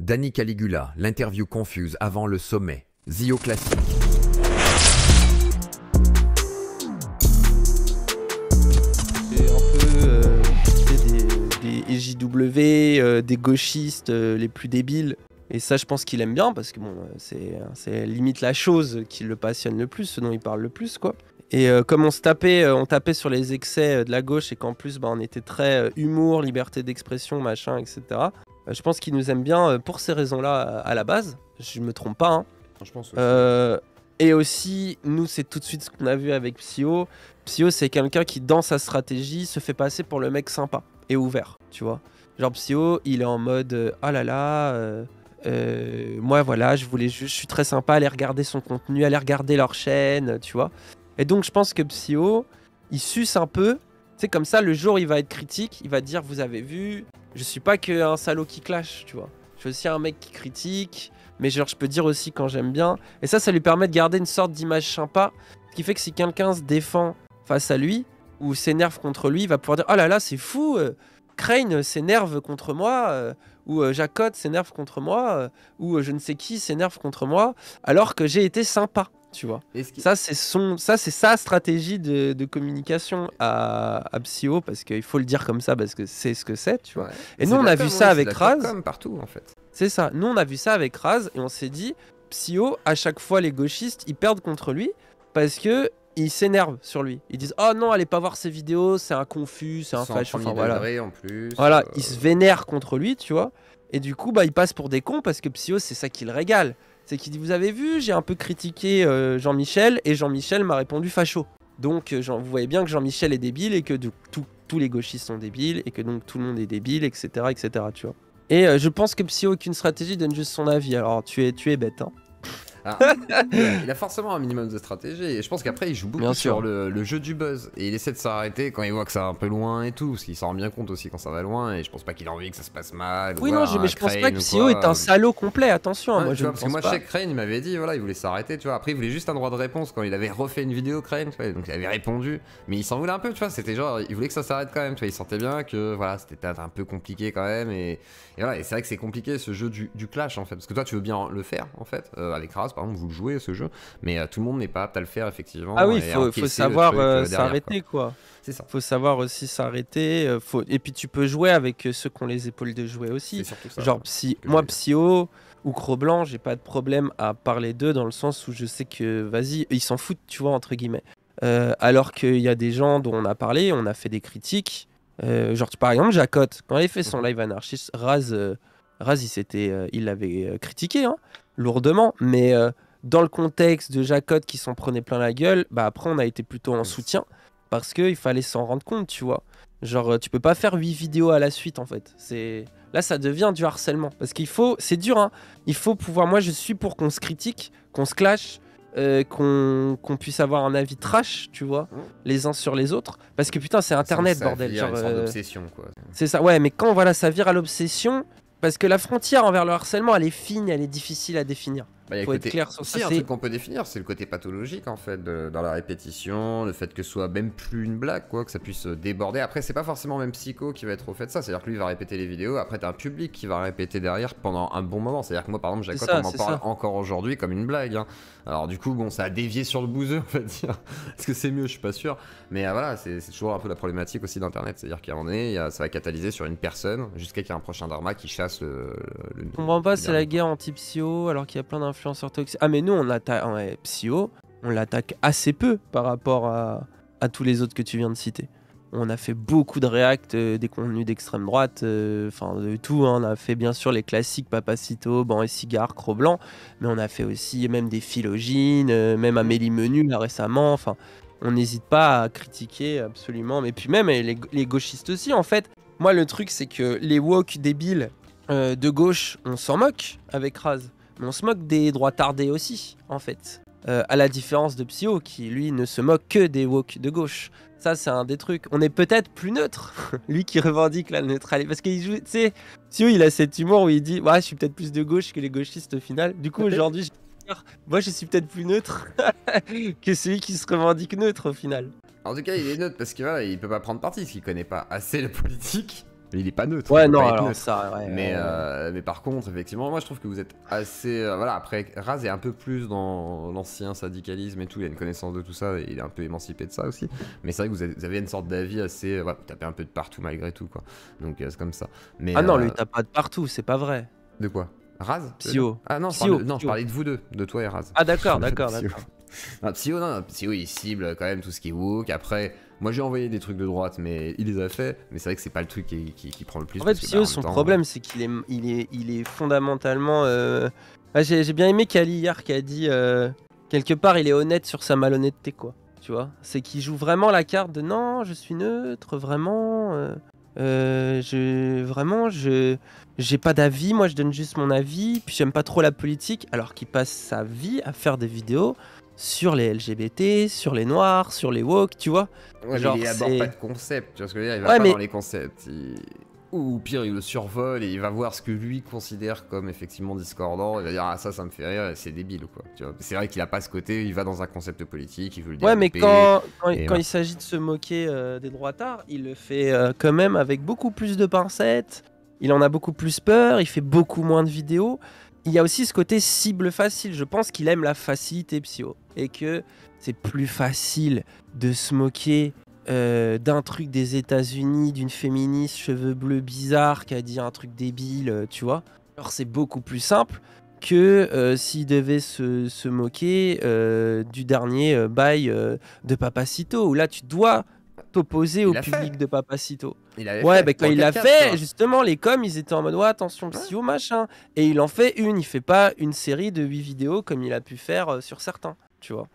Danny Caligula, l'interview confuse avant le sommet. Zio Classique. C'est un peu des EJW, des gauchistes les plus débiles. Et ça, je pense qu'il aime bien parce que bon, c'est limite la chose qui le passionne le plus, ce dont il parle le plus, quoi. Et comme on tapait sur les excès de la gauche et qu'en plus, on était très humour, liberté d'expression, machin, etc. Je pense qu'il nous aime bien pour ces raisons-là à la base. Je me trompe pas, hein. Je pense aussi. Et aussi, nous, c'est tout de suite ce qu'on a vu avec Psyo. Psyo, c'est quelqu'un qui, dans sa stratégie, se fait passer pour le mec sympa et ouvert, tu vois. Genre, Psyo, il est en mode « Ah là là, moi, voilà, je suis très sympa, aller regarder son contenu, aller regarder leur chaîne, tu vois. » Et donc, je pense que Psyo, il suce un peu. C'est comme ça, le jour où il va être critique, il va dire « Vous avez vu, je suis pas qu'un salaud qui clash, tu vois. Je suis aussi un mec qui critique. » Mais genre, je peux dire aussi quand j'aime bien. Et ça lui permet de garder une sorte d'image sympa. Ce qui fait que si quelqu'un se défend face à lui, ou s'énerve contre lui, il va pouvoir dire « Oh là là, c'est fou, Crane s'énerve contre moi, ou Jacotte s'énerve contre moi, ou je ne sais qui s'énerve contre moi, alors que j'ai été sympa. » Tu vois. Ça, c'est sa stratégie de communication à Psyo, parce qu'il faut le dire comme ça, parce que c'est ce que c'est, tu vois. Ouais. Et nous, on a vu ça avec Raz. Comme partout, en fait. C'est ça. Nous, on a vu ça avec Raz et on s'est dit, Psyo, à chaque fois, les gauchistes, ils perdent contre lui parce que ils s'énervent sur lui. Ils disent, oh non, allez pas voir ses vidéos, c'est un confus, c'est un facho. Enfin, voilà. En plus. Voilà, ils se vénèrent contre lui, tu vois. Et du coup, ils passent pour des cons parce que Psyo, c'est ça qui le régale. C'est qu'il dit, vous avez vu, j'ai un peu critiqué Jean-Michel et Jean-Michel m'a répondu facho. Donc, vous voyez bien que Jean-Michel est débile et que tous les gauchistes sont débiles et que donc tout le monde est débile, etc., etc., tu vois. Et je pense que Psyo, aucune stratégie, donne juste son avis. Alors, tu es bête, hein. Alors, il a forcément un minimum de stratégie et je pense qu'après il joue beaucoup sur le jeu du buzz et il essaie de s'arrêter quand il voit que ça va un peu loin et tout, parce qu'il s'en rend bien compte aussi quand ça va loin et je pense pas qu'il a envie que ça se passe mal. Oui, non, mais je pense pas que Psyo est un salaud complet, attention. Ouais, moi, je parce que moi, chez Crane, il m'avait dit, voilà, il voulait s'arrêter, tu vois. Après, il voulait juste un droit de réponse quand il avait refait une vidéo, Crane, tu vois, donc il avait répondu, mais il s'en voulait un peu, tu vois. C'était genre, il voulait que ça s'arrête quand même, tu vois. Il sentait bien que, voilà, c'était peut-être un peu compliqué quand même et voilà, et c'est vrai que c'est compliqué ce jeu du clash en fait, parce que toi, tu veux bien le faire en fait, avec Raz, par exemple, vous le jouez ce jeu, mais tout le monde n'est pas apte à le faire effectivement. Ah oui, faut savoir s'arrêter quoi. C'est ça. Faut savoir aussi s'arrêter. Et puis tu peux jouer avec ceux qui ont les épaules de jouer aussi. C'est surtout ça. Genre moi Psyo ou Cro-Blanc, j'ai pas de problème à parler d'eux dans le sens où je sais que vas-y, ils s'en foutent, tu vois, entre guillemets. Alors qu'il y a des gens dont on a parlé, on a fait des critiques. Genre par exemple Jacotte, quand il a fait son live anarchiste, Raz il l'avait critiqué hein, lourdement, mais dans le contexte de Jacotte qui s'en prenait plein la gueule, après on a été plutôt en soutien parce qu'il fallait s'en rendre compte, tu vois. Genre tu peux pas faire 8 vidéos à la suite en fait. Là ça devient du harcèlement parce c'est dur hein. Il faut pouvoir, moi je suis pour qu'on se critique, qu'on se clash, qu'on puisse avoir un avis trash, tu vois, les uns sur les autres, parce que putain c'est internet bordel. Genre, une sorte d'obsession quoi. C'est ça, ouais, mais quand voilà ça vire à l'obsession, parce que la frontière envers le harcèlement elle est fine, elle est difficile à définir. Faut être clair sur ça. Un truc qu'on peut définir, c'est le côté pathologique en fait, dans la répétition, le fait que ce soit même plus une blague, quoi, que ça puisse déborder. Après, c'est pas forcément même Psycho qui va être au fait de ça, c'est-à-dire que lui il va répéter les vidéos, après t'as un public qui va répéter derrière pendant un bon moment. C'est-à-dire que moi par exemple, Jacotte, on m'en parle encore aujourd'hui comme une blague. Hein. Alors du coup, bon, ça a dévié sur le bouseux, on va dire. Est-ce que c'est mieux? Je suis pas sûr. Mais voilà, c'est toujours un peu la problématique aussi d'Internet, c'est-à-dire qu'à un moment donné, ça va catalyser sur une personne jusqu'à qu'il y ait un prochain Dharma qui chasse le. Je comprends pas, c'est la guerre anti-Psyo alors qu'il y a plein d'influenceurs toxiques. Ah mais nous on attaque Psyo, on l'attaque assez peu par rapport à tous les autres que tu viens de citer. On a fait beaucoup de réacts, des contenus d'extrême droite, enfin de tout. Hein. On a fait bien sûr les classiques Papacito, Ban et Cigare, Cro-Blanc, mais on a fait aussi même des Philogines, même Amélie Menu là récemment. Enfin, on n'hésite pas à critiquer absolument. Mais puis même les gauchistes aussi en fait. Moi le truc c'est que les woke débiles de gauche, on s'en moque avec Raz. Mais on se moque des droits tardés aussi, en fait. À la différence de Psyo, qui lui ne se moque que des woke de gauche. Ça, c'est un des trucs. On est peut-être plus neutre. Lui qui revendique la neutralité. Parce qu'il joue, tu sais, Psyo, il a cet humour où il dit ouais, je suis peut-être plus de gauche que les gauchistes au final. Du coup, aujourd'hui, moi, je suis peut-être plus neutre que celui qui se revendique neutre au final. En tout cas, il est neutre parce que voilà, il peut pas prendre parti, parce qu'il connaît pas assez la politique. Il est pas neutre. Ouais, il peut non, pas être alors neutre. ça, ouais. Mais par contre, effectivement, moi je trouve que vous êtes assez. Voilà, après, Raz est un peu plus dans l'ancien syndicalisme et tout, il a une connaissance de tout ça, et il est un peu émancipé de ça aussi. Mais c'est vrai que vous avez une sorte d'avis assez. Voilà, vous tapez un peu de partout malgré tout, quoi. Donc c'est comme ça. Mais, Ah non, lui, t'as pas de partout, c'est pas vrai. de quoi? Raz? Psyo. Ah non, Psyo, je Psyo. parlais de vous deux, de toi et Raz. Ah d'accord, Psyo. d'accord. Non, Psyo, il cible quand même tout ce qui est woke. Après, moi j'ai envoyé des trucs de droite, mais il les a fait. Mais c'est vrai que c'est pas le truc qui prend le plus. En fait, parce que, Psyo, en son même temps, problème, c'est qu'il est fondamentalement. Ah, j'ai bien aimé Kali hier qui a dit quelque part, il est honnête sur sa malhonnêteté, quoi. Tu vois, c'est qu'il joue vraiment la carte de non, je suis neutre, vraiment. J'ai pas d'avis, moi je donne juste mon avis, puis j'aime pas trop la politique, alors qu'il passe sa vie à faire des vidéos sur les LGBT, sur les noirs, sur les woke, tu vois. Ouais, Genre, mais il aborde c'est- pas de concept, tu vois ce que je veux dire, il va Ouais, pas mais- dans les concepts. Ou pire, il le survole et il va voir ce que lui considère comme effectivement discordant. Il va dire, ah ça me fait rire, et c'est débile, quoi. Tu vois, c'est vrai qu'il a pas ce côté, il va dans un concept politique, il veut le Ouais, mais développer. quand et voilà. il s'agit de se moquer des droitards, il le fait quand même avec beaucoup plus de pincettes. Il en a beaucoup plus peur, il fait beaucoup moins de vidéos. Il y a aussi ce côté cible facile. Je pense qu'il aime la facilité, Psyo. Et que c'est plus facile de se moquer d'un truc des États-Unis, d'une féministe cheveux bleus bizarre qui a dit un truc débile, tu vois. Alors c'est beaucoup plus simple que s'il devait se moquer du dernier bail de Papacito, où là tu dois t'opposer au l'a public fait. de Papacito. Il avait Ouais, fait, bah quand dans il l'a 4K, fait, quoi. justement, les coms, ils étaient en mode ouais, attention, Psyo, machin. Et il en fait une, il fait pas une série de 8 vidéos comme il a pu faire sur certains, tu vois.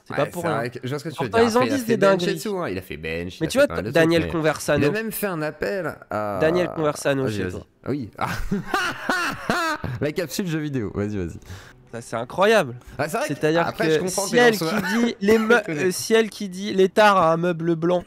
C'est Ouais, pas pour rien. vrai que- je vois ce que tu veux Pourtant, dire. ils en Après, il a disent fait des bench et dingueries. tout, hein. Il a fait bench. Mais il a tu fait vois, pas mal de Daniel trucs, mais- Conversano. Il a même fait un appel à. Daniel Conversano Vas-y, chez vas-y. toi. Ah oui. Ah. La capsule jeu vidéo. Vas-y. Ça, c'est incroyable. Ah, c'est vrai que- C'est-à-dire après, je que comprends Ciel les gens qui soient- dit Connect. Ciel qui dit l'étard a un meuble blanc.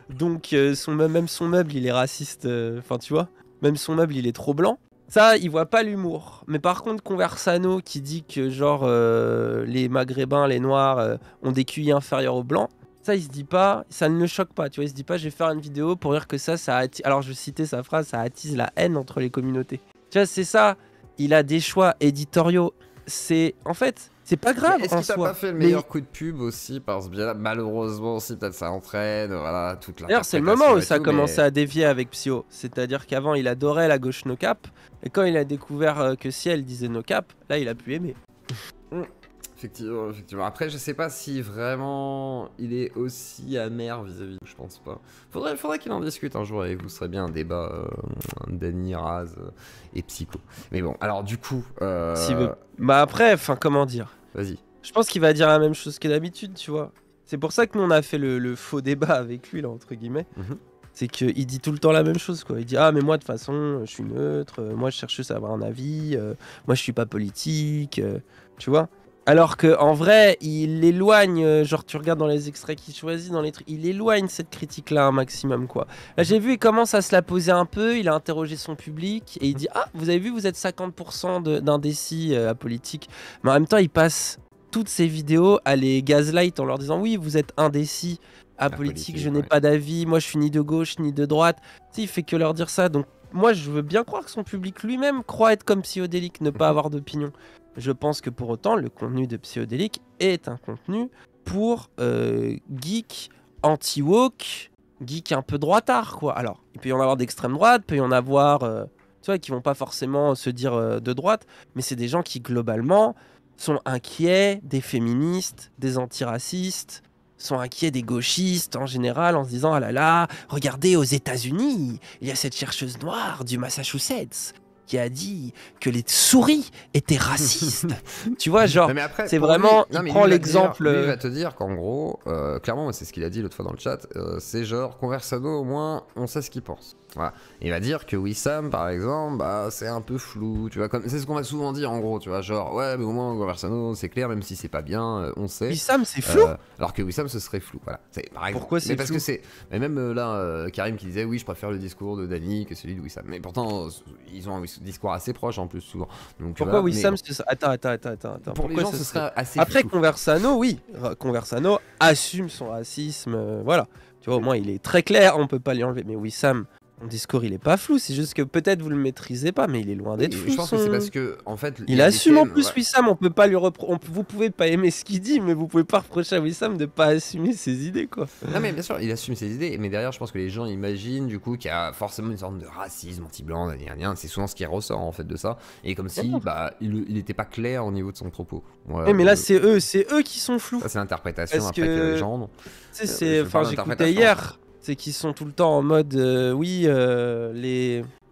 Donc même son meuble il est raciste. Enfin tu vois, même son meuble il est trop blanc. Ça il voit pas l'humour. Mais par contre Conversano qui dit que genre les maghrébins, les noirs ont des QI inférieurs aux blancs. Ça il se dit pas, ça ne le choque pas. Tu vois, il se dit pas je vais faire une vidéo pour dire que ça attise. Alors je citais sa phrase, ça attise la haine entre les communautés. Tu vois c'est ça. Il a des choix éditoriaux. C'est en fait c'est pas grave Mais est-ce en qu'il t'a soi. pas fait le Mais- meilleur coup de pub aussi par ce biais-là? Malheureusement aussi, peut-être ça entraîne, voilà, toute la. D'ailleurs, c'est le moment où ça a commencé à dévier avec Psyo. C'est-à-dire qu'avant, il adorait la gauche no cap. Et quand il a découvert que Ciel disait no cap, là, il a pu aimer. Effectivement. Après, je sais pas si vraiment il est aussi amer vis-à-vis. Je pense pas. Faudrait qu'il en discute un jour avec vous. Ce serait bien un débat Danny, Raz et Psycho. Mais bon, alors du coup. S'il veut. Bah après, enfin, comment dire. Vas-y. Je pense qu'il va dire la même chose que d'habitude, tu vois. C'est pour ça que nous, on a fait le faux débat avec lui, là, entre guillemets. Mhm. C'est qu'il dit tout le temps la même chose, quoi. Il dit ah mais moi de toute façon je suis neutre, moi je cherche juste à avoir un avis, moi je suis pas politique, tu vois. Alors que en vrai il éloigne, genre tu regardes dans les extraits qu'il choisit, dans les trucs, il éloigne cette critique là un maximum quoi. Là j'ai vu il commence à se la poser un peu, il a interrogé son public et il dit ah vous avez vu vous êtes 50% d'indécis à politique, mais en même temps il passe toutes ses vidéos à les gaslight en leur disant oui vous êtes indécis à politique, je n'ai ouais. pas d'avis, moi je suis ni de gauche ni de droite. Tu sais, il fait que leur dire ça. Donc moi je veux bien croire que son public lui-même croit être comme Psyodélique, ne pas avoir d'opinion. Je pense que pour autant le contenu de Psyodélique est un contenu pour geek anti-woke, geek un peu droitard quoi. Alors il peut y en avoir d'extrême droite, peut y en avoir tu vois, qui vont pas forcément se dire de droite, mais c'est des gens qui globalement sont inquiets des féministes, des antiracistes, sont inquiets des gauchistes en général en se disant ah là là, regardez aux États-Unis, il y a cette chercheuse noire du Massachusetts qui a dit que les souris étaient racistes. Tu vois, genre, Non, mais après, c'est pour vraiment, lui- non, il mais prend lui va l'exemple. dire- Lui va te dire qu'en gros, clairement, moi, c'est ce qu'il a dit l'autre fois dans le chat, c'est genre, Conversano, au moins, on sait ce qu'il pense. Voilà. Il va dire que Wissam, par exemple, bah, c'est un peu flou, tu vois, c'est ce qu'on va souvent dire, en gros, tu vois, genre, ouais, mais au moins, Conversano, c'est clair, même si c'est pas bien, on sait. Wissam, c'est flou. Alors que Wissam, ce serait flou, voilà. Par exemple. Pourquoi c'est Mais parce flou que c'est. Mais même là, Karim qui disait, oui, je préfère le discours de Dany que celui de Wissam. Mais pourtant, ils ont un discours assez proche en plus, souvent. Donc, Pourquoi voilà. Wissam, Mais c'est ça? Attends. pour les Pourquoi gens, ça ce serait assez Après, flou. Conversano, oui. Conversano assume son racisme. Voilà. Tu vois, au moins, il est très clair, on peut pas lui enlever. Mais Wissam, Mon discours, il est pas flou, c'est juste que peut-être vous le maîtrisez pas, mais il est loin d'être flou. Je pense que c'est parce que, en fait, il assume en plus, Wissam, on peut pas lui vous pouvez pas aimer ce qu'il dit, mais vous pouvez pas reprocher à Wissam de pas assumer ses idées, quoi. Non mais bien sûr, il assume ses idées, mais derrière, je pense que les gens imaginent du coup qu'il y a forcément une sorte de racisme anti-blanc, c'est souvent ce qui ressort en fait de ça, et comme si il était pas clair au niveau de son propos. Voilà, mais là c'est eux qui sont flous. Ça c'est l'interprétation après que les gens ont. Tu sais, j'écoutais hier, c'est qu'ils sont tout le temps en mode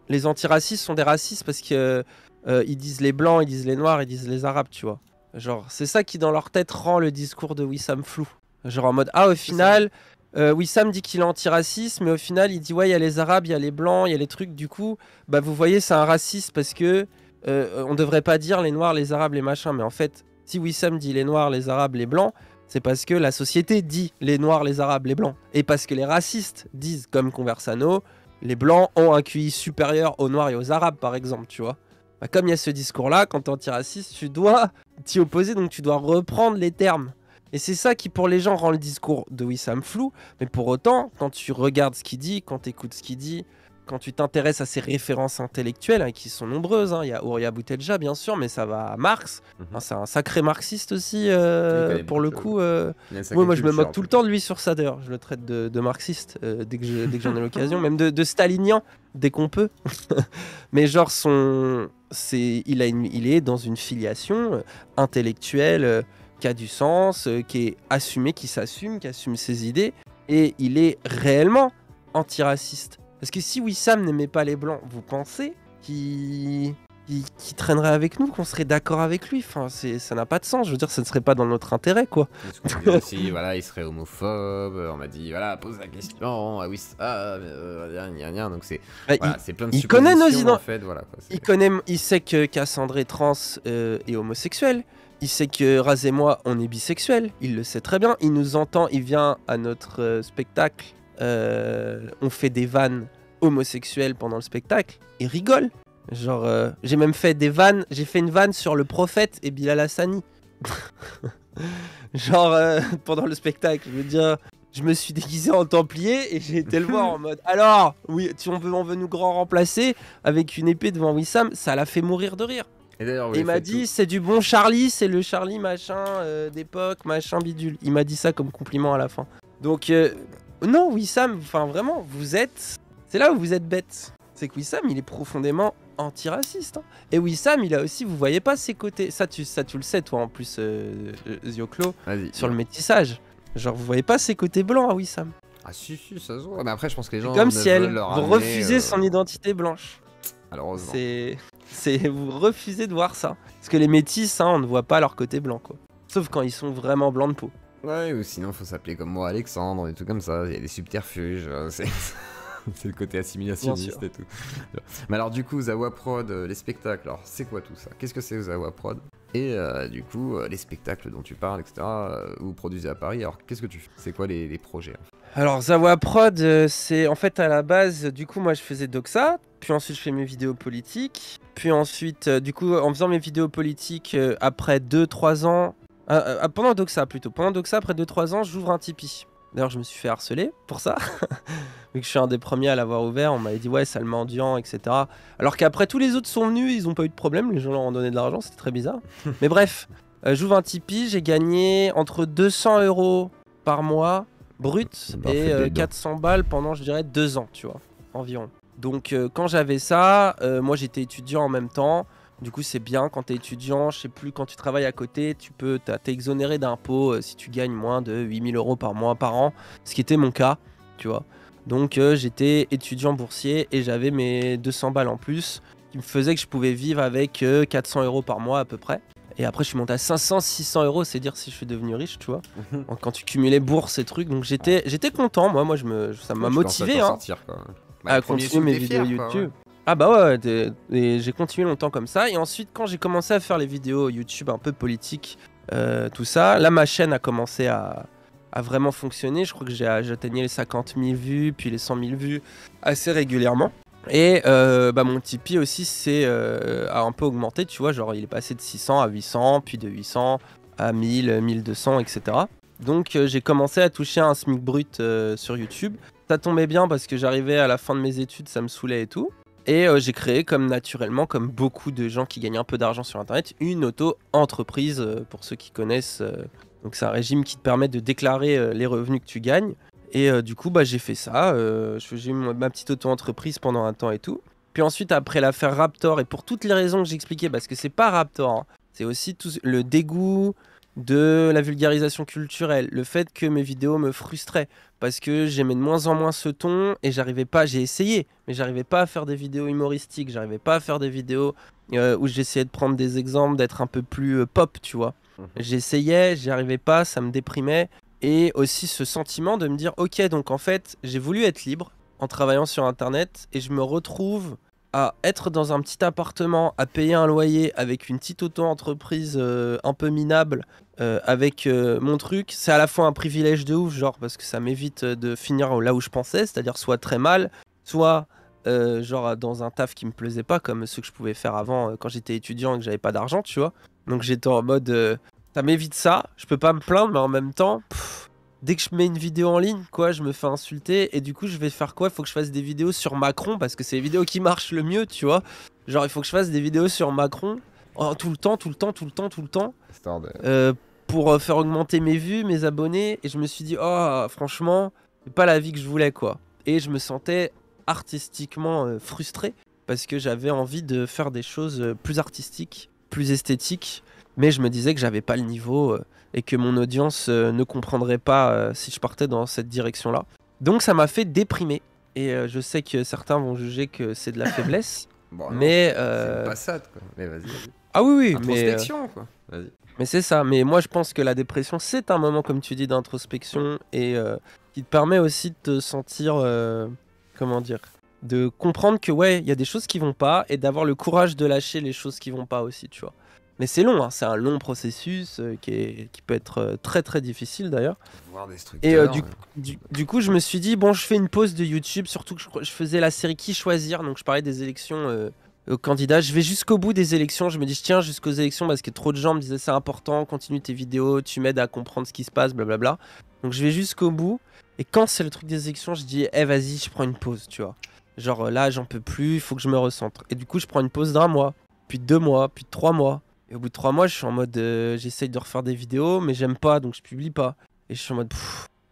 les antiracistes sont des racistes parce que ils disent les blancs, ils disent les noirs, ils disent les arabes, tu vois. Genre, c'est ça qui dans leur tête rend le discours de Wissam flou. Genre en mode, au final, Wissam dit qu'il est antiraciste, mais au final, il dit, ouais, il y a les arabes, il y a les blancs, il y a les trucs, du coup, bah vous voyez, c'est un raciste parce que on devrait pas dire les noirs, les arabes, les machins, mais en fait, si Wissam dit les noirs, les arabes, les blancs, c'est parce que la société dit les noirs, les arabes, les blancs. Et parce que les racistes disent, comme Conversano, les blancs ont un QI supérieur aux noirs et aux arabes, par exemple, tu vois. Bah, comme il y a ce discours-là, quand t'es antiraciste, tu dois t'y opposer, donc tu dois reprendre les termes. Et c'est ça qui, pour les gens, rend le discours de Wissam flou. Mais pour autant, quand tu regardes ce qu'il dit, quand tu écoutes ce qu'il dit, quand tu t'intéresses à ses références intellectuelles, hein, qui sont nombreuses, hein. Il y a Horia Boutelja, bien sûr, mais ça va à Marx. Enfin, c'est un sacré marxiste aussi, pour le coup. Moi, je me moque tout le temps de lui sur ça, d'ailleurs. Je le traite de marxiste dès que j'en ai l'occasion, même de stalinien, dès qu'on peut. Mais genre, il est dans une filiation intellectuelle qui a du sens, qui est assumée, qui s'assume, qui assume ses idées. Et il est réellement antiraciste. Parce que si Wissam n'aimait pas les blancs, vous pensez qu'il traînerait avec nous, qu'on serait d'accord avec lui? Enfin, ça n'a pas de sens. Je veux dire, ça ne serait pas dans notre intérêt, quoi. Parce qu'on dit aussi, voilà, il serait homophobe. On m'a dit, voilà, pose la question à Wissam, donc c'est plein de il connaît nos idées. En fait, voilà, quoi, il sait que Cassandre est trans et homosexuel. Il sait que Raz et moi, on est bisexuels. Il le sait très bien. Il nous entend. Il vient à notre spectacle. On fait des vannes homosexuelles pendant le spectacle. Il rigole. Genre, j'ai même fait des vannes. J'ai fait une vanne sur le prophète et Bilal Hassani. Genre, pendant le spectacle. Je veux dire, je me suis déguisé en templier et j'ai été le voir en mode, alors, oui, on veut nous grand remplacer avec une épée devant Wissam. Ça l'a fait mourir de rire. Et il m'a dit, c'est du bon Charlie, c'est le Charlie machin d'époque, machin bidule. Il m'a dit ça comme compliment à la fin. Donc, non, Wissam, enfin vraiment, c'est là où vous êtes bête. C'est que Wissam, il est profondément antiraciste. Hein. Et Wissam, il a aussi, vous voyez pas ses côtés. Ça, tu le sais, toi, en plus, Zioclo, sur le métissage. Genre, vous voyez pas ses côtés blancs à Wissam. Ah, si, ça se voit. Mais après, je pense que les gens. Comme si vous refusez son identité blanche. Malheureusement. Vous refusez de voir ça. Parce que les métis, hein, on ne voit pas leur côté blanc, quoi. Sauf quand ils sont vraiment blancs de peau. Ouais, ou sinon, faut s'appeler comme moi Alexandre, des trucs comme ça. Il y a des subterfuges. C'est le côté assimilationniste et tout. Mais alors, du coup, Zawa Prod, les spectacles, alors c'est quoi tout ça? Qu'est-ce que c'est Zawa Prod? Et du coup, les spectacles dont tu parles, etc., vous produisez à Paris, alors qu'est-ce que tu fais? C'est quoi les projets? Alors, Zawa Prod, c'est en fait à la base, du coup, moi je faisais Doxa, puis ensuite je fais mes vidéos politiques, puis ensuite, du coup, en faisant mes vidéos politiques, après 2-3 ans, pendant Doxa plutôt, après 2-3 ans, j'ouvre un Tipeee. D'ailleurs, je me suis fait harceler pour ça. Vu que je suis un des premiers à l'avoir ouvert, on m'avait dit ouais, sale mendiant, etc. Alors qu'après, tous les autres sont venus, ils ont pas eu de problème, les gens leur ont donné de l'argent, c'était très bizarre. Mais bref, j'ouvre un Tipeee, j'ai gagné entre 200 € par mois, brut, et 400 balles pendant, je dirais, 2 ans, tu vois, environ. Donc, quand j'avais ça, moi j'étais étudiant en même temps. Du coup, c'est bien quand t'es étudiant, je sais plus, quand tu travailles à côté, t'es exonéré d'impôts si tu gagnes moins de 8 000 € par mois, par an, ce qui était mon cas, tu vois. Donc, j'étais étudiant boursier et j'avais mes 200 balles en plus, qui me faisait que je pouvais vivre avec 400 € par mois à peu près. Et après, je suis monté à 500-600 €, c'est dire si je suis devenu riche, tu vois. Quand tu cumulais bourse et trucs, donc j'étais content, moi ça m'a motivé hein, à continuer mes vidéos YouTube. Ah bah ouais, et j'ai continué longtemps comme ça. Et ensuite, quand j'ai commencé à faire les vidéos YouTube un peu politiques, tout ça, là ma chaîne a commencé à vraiment fonctionner. Je crois que j'atteignais les 50 000 vues, puis les 100 000 vues assez régulièrement. Et mon Tipeee aussi a un peu augmenté, tu vois, genre il est passé de 600 à 800, puis de 800 à 1000, 1200, etc. Donc j'ai commencé à toucher un SMIC brut sur YouTube. Ça tombait bien parce que j'arrivais à la fin de mes études, ça me saoulait et tout. Et j'ai créé comme naturellement, comme beaucoup de gens qui gagnent un peu d'argent sur internet, une auto-entreprise pour ceux qui connaissent. Donc c'est un régime qui te permet de déclarer les revenus que tu gagnes. Et du coup j'ai fait ça, j'ai eu ma petite auto-entreprise pendant un temps et tout. Puis ensuite après l'affaire Raptor, et pour toutes les raisons que j'expliquais, parce que c'est pas Raptor, hein, c'est aussi tout le dégoût de la vulgarisation culturelle, le fait que mes vidéos me frustraient, parce que j'aimais de moins en moins ce ton, et j'arrivais pas, j'ai essayé, mais j'arrivais pas à faire des vidéos humoristiques, j'arrivais pas à faire des vidéos où j'essayais de prendre des exemples, d'être un peu plus pop, tu vois. J'essayais, j'y arrivais pas, ça me déprimait. Et aussi ce sentiment de me dire, ok, donc en fait, j'ai voulu être libre en travaillant sur Internet et je me retrouve à être dans un petit appartement, à payer un loyer avec une petite auto-entreprise un peu minable, avec mon truc. C'est à la fois un privilège de ouf, genre, parce que ça m'évite de finir là où je pensais, c'est-à-dire soit très mal, soit genre dans un taf qui me plaisait pas, comme ceux que je pouvais faire avant quand j'étais étudiant et que j'avais pas d'argent, tu vois. Donc j'étais en mode... ça m'évite ça, je peux pas me plaindre, mais en même temps, dès que je mets une vidéo en ligne, quoi, je me fais insulter. Et du coup, je vais faire quoi? Il faut que je fasse des vidéos sur Macron, parce que c'est les vidéos qui marchent le mieux, tu vois. Genre, il faut que je fasse des vidéos sur Macron tout le temps, pour faire augmenter mes vues, mes abonnés. Et je me suis dit, oh, franchement, c'est pas la vie que je voulais, quoi. Et je me sentais artistiquement frustré, parce que j'avais envie de faire des choses plus artistiques, plus esthétiques. Mais je me disais que j'avais pas le niveau et que mon audience ne comprendrait pas si je partais dans cette direction-là. Donc ça m'a fait déprimer. Et je sais que certains vont juger que c'est de la faiblesse. Bon, mais c'est une passade, quoi. Mais vas-y. Ah oui, Introspection, quoi. Vas-y. Mais c'est ça. Mais moi, je pense que la dépression, c'est un moment, comme tu dis, d'introspection et qui te permet aussi de te sentir, comment dire, de comprendre que ouais, il y a des choses qui vont pas et d'avoir le courage de lâcher les choses qui vont pas aussi, tu vois. Mais c'est long, hein, c'est un long processus qui peut être très très difficile d'ailleurs. Voir des Et structures. du coup, je me suis dit, bon, je fais une pause de YouTube, surtout que je faisais la série Qui choisir, donc je parlais des élections aux candidats. Je vais jusqu'au bout des élections, je me dis, je tiens jusqu'aux élections parce que trop de gens me disaient, c'est important, continue tes vidéos, tu m'aides à comprendre ce qui se passe, blablabla. Donc je vais jusqu'au bout, et quand c'est le truc des élections, je dis, vas-y, je prends une pause, tu vois. Genre là, j'en peux plus, il faut que je me recentre. Et du coup, je prends une pause d'1 mois, puis de 2 mois, puis de 3 mois. Et au bout de 3 mois, je suis en mode j'essaye de refaire des vidéos, mais j'aime pas, donc je publie pas. Et je suis en mode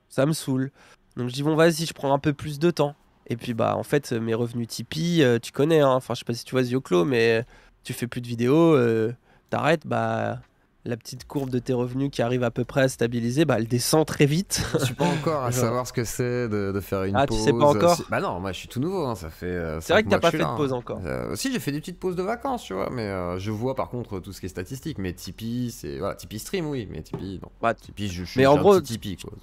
ça me saoule. Donc je dis bon, vas-y, je prends un peu plus de temps. Et puis bah en fait, mes revenus Tipeee, tu connais, hein. Enfin, je sais pas si tu vois Zioclo, mais tu fais plus de vidéos, t'arrêtes, bah la petite courbe de tes revenus qui arrive à peu près à stabiliser, bah elle descend très vite. Je suis pas encore à Genre. savoir ce que c'est de faire une Ah, pause. tu sais pas encore Bah non, moi je suis tout nouveau, hein, ça fait. C'est vrai que t'as pas fait de là, pause hein. encore. Si, j'ai fait des petites pauses de vacances, tu vois, mais je vois par contre tout ce qui est statistique. Mais Tipeee, c'est. Voilà, Tipeee stream, oui, mais Tipeee, non. Bah, Tipeee, je suis mais en j'ai un gros, petit Tipeee, quoi.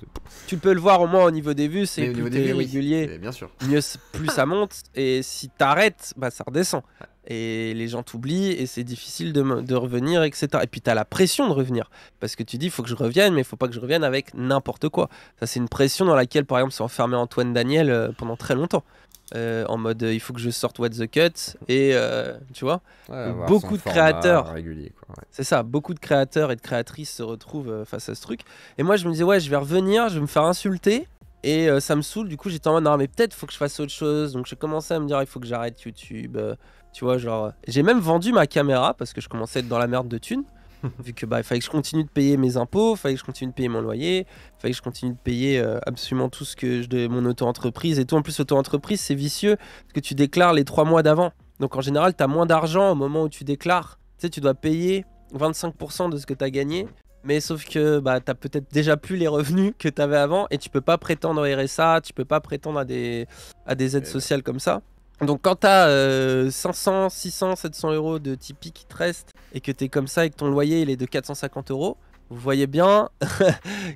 tu peux le voir au moins au niveau des vues, c'est Mais au plus niveau des t'es vues, oui, régulier, c'est- bien sûr. mieux plus ça monte, et si t'arrêtes, bah ça redescend. Et les gens t'oublient, et c'est difficile de revenir, etc. Et puis t'as la pression de revenir, parce que tu dis, il faut que je revienne, mais il faut pas que je revienne avec n'importe quoi. Ça, c'est une pression dans laquelle, par exemple, s'est enfermé Antoine Daniel pendant très longtemps. En mode, il faut que je sorte What the Cut, et tu vois, Ouais, avoir beaucoup son de format créateurs, régulier, quoi. Ouais. c'est ça, beaucoup de créateurs et de créatrices se retrouvent face à ce truc. Et moi, je me disais, ouais, je vais revenir, je vais me faire insulter. Et ça me saoule, du coup j'étais en mode non mais peut-être faut que je fasse autre chose. Donc j'ai commencé à me dire il faut que j'arrête YouTube. Tu vois, genre j'ai même vendu ma caméra parce que je commençais à être dans la merde de thunes. Vu que bah il fallait que je continue de payer mes impôts, il fallait que je continue de payer mon loyer, il fallait que je continue de payer absolument tout ce que je de mon auto-entreprise et tout. En plus auto-entreprise c'est vicieux parce que tu déclares les 3 mois d'avant. Donc en général t'as moins d'argent au moment où tu déclares. Tu sais, tu dois payer 25% de ce que t'as gagné. Mais sauf que bah, t'as peut-être déjà plus les revenus que t'avais avant et tu peux pas prétendre au RSA, tu peux pas prétendre à des aides sociales comme ça. Donc quand t'as 500, 600, 700 euros de Tipeee qui te restent et que t'es comme ça et que ton loyer il est de 450 euros, vous voyez bien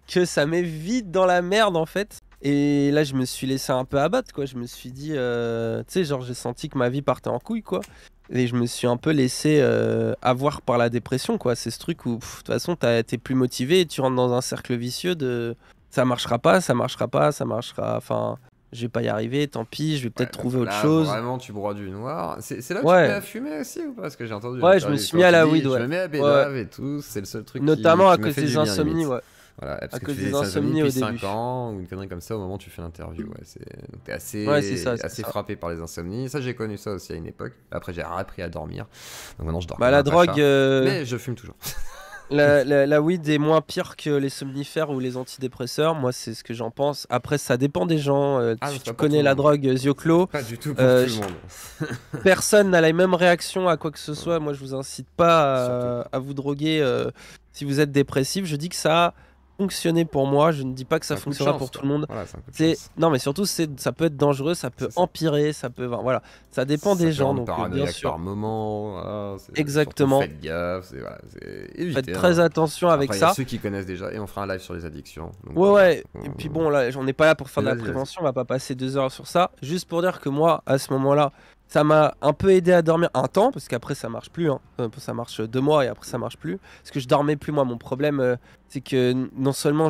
que ça met vite dans la merde en fait. Et là je me suis laissé un peu abattre quoi, je me suis dit, tu sais genre j'ai senti que ma vie partait en couille quoi. Et je me suis un peu laissé avoir par la dépression, quoi. C'est ce truc où, de toute façon, t'es plus motivé et tu rentres dans un cercle vicieux de ça marchera pas, ça marchera pas, ça marchera. Enfin, je vais pas y arriver, tant pis, je vais peut-être trouver autre là, chose. Vraiment, tu broies du noir. C'est là que Ouais. tu te mets à fumer aussi ou pas? Parce que j'ai entendu. Ouais, je me suis mis à la weed, Je ouais. me mets à Ouais. bédave et tout, c'est le seul truc Notamment qui à me cause fait du des bien, insomnies, limite. ouais. Voilà, parce À que cause tu fais des des insomnies insomnies au depuis début. 5 ans ou une connerie comme ça au moment où tu fais l'interview. Ouais, donc t'es Ouais, c'est ça, c'est assez ça. frappé par les insomnies. Ça, j'ai connu ça aussi à une époque. Après, j'ai appris à dormir. Donc maintenant, je dors Bah comme la un drogue, pacha. Mais je fume toujours. la weed est moins pire que les somnifères ou les antidépresseurs. Moi, c'est ce que j'en pense. Après, ça dépend des gens. Ah, Tu, c'est tu pas pour tout connais le la monde. drogue yeux clos. Pas du tout pour Euh, tout le je- monde. Personne n'a la même réaction à quoi que ce soit. Moi, je vous incite Surtout pas pas. à vous droguer si vous êtes dépressif. Je dis que ça a fonctionné pour moi. Je ne dis pas que C'est ça un coup de fonctionnera chance, pour tout quoi. le monde. Voilà, c'est un coup de C'est chance. non, mais surtout, ça peut être dangereux, ça peut C'est ça. empirer, ça peut, enfin, voilà, ça dépend Ça des peut gens. rendre Donc, bien paranoïaque sûr, par moment. Voilà, surtout exactement. faites gaffe. Voilà, Faites évitez. très attention avec Après, il y a ça. ceux qui connaissent déjà. Et on fera un live sur les addictions. Donc Ouais, voilà. ouais. Et puis bon, là, j'en ai pas là pour faire de la Vas-y, vas-y. prévention. On va pas passer 2 heures sur ça. Juste pour dire que moi, à ce moment-là, ça m'a un peu aidé à dormir un temps, parce qu'après ça marche plus. Hein. Ça marche 2 mois et après ça marche plus. Parce que je dormais plus. Moi, mon problème, c'est que non seulement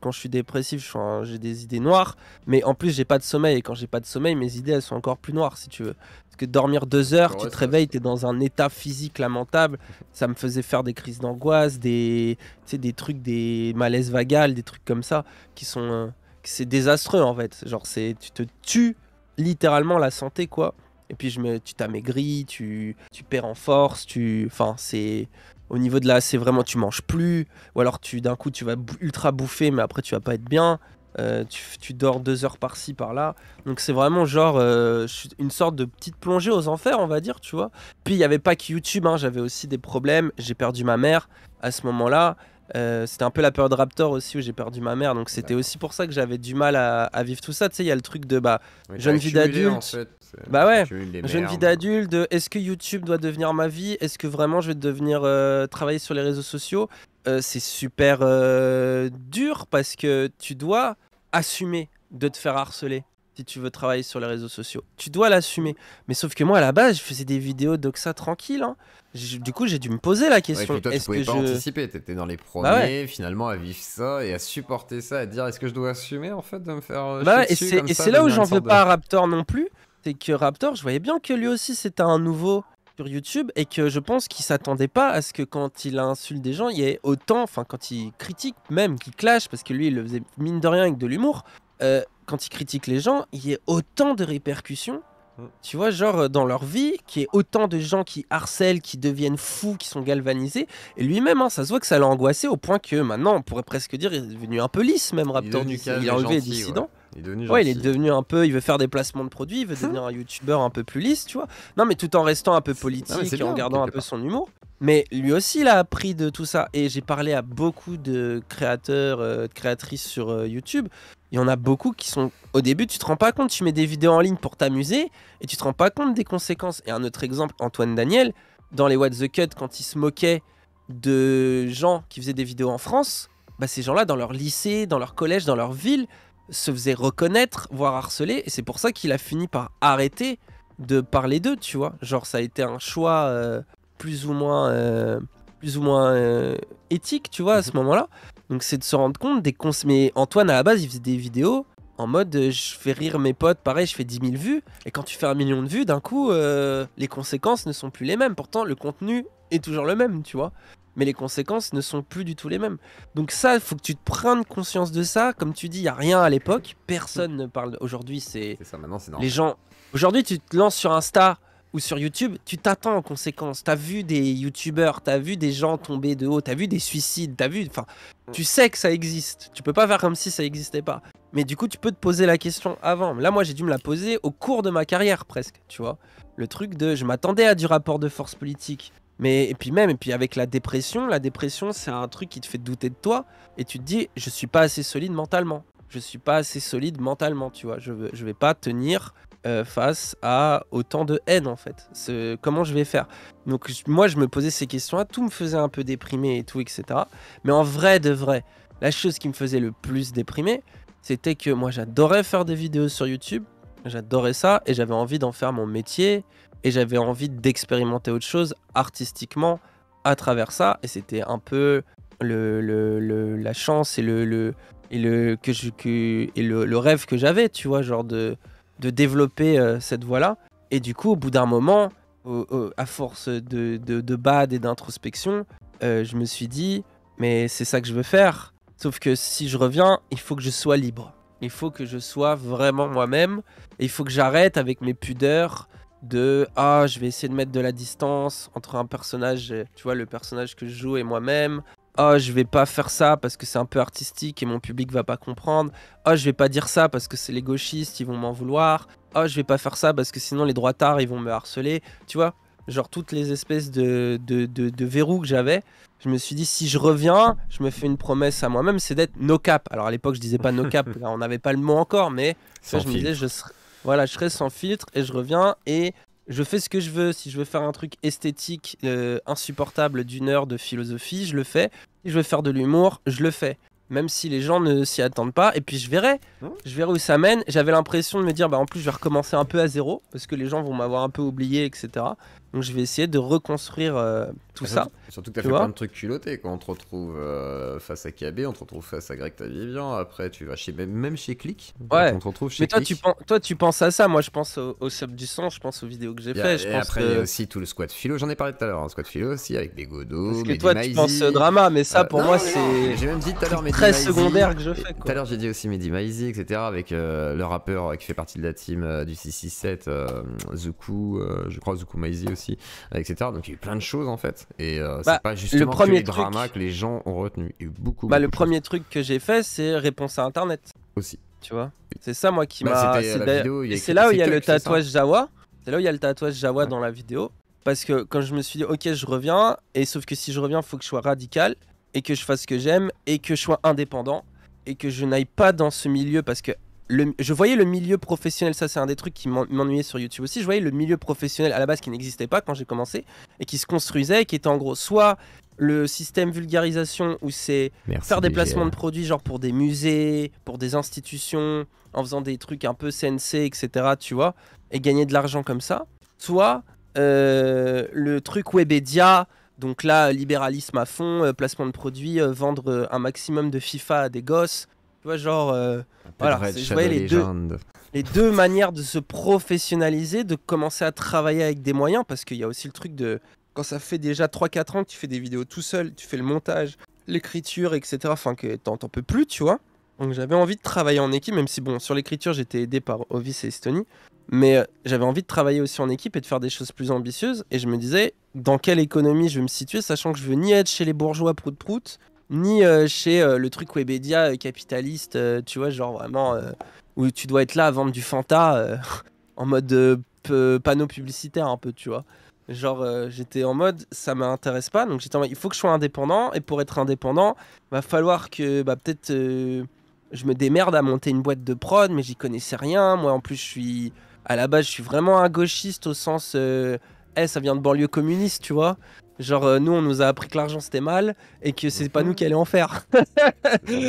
quand je suis dépressif, j'ai des idées noires, mais en plus j'ai pas de sommeil. Et quand j'ai pas de sommeil, mes idées elles sont encore plus noires, si tu veux. Parce que dormir 2 heures, tu te réveilles, t'es dans un état physique lamentable. Ça me faisait faire des crises d'angoisse, tu sais, des trucs, des malaises vagales, des trucs comme ça, qui sont, c'est désastreux en fait. Genre, tu te tues littéralement la santé, quoi. Et puis tu t'amaigris, tu perds en force, enfin, c'est au niveau de là, c'est vraiment, tu manges plus, ou alors d'un coup, tu vas ultra bouffer, mais après, tu vas pas être bien. Tu dors 2 heures par-ci, par-là. Donc c'est vraiment genre une sorte de petite plongée aux enfers, on va dire, tu vois. Puis il n'y avait pas que YouTube, hein, j'avais aussi des problèmes. J'ai perdu ma mère à ce moment-là. C'était un peu la période Raptor aussi où j'ai perdu ma mère. Donc c'était aussi pour ça que j'avais du mal à vivre tout ça. Tu sais, il y a le truc de Oui, jeune t'as vie accumulé, en d'adulte. fait. Bah ouais, T'accumules des jeune vie merdes. d'adulte, est-ce que YouTube doit devenir ma vie? Est-ce que vraiment je vais devenir travailler sur les réseaux sociaux? C'est super dur parce que tu dois assumer de te faire harceler si tu veux travailler sur les réseaux sociaux. Tu dois l'assumer. Mais sauf que moi, à la base, je faisais des vidéos d'Oxa tranquille. Hein. Du coup, j'ai dû me poser la Ouais, question. puis toi, tu Est-ce pouvais que pas anticiper. T'étais dans les Bah ouais. premiers, finalement, à vivre ça et à supporter ça, à te dire est-ce que je dois assumer, en fait, de me faire Bah ouais, chier dessus comme et ça, c'est là où devenir j'en une veux sorte de. pas à Raptor non plus. C'est que Raptor, je voyais bien que lui aussi, c'était un nouveau sur YouTube et que je pense qu'il s'attendait pas à ce que quand il insulte des gens, il y ait autant, enfin quand il critique même, qu'il clash, parce que lui, il le faisait mine de rien avec de l'humour, quand il critique les gens, il y ait autant de répercussions, tu vois, genre dans leur vie, qu'il y ait autant de gens qui harcèlent, qui deviennent fous, qui sont galvanisés. Et lui-même, hein, ça se voit que ça l'a angoissé au point que maintenant, on pourrait presque dire, il est devenu un peu lisse, même Il est Raptor. devenu calme Il a et enlevé les gentil, dissidents. ouais. Il est devenu Ouais, il est gentil. devenu un peu, il veut faire des placements de produits, il veut devenir un youtubeur un peu plus lisse, tu vois. Non, mais tout en restant un peu Non, mais politique c'est et en bien, gardant un quelque peu part. son humour. Mais lui aussi, il a appris de tout ça. Et j'ai parlé à beaucoup de créateurs, de créatrices sur YouTube. Il y en a beaucoup qui sont. Au début, tu te rends pas compte, tu mets des vidéos en ligne pour t'amuser et tu te rends pas compte des conséquences. Et un autre exemple, Antoine Daniel, dans les What the Cut, quand il se moquait de gens qui faisaient des vidéos en France, bah ces gens-là, dans leur lycée, dans leur collège, dans leur ville, se faisaient reconnaître, voire harceler. Et c'est pour ça qu'il a fini par arrêter de parler d'eux, tu vois. Genre, ça a été un choix plus ou moins, éthique, tu vois, à ce moment-là. Donc, c'est de se rendre compte des Mais Antoine, à la base, il faisait des vidéos en mode je fais rire mes potes, pareil, je fais 10 000 vues. Et quand tu fais 1 million de vues, d'un coup, les conséquences ne sont plus les mêmes. Pourtant, le contenu est toujours le même, tu vois. Mais les conséquences ne sont plus du tout les mêmes. Donc ça, il faut que tu te prennes conscience de ça. Comme tu dis, il n'y a rien à l'époque. Personne ne parle. Aujourd'hui, c'est ça, maintenant, c'est normal. les gens. Aujourd'hui, tu te lances sur Insta ou sur YouTube, tu t'attends aux conséquences. T'as vu des youtubeurs, t'as vu des gens tomber de haut, t'as vu des suicides, enfin, tu sais que ça existe. Tu peux pas faire comme si ça n'existait pas. Mais du coup, tu peux te poser la question avant. Là, moi, j'ai dû me la poser au cours de ma carrière, presque, tu vois. Le truc de, je m'attendais à du rapport de force politique. Mais, et puis avec la dépression, c'est un truc qui te fait douter de toi. Et tu te dis, je suis pas assez solide mentalement. Je suis pas assez solide mentalement, tu vois. Je vais pas tenir face à autant de haine, en fait. Comment je vais faire? Donc moi, je me posais ces questions-là. Tout me faisait un peu déprimer et tout, etc. Mais en vrai de vrai, la chose qui me faisait le plus déprimer, c'était que moi, j'adorais faire des vidéos sur YouTube. J'adorais ça et j'avais envie d'en faire mon métier. Et j'avais envie d'expérimenter autre chose artistiquement à travers ça. Et c'était un peu la chance et le rêve que j'avais, tu vois, genre de développer cette voie-là. Et du coup, au bout d'un moment, à force de bad et d'introspection, je me suis dit, mais c'est ça que je veux faire. Sauf que si je reviens, il faut que je sois libre. Il faut que je sois vraiment moi-même. Et il faut que j'arrête avec mes pudeurs de « Ah, je vais essayer de mettre de la distance entre un personnage, tu vois, le personnage que je joue et moi-même. Ah, je vais pas faire ça parce que c'est un peu artistique et mon public va pas comprendre. Ah, je vais pas dire ça parce que c'est les gauchistes, ils vont m'en vouloir. Ah, je vais pas faire ça parce que sinon les droitards, ils vont me harceler. » Tu vois, genre toutes les espèces de verrous que j'avais. Je me suis dit, si je reviens, je me fais une promesse à moi-même, c'est d'être no cap. Alors à l'époque, je disais pas no cap, on n'avait pas le mot encore, mais tu vois, je me disais, voilà, je serai sans filtre et je reviens et je fais ce que je veux. Si je veux faire un truc esthétique insupportable d'une heure de philosophie, je le fais. Si je veux faire de l'humour, je le fais. Même si les gens ne s'y attendent pas. Et puis je verrai où ça mène. J'avais l'impression de me dire, bah en plus je vais recommencer un peu à zéro, parce que les gens vont m'avoir un peu oublié, etc. Donc je vais essayer de reconstruire tout ça. Surtout que tu as fait plein de trucs culottés. Quand on te retrouve face à KB, on te retrouve face à Greg Tavivian. Après, tu vas même chez Click. Ouais. On te retrouve chez Mais Click. toi, tu penses à ça. Moi, je pense au sub du son. Je pense aux vidéos que j'ai fait. Et après, il y a aussi tout le squad philo. J'en ai parlé tout à l'heure. Squad philo aussi avec Bégodo. Parce que toi, tu penses drama. Mais ça, pour moi, c'est. J'ai même dit tout à l'heure, très secondaire que je fais. Tout à l'heure, j'ai dit aussi Mehdi Maizi, etc. Avec le rappeur qui fait partie de la team du 667, Zuku, je crois Zuku Maizi aussi, etc. Donc il y a eu plein de choses en fait. Et c'est pas justement que les dramas que les gens ont retenu. Il y a eu beaucoup. Le premier truc que j'ai fait, c'est réponse à internet. Aussi. Tu vois. C'est ça, moi, qui m'a. C'est là où il y a le tatouage Jawa. C'est là où il y a le tatouage Jawa dans la vidéo. Parce que quand je me suis dit, ok, je reviens. Et sauf que si je reviens, il faut que je sois radical. Et que je fasse ce que j'aime. Et que je sois indépendant. Et que je n'aille pas dans ce milieu. Parce que je voyais le milieu professionnel, ça c'est un des trucs qui m'ennuyait sur YouTube aussi, je voyais le milieu professionnel à la base qui n'existait pas quand j'ai commencé et qui se construisait, qui était en gros soit le système vulgarisation où c'est faire des placements de produits genre pour des musées, pour des institutions, en faisant des trucs un peu CNC, etc. tu vois, et gagner de l'argent comme ça, soit le truc Webedia, donc là libéralisme à fond, placement de produits, vendre un maximum de FIFA à des gosses. Tu vois, genre, voilà, je voyais les deux manières de se professionnaliser, de commencer à travailler avec des moyens, parce qu'il y a aussi le truc de, quand ça fait déjà 3-4 ans que tu fais des vidéos tout seul, tu fais le montage, l'écriture, etc., enfin que t'en peux plus, tu vois. Donc j'avais envie de travailler en équipe, même si bon, sur l'écriture j'étais aidé par Ovis et Estonie, mais j'avais envie de travailler aussi en équipe et de faire des choses plus ambitieuses, et je me disais, dans quelle économie je veux me situer, sachant que je veux ni être chez les bourgeois prout-prout, ni chez le truc Webedia capitaliste, tu vois, genre vraiment où tu dois être là à vendre du Fanta en mode panneau publicitaire un peu, tu vois. Genre j'étais en mode ça m'intéresse pas, donc j'étais en mode il faut que je sois indépendant, et pour être indépendant, va falloir que peut-être je me démerde à monter une boîte de prod, mais j'y connaissais rien. Moi en plus à la base je suis vraiment un gauchiste au sens ça vient de banlieue communiste, tu vois. Genre nous on nous a appris que l'argent c'était mal et que c'est pas nous qui allions en faire.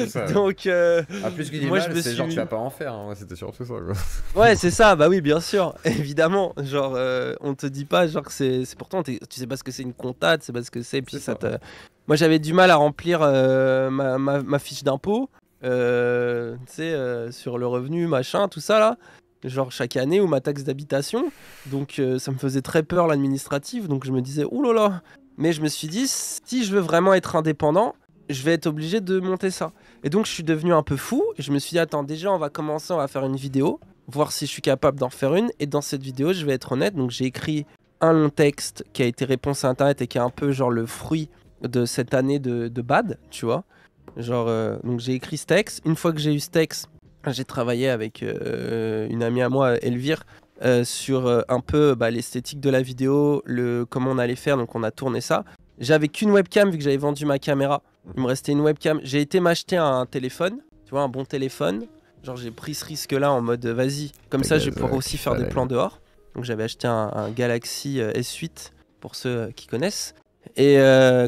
Ça, donc plus que moi mal, c'est genre tu vas pas en faire, hein. C'était surtout ça quoi. Ouais c'est ça, bah oui bien sûr, évidemment. Genre on te dit pas genre que c'est pourtant tu sais pas ce que c'est une compta, tu sais pas ce que c'est, puis ça te... Moi j'avais du mal à remplir ma fiche d'impôt, tu sais sur le revenu machin tout ça là. Genre chaque année, ou ma taxe d'habitation, donc ça me faisait très peur l'administratif, donc je me disais oulala. Mais je me suis dit, si je veux vraiment être indépendant, je vais être obligé de monter ça. Et donc je suis devenu un peu fou, et je me suis dit attends, déjà on va commencer, on va faire une vidéo, voir si je suis capable d'en faire une, et dans cette vidéo je vais être honnête, donc j'ai écrit un long texte qui a été réponse à internet et qui est un peu genre le fruit de cette année de bad, tu vois. Genre donc j'ai écrit ce texte, une fois que j'ai eu ce texte, j'ai travaillé avec une amie à moi, Elvire, sur un peu l'esthétique de la vidéo, comment on allait faire, donc on a tourné ça. J'avais qu'une webcam vu que j'avais vendu ma caméra. Il me restait une webcam. J'ai été m'acheter un téléphone, tu vois, un bon téléphone. Genre j'ai pris ce risque-là en mode vas-y, comme ça je vais pouvoir aussi faire des plans dehors. Donc j'avais acheté un Galaxy S8 pour ceux qui connaissent. Et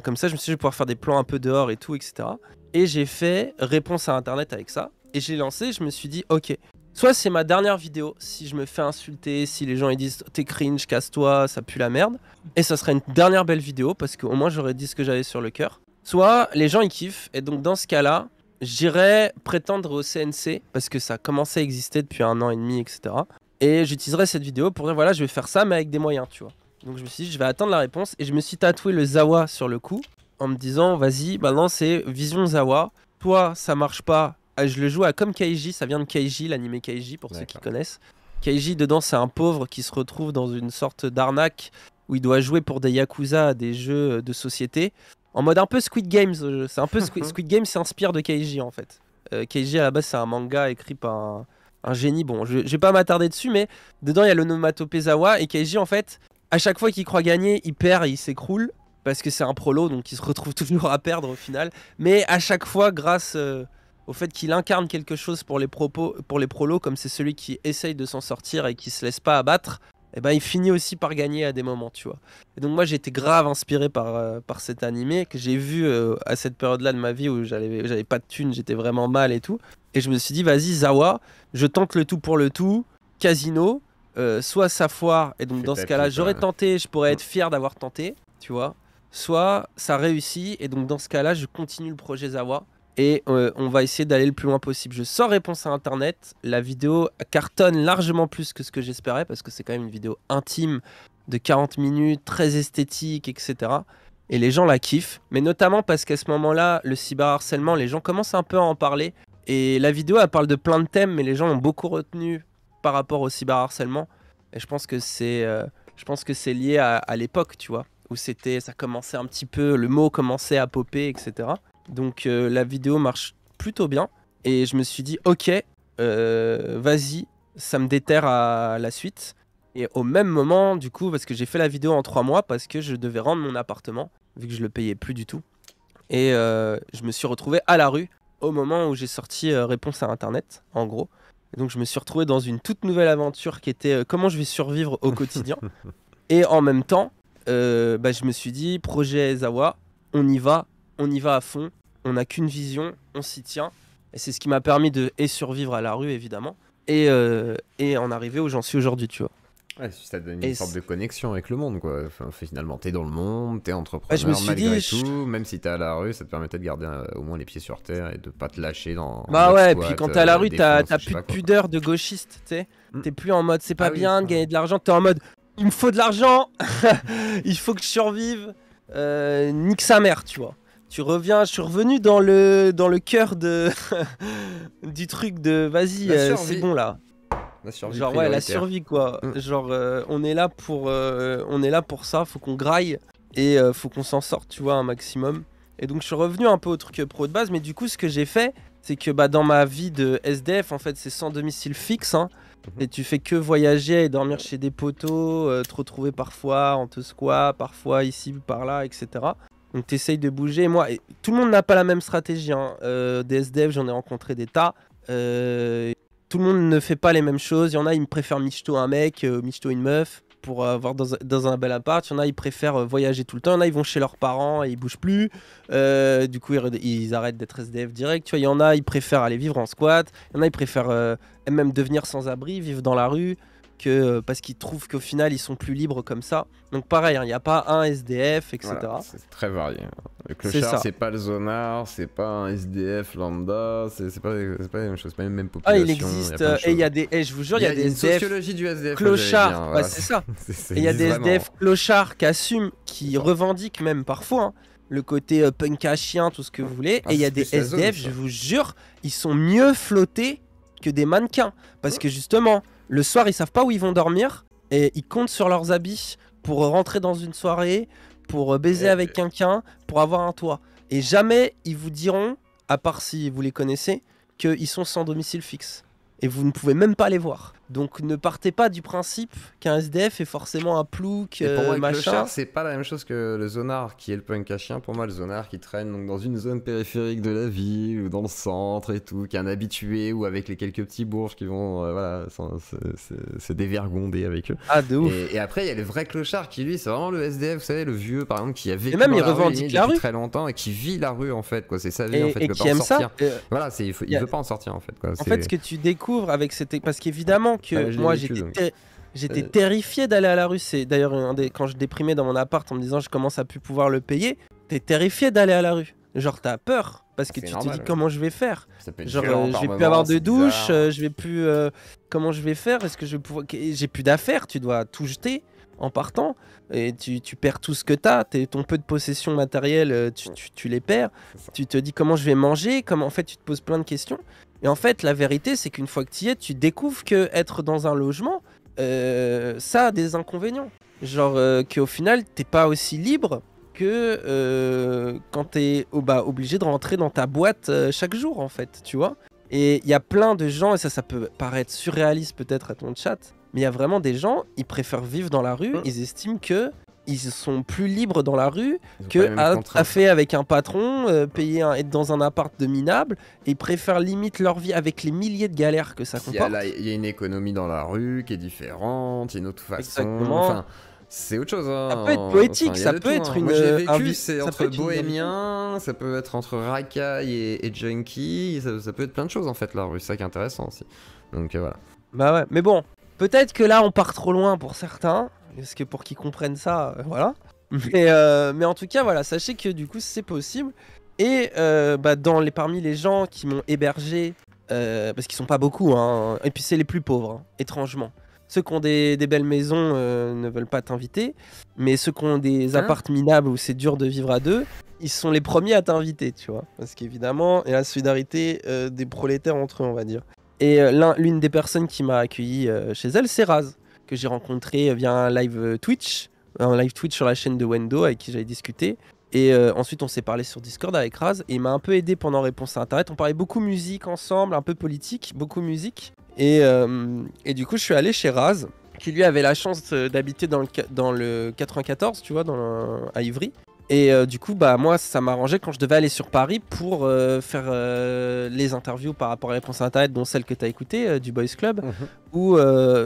comme ça je me suis dit je vais pouvoir faire des plans un peu dehors et tout, etc. Et j'ai fait réponse à internet avec ça. Et j'ai lancé, je me suis dit, ok, soit c'est ma dernière vidéo, si je me fais insulter, si les gens ils disent t'es cringe, casse-toi, ça pue la merde, et ça serait une dernière belle vidéo, parce qu'au moins j'aurais dit ce que j'avais sur le cœur. Soit les gens ils kiffent, et donc dans ce cas-là, j'irais prétendre au CNC, parce que ça commençait à exister depuis 1 an et demi, etc. Et j'utiliserais cette vidéo pour dire, voilà, je vais faire ça, mais avec des moyens, tu vois. Donc je me suis dit, je vais attendre la réponse, et je me suis tatoué le Zawa sur le cou, en me disant, vas-y, maintenant c'est Vision Zawa, soit ça marche pas, je le joue à comme Keiji, ça vient de Keiji, l'anime Keiji pour ceux qui connaissent. Keiji dedans c'est un pauvre qui se retrouve dans une sorte d'arnaque où il doit jouer pour des yakuza à des jeux de société en mode un peu Squid Games. C'est un peu Squid Games s'inspire de Keiji en fait. Keiji à la base c'est un manga écrit par un génie. Bon, je vais pas m'attarder dessus, mais dedans il y a l'onomatopée Zawa et Keiji en fait, à chaque fois qu'il croit gagner, il perd et il s'écroule parce que c'est un prolo donc il se retrouve toujours à perdre au final. Mais à chaque fois, grâce au fait qu'il incarne quelque chose pour les prolos, comme c'est celui qui essaye de s'en sortir et qui se laisse pas abattre, et ben il finit aussi par gagner à des moments, tu vois. Et donc moi j'étais grave inspiré par cet animé que j'ai vu à cette période-là de ma vie où j'avais pas de thunes, j'étais vraiment mal et tout. Et je me suis dit vas-y Zawa, je tente le tout pour le tout, casino, soit ça foire et donc dans ce cas-là j'aurais tenté, je pourrais être fier d'avoir tenté, tu vois. Soit ça réussit et donc dans ce cas-là je continue le projet Zawa. Et on va essayer d'aller le plus loin possible. Je sors réponse à internet. La vidéo cartonne largement plus que ce que j'espérais parce que c'est quand même une vidéo intime de 40 minutes, très esthétique, etc. Et les gens la kiffent. Mais notamment parce qu'à ce moment-là, le cyberharcèlement, les gens commencent un peu à en parler. Et la vidéo, elle parle de plein de thèmes, mais les gens ont beaucoup retenu par rapport au cyberharcèlement. Et je pense que c'est lié à l'époque, tu vois, où ça commençait un petit peu, le mot commençait à popper, etc. Donc la vidéo marche plutôt bien et je me suis dit ok, vas-y, ça me déterre à la suite. Et au même moment du coup, parce que j'ai fait la vidéo en 3 mois parce que je devais rendre mon appartement vu que je le payais plus du tout. Et je me suis retrouvé à la rue au moment où j'ai sorti réponse à internet en gros. Et donc je me suis retrouvé dans une toute nouvelle aventure qui était comment je vais survivre au quotidien. Et en même temps je me suis dit projet Zawa, on y va à fond, on n'a qu'une vision, on s'y tient. Et c'est ce qui m'a permis de survivre à la rue, évidemment, et en arriver où j'en suis aujourd'hui, tu vois. Ouais, ça donne une sorte de connexion avec le monde, quoi. Enfin, finalement, t'es dans le monde, t'es entrepreneur, je me suis malgré dit, tout, même si t'es à la rue, ça te permettait de garder au moins les pieds sur terre et de pas te lâcher dans... Bah ouais, et puis quand t'es à la rue, t'as plus de pudeur de gauchiste, tu sais. T'es plus en mode, c'est pas bien de gagner de l'argent, t'es en mode, il me faut de l'argent, il faut que je survive, nique sa mère, tu vois. Tu reviens, je suis revenu dans le cœur de du truc de vas-y, c'est bon là. La survie genre ouais, la survie quoi. Genre on est là pour ça, faut qu'on graille et faut qu'on s'en sorte, tu vois, un maximum. Et donc je suis revenu un peu au truc pro de base, mais du coup ce que j'ai fait, c'est que dans ma vie de SDF, en fait, c'est sans domicile fixe, hein. Et tu fais que voyager et dormir chez des potos, te retrouver parfois en Toscoa, parfois ici, par là, etc. Donc tu essayes de bouger. Moi, tout le monde n'a pas la même stratégie, hein. Des SDF, j'en ai rencontré des tas. Tout le monde ne fait pas les mêmes choses. Il y en a, ils me préfèrent michto un mec, michto une meuf pour avoir dans un bel appart. Il y en a, ils préfèrent voyager tout le temps. Il y en a, ils vont chez leurs parents et ils bougent plus. Du coup, ils arrêtent d'être SDF direct. Tu vois, il y en a, ils préfèrent aller vivre en squat. Il y en a, ils préfèrent même devenir sans abri, vivre dans la rue. Parce qu'ils trouvent qu'au final ils sont plus libres comme ça. Donc pareil, il n'y a pas un SDF, etc. Voilà, c'est très varié. Le clochard, c'est pas le zonard, c'est pas un SDF lambda, c'est pas la même chose, c'est pas la même population. Ah, il existe, et il y a des, je vous jure, il y a des SDF. Sociologie du SDF. Clochards, voilà, c'est ça. Et il y a des SDF clochards qui assument, qui revendiquent même parfois hein, le côté punk à chien, tout ce que vous voulez. Et il y a des SDF, je vous jure, ils sont mieux flottés que des mannequins. Parce que justement, le soir, ils savent pas où ils vont dormir et ils comptent sur leurs habits pour rentrer dans une soirée, pour baiser avec quelqu'un, pour avoir un toit. Et jamais ils vous diront, à part si vous les connaissez, qu'ils sont sans domicile fixe. Et vous ne pouvez même pas les voir. Donc ne partez pas du principe qu'un SDF est forcément un plouc, pour moi, machin. Le clochard, c'est pas la même chose que le zonard qui est le punk à chien. Pour moi, le zonard qui traîne donc dans une zone périphérique de la ville ou dans le centre et tout, qui est un habitué ou avec les quelques petits bourges qui vont se dévergonder avec eux. Ah, de ouf. Et après, il y a le vrai clochard qui, lui, c'est vraiment le SDF, vous savez, le vieux par exemple qui a vécu et même dans il la revendique rue, la depuis rue très longtemps et qui vit la rue en fait, quoi. C'est sa vie en fait, et il veut qui pas en aime sortir. ça. Voilà, il veut pas en sortir en fait, quoi. En fait, ce que tu découvres avec cette... Parce qu'évidemment que moi, j'étais terrifié d'aller à la rue. C'est d'ailleurs quand je déprimais dans mon appart en me disant je commence à plus pouvoir le payer. T'es terrifié d'aller à la rue. Genre t'as peur parce que tu te dis comment je vais faire. Genre je vais plus avoir de douche, je vais plus... comment je vais faire? Est-ce que je vais pouvoir... J'ai plus d'affaires, tu dois tout jeter. en partant. Et tu perds tout ce que t'as, ton peu de possessions matérielles, tu les perds. Tu te dis comment je vais manger, comment en fait tu te poses plein de questions. Et en fait, la vérité, c'est qu'une fois que tu y es, tu découvres que être dans un logement, ça a des inconvénients. Genre qu'au final, t'es pas aussi libre que quand t'es obligé de rentrer dans ta boîte chaque jour, en fait, tu vois. Et il y a plein de gens, et ça peut paraître surréaliste peut-être à ton chat, mais il y a vraiment des gens, ils préfèrent vivre dans la rue, ils estiment que ils sont plus libres dans la rue que à fait avec un patron, être dans un appart de minable, et ils préfèrent limite leur vie avec les milliers de galères que ça comporte. Il y a une économie dans la rue qui est différente, il y a une autre façon. Exactement. Enfin, c'est autre chose. Hein. Ça peut être poétique, enfin, ça peut être une. Moi j'ai vécu, c'est entre bohémien, ça peut être entre racaille et junkie, ça peut être plein de choses en fait la rue, c'est ça qui est intéressant aussi. Donc voilà. Bah ouais, mais bon, peut-être que là on part trop loin pour certains, parce que pour qu'ils comprennent ça, voilà. Mais en tout cas, voilà, sachez que du coup c'est possible. Et parmi les gens qui m'ont hébergé, parce qu'ils sont pas beaucoup, hein, et puis c'est les plus pauvres, hein, étrangement. Ceux qui ont des belles maisons ne veulent pas t'inviter, mais ceux qui ont des appartes minables où c'est dur de vivre à deux, ils sont les premiers à t'inviter, tu vois. Parce qu'évidemment, il y a la solidarité des prolétaires entre eux, on va dire. Et l'une des personnes qui m'a accueilli chez elle, c'est Raz, que j'ai rencontré via un live Twitch sur la chaîne de Wendo, avec qui j'avais discuté. Et ensuite, on s'est parlé sur Discord avec Raz, et il m'a un peu aidé pendant Réponse à Internet. On parlait beaucoup musique ensemble, un peu politique, beaucoup musique. Et du coup, je suis allé chez Raz, qui lui avait la chance d'habiter dans le 94, tu vois, à Ivry. Et du coup, moi, ça m'arrangeait quand je devais aller sur Paris pour faire les interviews par rapport à Réponse à Internet, dont celle que tu as écoutée, du Boys Club, ou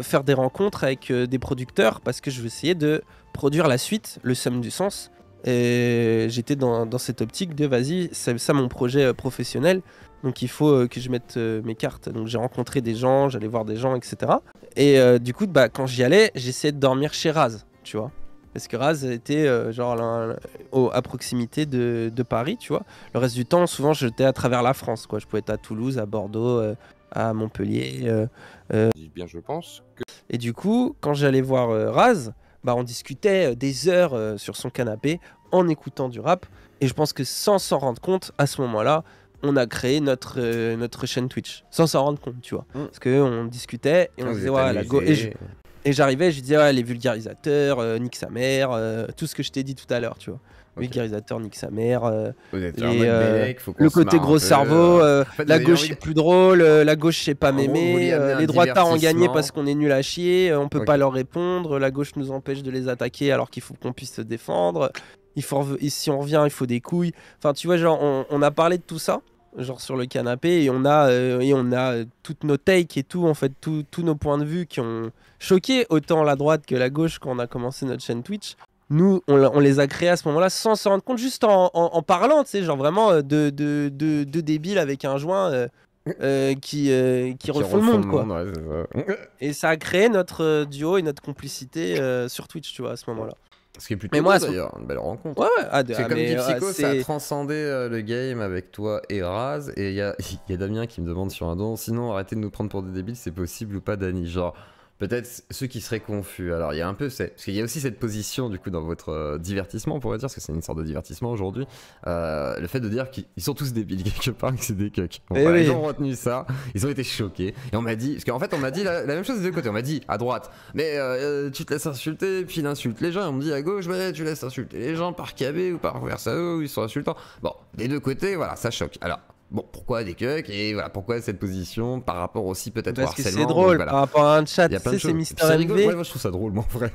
faire des rencontres avec des producteurs, parce que je veux essayer de produire la suite, le Somme du Sens. Et j'étais dans cette optique de vas-y, c'est ça mon projet professionnel. Donc il faut que je mette mes cartes. Donc j'ai rencontré des gens, j'allais voir des gens, etc. Et du coup, quand j'y allais, j'essayais de dormir chez Raz, tu vois. Parce que Raz était à proximité de Paris, tu vois. Le reste du temps, souvent, j'étais à travers la France, quoi. Je pouvais être à Toulouse, à Bordeaux, à Montpellier. Bien, je pense que... Et du coup, quand j'allais voir Raz, on discutait des heures sur son canapé en écoutant du rap. Et je pense que sans s'en rendre compte, à ce moment-là, on a créé notre chaîne Twitch. Sans s'en rendre compte, tu vois. Parce qu'on discutait et on disait, ouais, et j'arrivais, je disais, ouais, les vulgarisateurs, nique sa mère, tout ce que je t'ai dit tout à l'heure, tu vois. Vulgarisateur, nique sa mère, le côté gros cerveau, la gauche est plus drôle, la gauche sait pas m'aimer, les droitards ont gagné parce qu'on est nul à chier, on peut pas leur répondre, la gauche nous empêche de les attaquer alors qu'il faut qu'on puisse se défendre, si on revient il faut des couilles, enfin tu vois, genre on a parlé de tout ça, genre sur le canapé, et on a toutes nos takes et tout, en fait, tous nos points de vue qui ont choqué autant la droite que la gauche quand on a commencé notre chaîne Twitch. Nous, on les a créés à ce moment-là sans se rendre compte, juste en parlant, tu sais, genre vraiment de débiles avec un joint qui refont le monde, quoi. Et ça a créé notre duo et notre complicité sur Twitch, tu vois, à ce moment-là. Ce qui est plutôt beau, d'ailleurs, une belle rencontre. Ouais, c'est comme dit Psycho, ça a transcendé le game avec toi et Raz. Et il y a Damien qui me demande sur un don, sinon arrêtez de nous prendre pour des débiles, c'est possible ou pas, Dany? Genre, peut-être ceux qui seraient confus. Alors, il y a un peu, parce qu'il y a aussi cette position, du coup, dans votre divertissement, on pourrait dire, parce que c'est une sorte de divertissement aujourd'hui. Le fait de dire qu'ils sont tous débiles, quelque part, que c'est des cucks. Bon, ils ont retenu ça, ils ont été choqués. Et on m'a dit, parce qu'en fait, on m'a dit la même chose des deux côtés. On m'a dit, à droite, mais tu te laisses insulter, puis il insulte les gens. Et on me dit, à gauche, tu laisses insulter les gens par KB ou par Versao, ils sont insultants. Bon, des deux côtés, voilà, ça choque. Alors, bon, pourquoi des cucks et voilà, pourquoi cette position par rapport aussi peut-être au harcèlement? Parce que c'est drôle, par rapport à un chat, tu sais, c'est Mister MV. Ouais, moi je trouve ça drôle, moi, en vrai.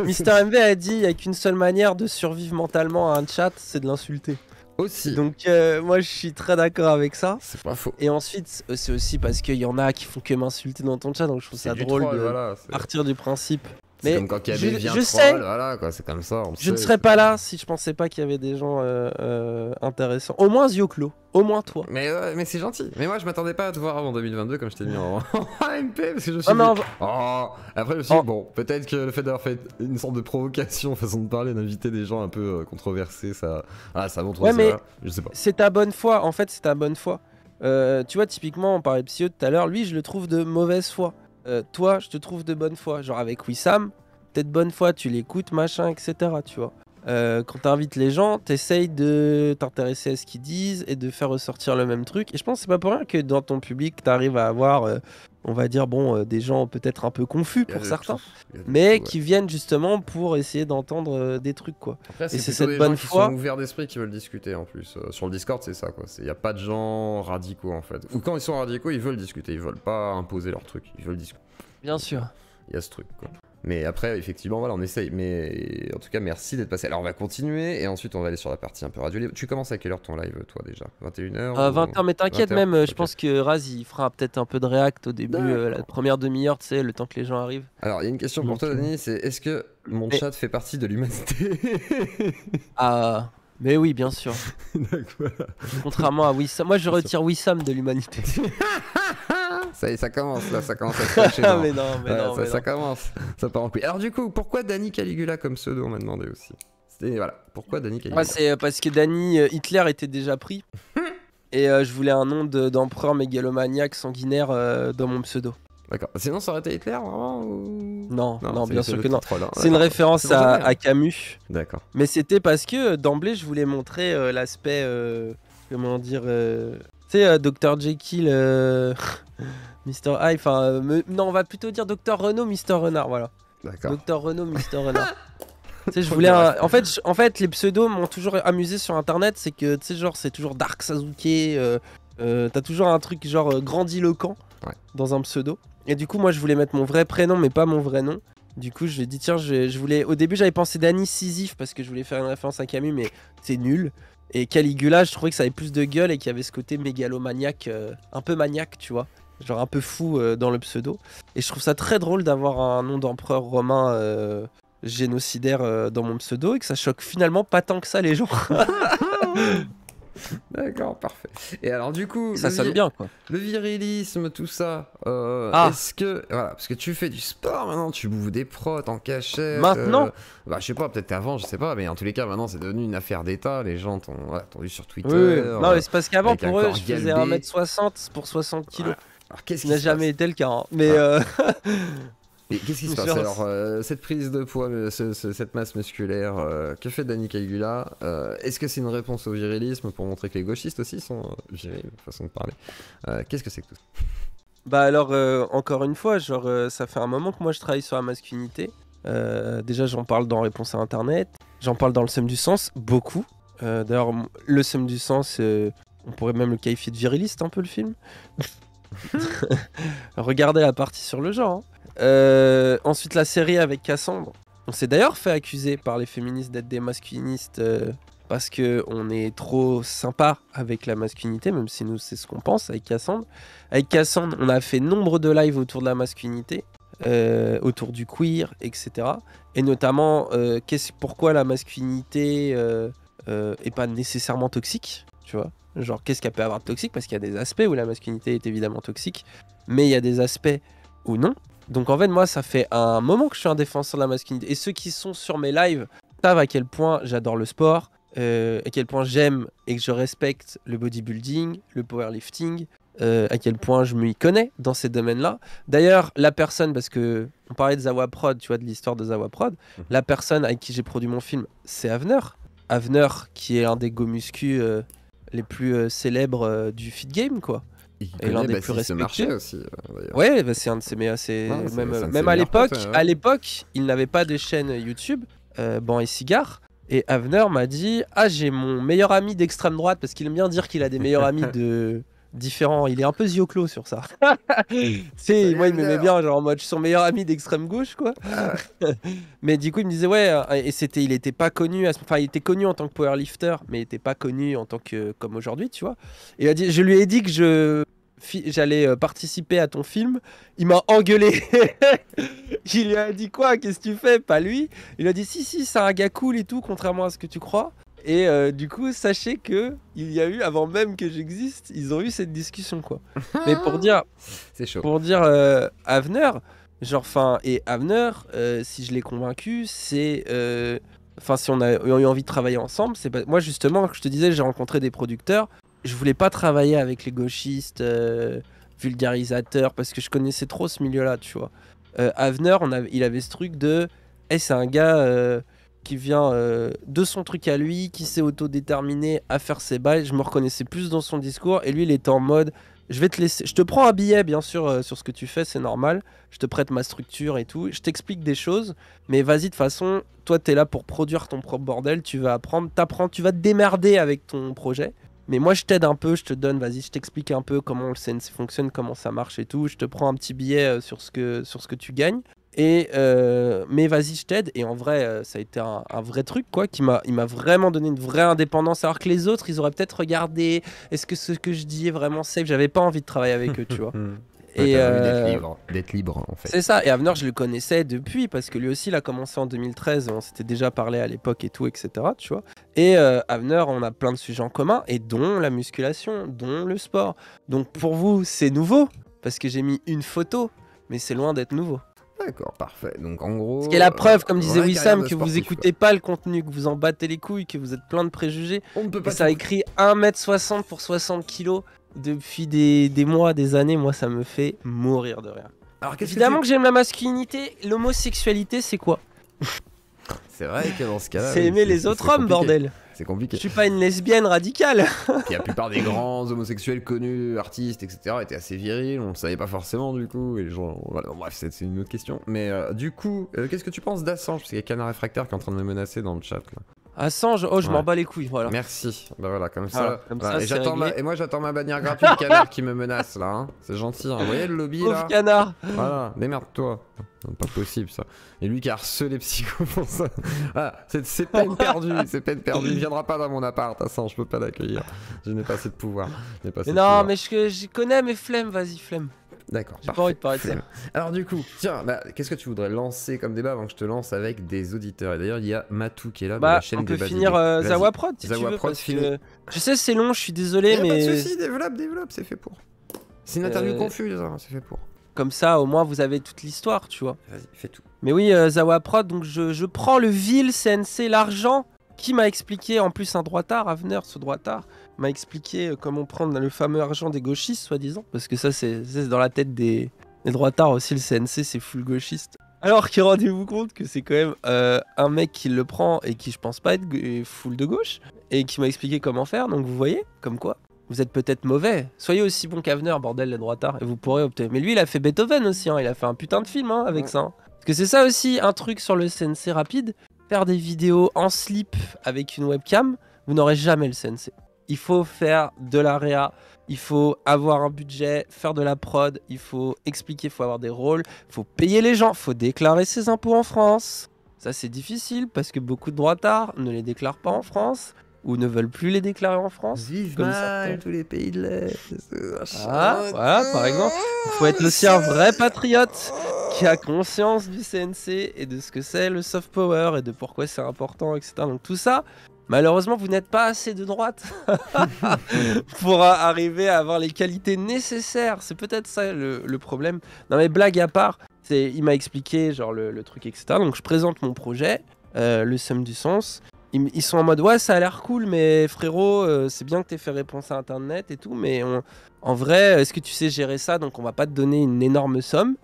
Mister MV a dit, il n'y a qu'une seule manière de survivre mentalement à un chat, c'est de l'insulter. Aussi. Donc moi je suis très d'accord avec ça. C'est pas faux. Et ensuite, c'est aussi parce qu'il y en a qui font que m'insulter dans ton chat, donc je trouve ça drôle de partir du principe. C'est comme quand KB vient troll, voilà, quoi, c'est comme ça. Je ne serais pas là si je pensais pas qu'il y avait des gens intéressants. Au moins Zioclo, au moins toi. Mais c'est gentil. Mais moi je m'attendais pas à te voir avant 2022 comme je t'ai mis en AMP parce que je me suis dit... Après je me suis dit, bon, peut-être que le fait d'avoir fait une sorte de provocation, façon de parler, d'inviter des gens un peu controversés, ça montre aussi, mais je sais pas. C'est ta bonne foi, en fait c'est ta bonne foi. Tu vois, typiquement on parlait de Psyo tout à l'heure, lui je le trouve de mauvaise foi. Toi, je te trouve de bonne foi. Genre avec Wissam, peut-être bonne foi, tu l'écoutes, machin, etc. Tu vois. Quand t'invites les gens, t'essayes de t'intéresser à ce qu'ils disent et de faire ressortir le même truc. Et je pense que c'est pas pour rien que dans ton public, t'arrives à avoir, on va dire, des gens peut-être un peu confus pour certains, mais qui viennent justement pour essayer d'entendre des trucs, quoi. Après, Et c'est plutôt cette des bonne gens qui foi. sont ouverts d'esprit qui veulent discuter en plus. Sur le Discord, c'est ça, quoi. Il n'y a pas de gens radicaux en fait. Ou quand ils sont radicaux, ils veulent discuter. Ils veulent pas imposer leur truc. Ils veulent discuter. Bien sûr. Il y a ce truc, quoi. Mais après, effectivement, voilà, on essaye. Mais en tout cas, merci d'être passé. Alors, on va continuer et ensuite, on va aller sur la partie un peu radio libre. Tu commences à quelle heure ton live, toi, déjà 21h 20h, mais t'inquiète 20h? même, je Ok. pense que Raz il fera peut-être un peu de react au début, la D'accord. première demi-heure, tu sais, le temps que les gens arrivent. Alors, il y a une question pour Donc, toi, Dani, c'est est-ce que mon Mais- chat fait partie de l'humanité? Ah, mais oui, bien sûr. D'accord. Contrairement à Wissam, moi je retire Wissam de l'humanité. Ça y est, ça commence, là, ça commence à se cacher. Ah, mais non, mais Ouais, non, ça, mais ça non. commence, ça part en couille. Alors du coup, pourquoi Danny Caligula comme pseudo, on m'a demandé aussi. C'était, voilà, pourquoi Danny Caligula? Moi, c'est parce que Danny, Hitler était déjà pris. Et je voulais un nom d'empereur mégalomaniaque sanguinaire dans mon pseudo. D'accord, sinon ça aurait été Hitler, vraiment ou... Non, non, c'est- bien c'est sûr le que non. troll, hein. C'est une D'accord. référence C'est bon, jamais, hein. à Camus. D'accord. Mais c'était parce que d'emblée, je voulais montrer l'aspect, comment dire, tu sais, Dr. Jekyll, Mr. Hyde, enfin, non, on va plutôt dire Dr. Renault, Mr. Renard, voilà. D'accord. Dr. Renault, Mr. Renard. Tu sais, je voulais en fait, les pseudos m'ont toujours amusé sur internet, c'est que, tu sais, genre, c'est toujours Dark Sasuke, t'as toujours un truc genre grandiloquent dans un pseudo. Et du coup, moi, je voulais mettre mon vrai prénom, mais pas mon vrai nom. Du coup, je lui ai dit, tiens, je voulais. Au début, j'avais pensé Danny Sisyphe parce que je voulais faire une référence à Camus, mais c'est nul. Et Caligula, je trouvais que ça avait plus de gueule et qu'il y avait ce côté mégalomaniaque, un peu maniaque, tu vois. Genre un peu fou dans le pseudo. Et je trouve ça très drôle d'avoir un nom d'empereur romain génocidaire dans mon pseudo et que ça choque finalement pas tant que ça les gens. D'accord, parfait. Et alors du coup, Ça sonne bien, quoi. le virilisme, tout ça, Ah. est-ce que... Voilà, parce que tu fais du sport maintenant, tu bouffes des protes en cachette. Maintenant bah je sais pas, peut-être avant, je sais pas, mais en tous les cas, maintenant c'est devenu une affaire d'État, les gens t'ont vu sur Twitter. Oui, oui. Non, mais c'est parce qu'avant, avec un pour eux, corps je faisais galbé. 1m60 pour 60 kilos. Ouais. Alors qu'est-ce Ce qui n'a se jamais passe été le cas. Hein. Mais Et qu'est-ce qui se Bien passe sûr. alors cette prise de poids, cette masse musculaire, que fait Danny Caligula? Est-ce que c'est une réponse au virilisme pour montrer que les gauchistes aussi sont virils, façon de parler? Qu'est-ce que c'est que tout ça? bah alors, encore une fois, genre, ça fait un moment que moi je travaille sur la masculinité. Déjà, j'en parle dans Réponse à Internet. J'en parle dans Le Sème du Sens, beaucoup. D'ailleurs, Le Sème du Sens, on pourrait même le qualifier de viriliste un peu le film. Regardez la partie sur le genre. Hein. Ensuite, la série avec Cassandre. On s'est d'ailleurs fait accuser par les féministes d'être des masculinistes parce que on est trop sympa avec la masculinité, même si nous c'est ce qu'on pense avec Cassandre. Avec Cassandre, on a fait nombre de lives autour de la masculinité, autour du queer, etc. Et notamment, pourquoi la masculinité est pas nécessairement toxique, tu vois. Genre, qu'est-ce qu'elle peut avoir de toxique? Parce qu'il y a des aspects où la masculinité est évidemment toxique, mais il y a des aspects où non. Donc en fait, moi, ça fait un moment que je suis un défenseur de la masculinité. Et ceux qui sont sur mes lives savent à quel point j'adore le sport, à quel point j'aime et que je respecte le bodybuilding, le powerlifting, à quel point je m'y connais dans ces domaines-là. D'ailleurs, la personne, parce que on parlait de Zawa Prod, tu vois, de l'histoire de Zawa Prod, la personne avec qui j'ai produit mon film, c'est Avner. Avner, qui est un des go muscu les plus célèbres du fit game, quoi. Il Et l'un connaît des plus Baptiste respectés. Marché aussi, d'ailleurs. Ouais, bah c'est un de ses meilleurs. Ouais, c'est un de ses Même à meilleurs l'époque, potes, ouais. à l'époque, il n'avait pas de chaîne YouTube, Ban et Cigare. Et Avner m'a dit, ah, j'ai mon meilleur ami d'extrême droite, parce qu'il aime bien dire qu'il a des meilleurs amis de différents. Il est un peu zioclo sur ça. Tu sais, moi il m'aimait bien, genre en mode je suis son meilleur ami d'extrême gauche, quoi. Mais du coup, il me disait, ouais, et il était pas connu, enfin, il était connu en tant que powerlifter, mais il était pas connu en tant que, comme aujourd'hui, tu vois. Et il a dit, je lui ai dit que j'allais participer à ton film. Il m'a engueulé. Il lui a dit quoi? Qu'est-ce que tu fais? Pas lui. Il a dit, si, c'est un gars cool et tout, contrairement à ce que tu crois. Et du coup, sachez que il y a eu, avant même que j'existe, ils ont eu cette discussion, quoi. Mais pour dire, C'est chaud. Avner, genre, enfin, et Avner, si je l'ai convaincu, c'est, enfin, si on a eu envie de travailler ensemble, c'est pas, moi justement, je te disais, j'ai rencontré des producteurs, je voulais pas travailler avec les gauchistes, vulgarisateurs, parce que je connaissais trop ce milieu-là, tu vois. Avner, il avait ce truc de hey, c'est un gars qui vient de son truc à lui, qui s'est autodéterminé à faire ses bails. Je me reconnaissais plus dans son discours. Et lui, il était en mode, je vais te laisser, je te prends un billet, bien sûr, sur ce que tu fais, c'est normal. Je te prête ma structure et tout. Je t'explique des choses. Mais vas-y, de toute façon, toi, t'es là pour produire ton propre bordel. Tu vas apprendre, t'apprends, tu vas te démerder avec ton projet. Mais moi, je t'aide un peu, je te donne, vas-y, je t'explique un peu comment le CNC fonctionne, comment ça marche et tout. Je te prends un petit billet sur ce que tu gagnes. Et mais vas-y, je t'aide. Et en vrai, ça a été un vrai truc, quoi, il m'a vraiment donné une vraie indépendance. Alors que les autres, ils auraient peut-être regardé, est-ce que ce que je dis est vraiment safe? J'avais pas envie de travailler avec eux, tu vois. Ouais, Et t'as envie d'être libre en fait. c'est ça. Et Avner, je le connaissais depuis parce que lui aussi, il a commencé en 2013. On s'était déjà parlé à l'époque et tout, etc. Tu vois. Et Avner, on a plein de sujets en commun, et dont la musculation, dont le sport. Donc pour vous, c'est nouveau parce que j'ai mis une photo, mais c'est loin d'être nouveau. D'accord, parfait. Donc en gros. Ce qui est la preuve, comme disait vraie Wissam, carrière de que vous sportif, écoutez pas le contenu, que vous en battez les couilles, que vous êtes plein de préjugés. quoi. On ne peut Et pas. ça a écrit 1m60 pour 60 kilos depuis des mois, des années. Moi, ça me fait mourir de rire. Alors qu'est-ce Évidemment que que j'aime la masculinité. L'homosexualité, c'est quoi? c'est vrai que dans ce cas-là. C'est oui, aimer les autres hommes, compliqué. bordel. C'est Je compliqué. suis pas une lesbienne radicale. Puis la plupart des grands homosexuels connus, artistes, etc., étaient assez virils. On le savait pas forcément du coup. Et les gens. Voilà, bon, bref, c'est une autre question. Mais du coup, qu'est-ce que tu penses d'Assange? Parce qu'il y a Canard Réfractaire qui est en train de me menacer dans le chat là. Assange, oh, je m'en Ouais. bats les couilles, voilà. Merci. Bah voilà, comme Voilà, ça. comme Voilà. ça, Et, c'est réglé. et moi j'attends ma bannière gratuite Canard qui me menace là. Hein. C'est gentil. Hein. Vous voyez le lobby Pauvre là? canard. Voilà, démerde-toi. Pas possible ça. Et lui qui a harcelé Psycho pour ça. Ah, c'est peine perdue, c'est peine perdue. Il viendra pas dans mon appart, Assange, je peux pas l'accueillir. Je n'ai pas assez de pouvoir. Je n'ai pas assez Mais de non, pouvoir. mais je connais mes flemmes, vas-y, flemme. D'accord. J'ai pas envie de parler de ça. Flemme. Alors du coup, tiens, bah, qu'est-ce que tu voudrais lancer comme débat avant que je te lance avec des auditeurs? Et d'ailleurs, il y a Matou qui est là de Bah, la chaîne on peut des finir Basiques. Vas-y. Zawa Prod si tu Zawa veux, Prod, parce finis. que je sais c'est long, je suis désolé, Y a pas de mais soucis, développe, c'est fait pour. C'est une interview confuse, hein, c'est fait pour. comme ça au moins vous avez toute l'histoire, tu vois. Vas-y, fais tout. Mais oui, Zawa Prod, donc je prends le vil CNC, l'argent, qui m'a expliqué, en plus un droitard, Avner, ce droitard, m'a expliqué comment prendre le fameux argent des gauchistes, soi-disant, parce que ça c'est dans la tête des droitards aussi, le CNC c'est full gauchiste. Alors que rendez-vous compte que c'est quand même un mec qui le prend et qui je pense pas être full de gauche, et qui m'a expliqué comment faire, donc vous voyez, comme quoi. Vous êtes peut-être mauvais. Soyez aussi bon qu'Avner, bordel, les droitards, et vous pourrez obtenir. Mais lui, il a fait Beethoven aussi, hein. Il a fait un putain de film hein, avec ça. Hein. Parce que c'est ça aussi, un truc sur le CNC rapide. Faire des vidéos en slip avec une webcam, vous n'aurez jamais le CNC. Il faut faire de la réa, il faut avoir un budget, faire de la prod, il faut expliquer, il faut avoir des rôles, il faut payer les gens, il faut déclarer ses impôts en France. Ça, c'est difficile parce que beaucoup de droitards ne les déclarent pas en France ou ne veulent plus les déclarer en France. Vive comme mal certains. tous les pays de l'Est. Ah, voilà, par exemple. Il faut être aussi un vrai patriote qui a conscience du CNC et de ce que c'est le soft power et de pourquoi c'est important, etc. Donc tout ça, malheureusement, vous n'êtes pas assez de droite pour arriver à avoir les qualités nécessaires. C'est peut-être ça le problème. Non mais blague à part, il m'a expliqué genre le truc, etc. Donc je présente mon projet, le Somme du Sens. Ils sont en mode ouais ça a l'air cool mais frérot c'est bien que t'aies fait réponse à internet et tout mais en vrai est-ce que tu sais gérer ça donc on va pas te donner une énorme somme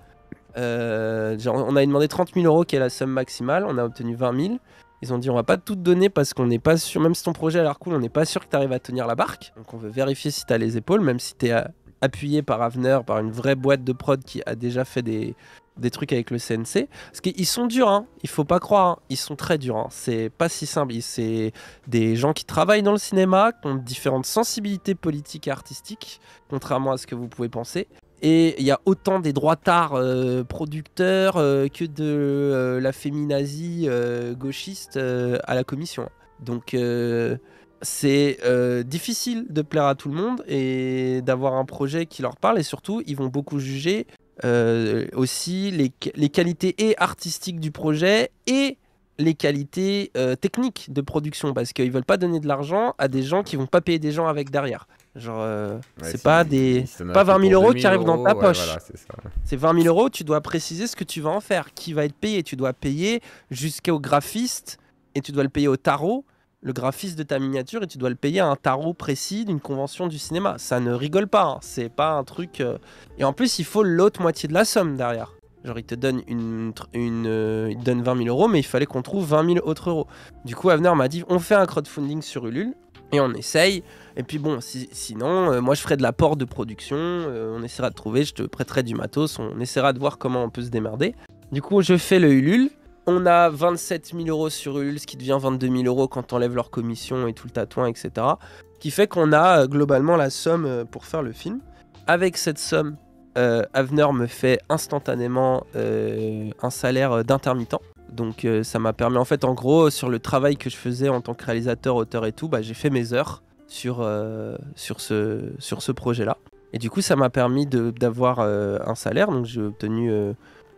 genre, on a demandé 30 000 euros qui est la somme maximale, on a obtenu 20 000. Ils ont dit on va pas tout te donner parce qu'on n'est pas sûr, même si ton projet a l'air cool on n'est pas sûr que t'arrives à tenir la barque, donc on veut vérifier si t'as les épaules même si t'es appuyé par Avner, par une vraie boîte de prod qui a déjà fait des trucs avec le CNC. Parce qu'ils sont durs, hein. Il faut pas croire, hein. Ils sont très durs. Hein. C'est pas si simple. C'est des gens qui travaillent dans le cinéma, qui ont différentes sensibilités politiques et artistiques, contrairement à ce que vous pouvez penser. Et il y a autant des droitards producteurs que de la féminazie gauchiste à la commission. Donc c'est difficile de plaire à tout le monde et d'avoir un projet qui leur parle. Et surtout, ils vont beaucoup juger aussi les qualités et artistiques du projet et les qualités techniques de production parce qu'ils veulent pas donner de l'argent à des gens qui vont pas payer des gens avec derrière. Genre, c'est pas 20 000 euros qui arrivent dans ta poche. Voilà, c'est ça. C'est 20 000 euros, tu dois préciser ce que tu vas en faire, qui va être payé. Tu dois payer jusqu'au graphiste et tu dois le payer au tarot, le graphiste de ta miniature, et tu dois le payer à un tarot précis d'une convention du cinéma. Ça ne rigole pas, hein. C'est pas un truc... Et en plus, il faut l'autre moitié de la somme derrière. Genre, il te donne il te donne 20 000 euros, mais il fallait qu'on trouve 20 000 autres euros. Du coup, Avenir m'a dit, on fait un crowdfunding sur Ulule et on essaye. Et puis bon, sinon, moi je ferai de l'apport de production, on essaiera de trouver, je te prêterai du matos, on essaiera de voir comment on peut se démerder. Du coup, je fais le Ulule. On a 27 000 euros sur Ulule, ce qui devient 22 000 euros quand on enlève leur commission et tout le tatouin, etc. Qui fait qu'on a globalement la somme pour faire le film. Avec cette somme, Avenir me fait instantanément un salaire d'intermittent. Donc ça m'a permis, en fait, en gros, sur le travail que je faisais en tant que réalisateur, auteur et tout, bah, j'ai fait mes heures sur ce projet-là. Et du coup, ça m'a permis d'avoir un salaire. Donc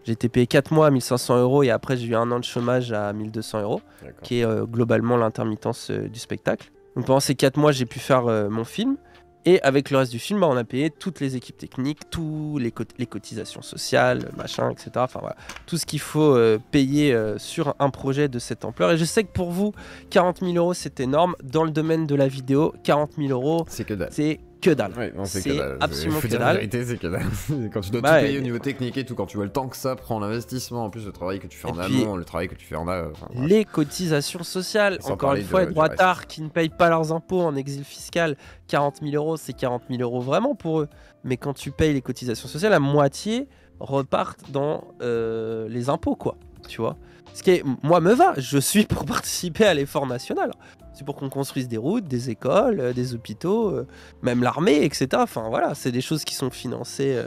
j'ai été payé 4 mois à 1500 euros et après j'ai eu un an de chômage à 1200 euros, qui est globalement l'intermittence du spectacle. Donc pendant ces 4 mois, j'ai pu faire mon film. Et avec le reste du film, bah, on a payé toutes les équipes techniques, tous les cotisations sociales, machin, etc. Enfin voilà, tout ce qu'il faut payer sur un projet de cette ampleur. Et je sais que pour vous, 40 000 euros, c'est énorme. Dans le domaine de la vidéo, 40 000 euros, c'est que dalle. C'est que dalle. Ouais, non, c'est absolument que dalle. dalle. La vérité, c'est que dalle. Quand tu dois tout payer au niveau technique et tout, quand tu vois le temps que ça prend, l'investissement, en plus le travail que tu fais en amont, le travail que tu fais en a. Les cotisations sociales, encore une fois, les droitards qui ne payent pas leurs impôts en exil fiscal, 40 000 euros, c'est 40 000 euros vraiment pour eux. Mais quand tu payes les cotisations sociales, la moitié repartent dans les impôts, quoi. Tu vois. Ce qui, moi, me va. Je suis pour participer à l'effort national. C'est pour qu'on construise des routes, des écoles, des hôpitaux, même l'armée, etc. Enfin voilà, c'est des choses qui sont financées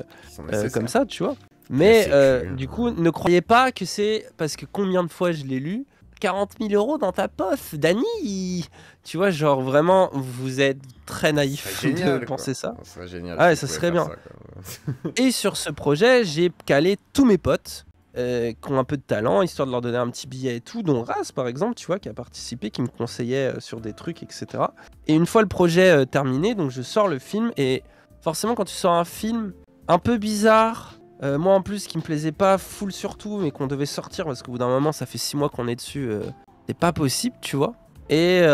comme ça, tu vois. Mais du coup, ne croyez pas que c'est parce que combien de fois je l'ai lu, 40 000 euros dans ta poche, Dany. Tu vois, genre vraiment, vous êtes très naïf de penser ça. Ça serait génial. Ah ouais, ça serait bien. Et sur ce projet, j'ai calé tous mes potes. Qui ont un peu de talent, histoire de leur donner un petit billet et tout, dont Raz par exemple, tu vois, qui a participé, qui me conseillait sur des trucs, etc. Et une fois le projet terminé, donc je sors le film, et forcément quand tu sors un film un peu bizarre, moi en plus qui me plaisait pas full surtout, mais qu'on devait sortir, parce qu'au bout d'un moment ça fait 6 mois qu'on est dessus, c'est pas possible, tu vois. Et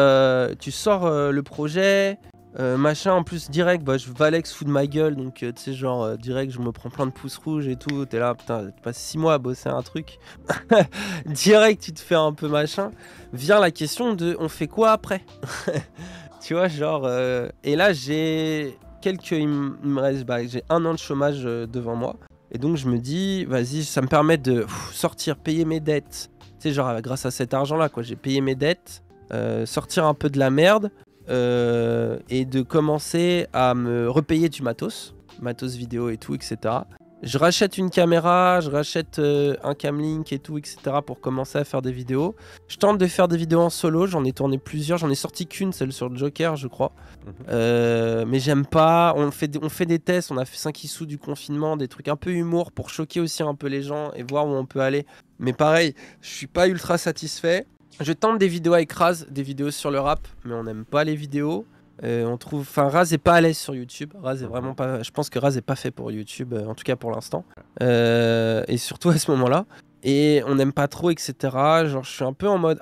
tu sors le projet... machin en plus direct, bah, Valex fout de ma gueule, donc tu sais genre direct je me prends plein de pouces rouges et tout, t'es là putain tu passes 6 mois à bosser un truc. Direct tu te fais un peu machin, vient la question de on fait quoi après. Tu vois genre et là j'ai il me reste j'ai 1 an de chômage devant moi, et donc je me dis vas-y ça me permet de sortir, payer mes dettes, tu sais genre grâce à cet argent là quoi, j'ai payé mes dettes, sortir un peu de la merde. Et de commencer à me repayer du matos vidéo et tout, etc. Je rachète une caméra, je rachète un camlink et tout, etc. pour commencer à faire des vidéos. Je tente de faire des vidéos en solo, j'en ai tourné plusieurs, j'en ai sorti qu'une, celle sur Joker, je crois. Mais j'aime pas, on fait des tests, on a fait 5 issus du confinement, des trucs un peu humour pour choquer aussi un peu les gens et voir où on peut aller. Mais pareil, je suis pas ultra satisfait. Je tente des vidéos avec Raz, des vidéos sur le rap, mais on n'aime pas les vidéos. On trouve, enfin, Raz est pas à l'aise sur YouTube. Raz est vraiment pas. Je pense que Raz est pas fait pour YouTube, en tout cas pour l'instant. Et surtout à ce moment-là. Et on n'aime pas trop, etc. Genre, je suis un peu en mode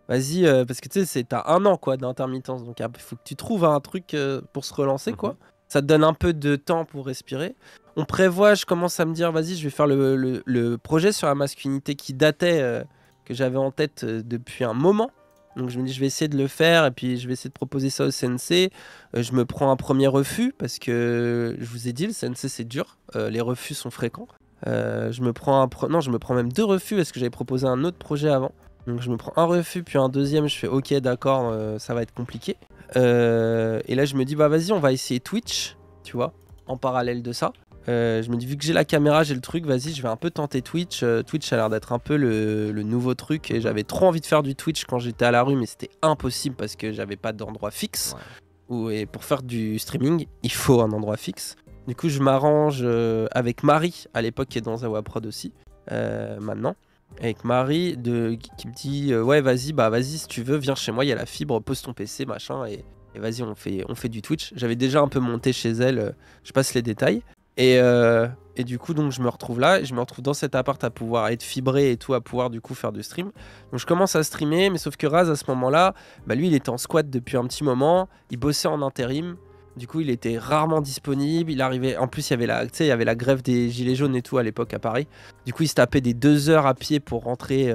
vas-y, parce que tu sais, t'as 1 an quoi d'intermittence, donc il faut que tu trouves un truc pour se relancer quoi. Ça te donne un peu de temps pour respirer. On prévoit, je commence à me dire, vas-y, je vais faire le projet sur la masculinité qui datait. Que j'avais en tête depuis un moment. Donc je me dis je vais essayer de le faire et puis je vais essayer de proposer ça au CNC. Je me prends un premier refus parce que je vous ai dit le CNC c'est dur, les refus sont fréquents. Je me prends même 2 refus parce que j'avais proposé un autre projet avant. Donc je me prends un refus puis un deuxième, je fais ok d'accord, ça va être compliqué. Et là je me dis bah vas-y on va essayer Twitch, tu vois, en parallèle de ça. Je me dis vu que j'ai la caméra, j'ai le truc, vas-y je vais un peu tenter Twitch. Twitch a l'air d'être un peu le nouveau truc et j'avais trop envie de faire du Twitch quand j'étais à la rue, mais c'était impossible parce que j'avais pas d'endroit fixe. Et pour faire du streaming il faut un endroit fixe. Du coup je m'arrange avec Marie à l'époque qui est dans Zawa Prod aussi maintenant, avec Marie qui me dit ouais vas-y si tu veux viens chez moi, il y a la fibre, pose ton PC machin et vas-y on fait du Twitch. J'avais déjà un peu monté chez elle, je passe les détails. Et du coup donc je me retrouve là, je me retrouve dans cet appart à pouvoir être fibré et tout, à pouvoir du coup faire du stream. Donc je commence à streamer, mais sauf que Raz à ce moment là, lui il était en squat depuis un petit moment, il bossait en intérim, Du coup, il était rarement disponible. Il arrivait. En plus, il y avait la grève des gilets jaunes et tout à l'époque à Paris. Du coup, il se tapait des 2 heures à pied pour rentrer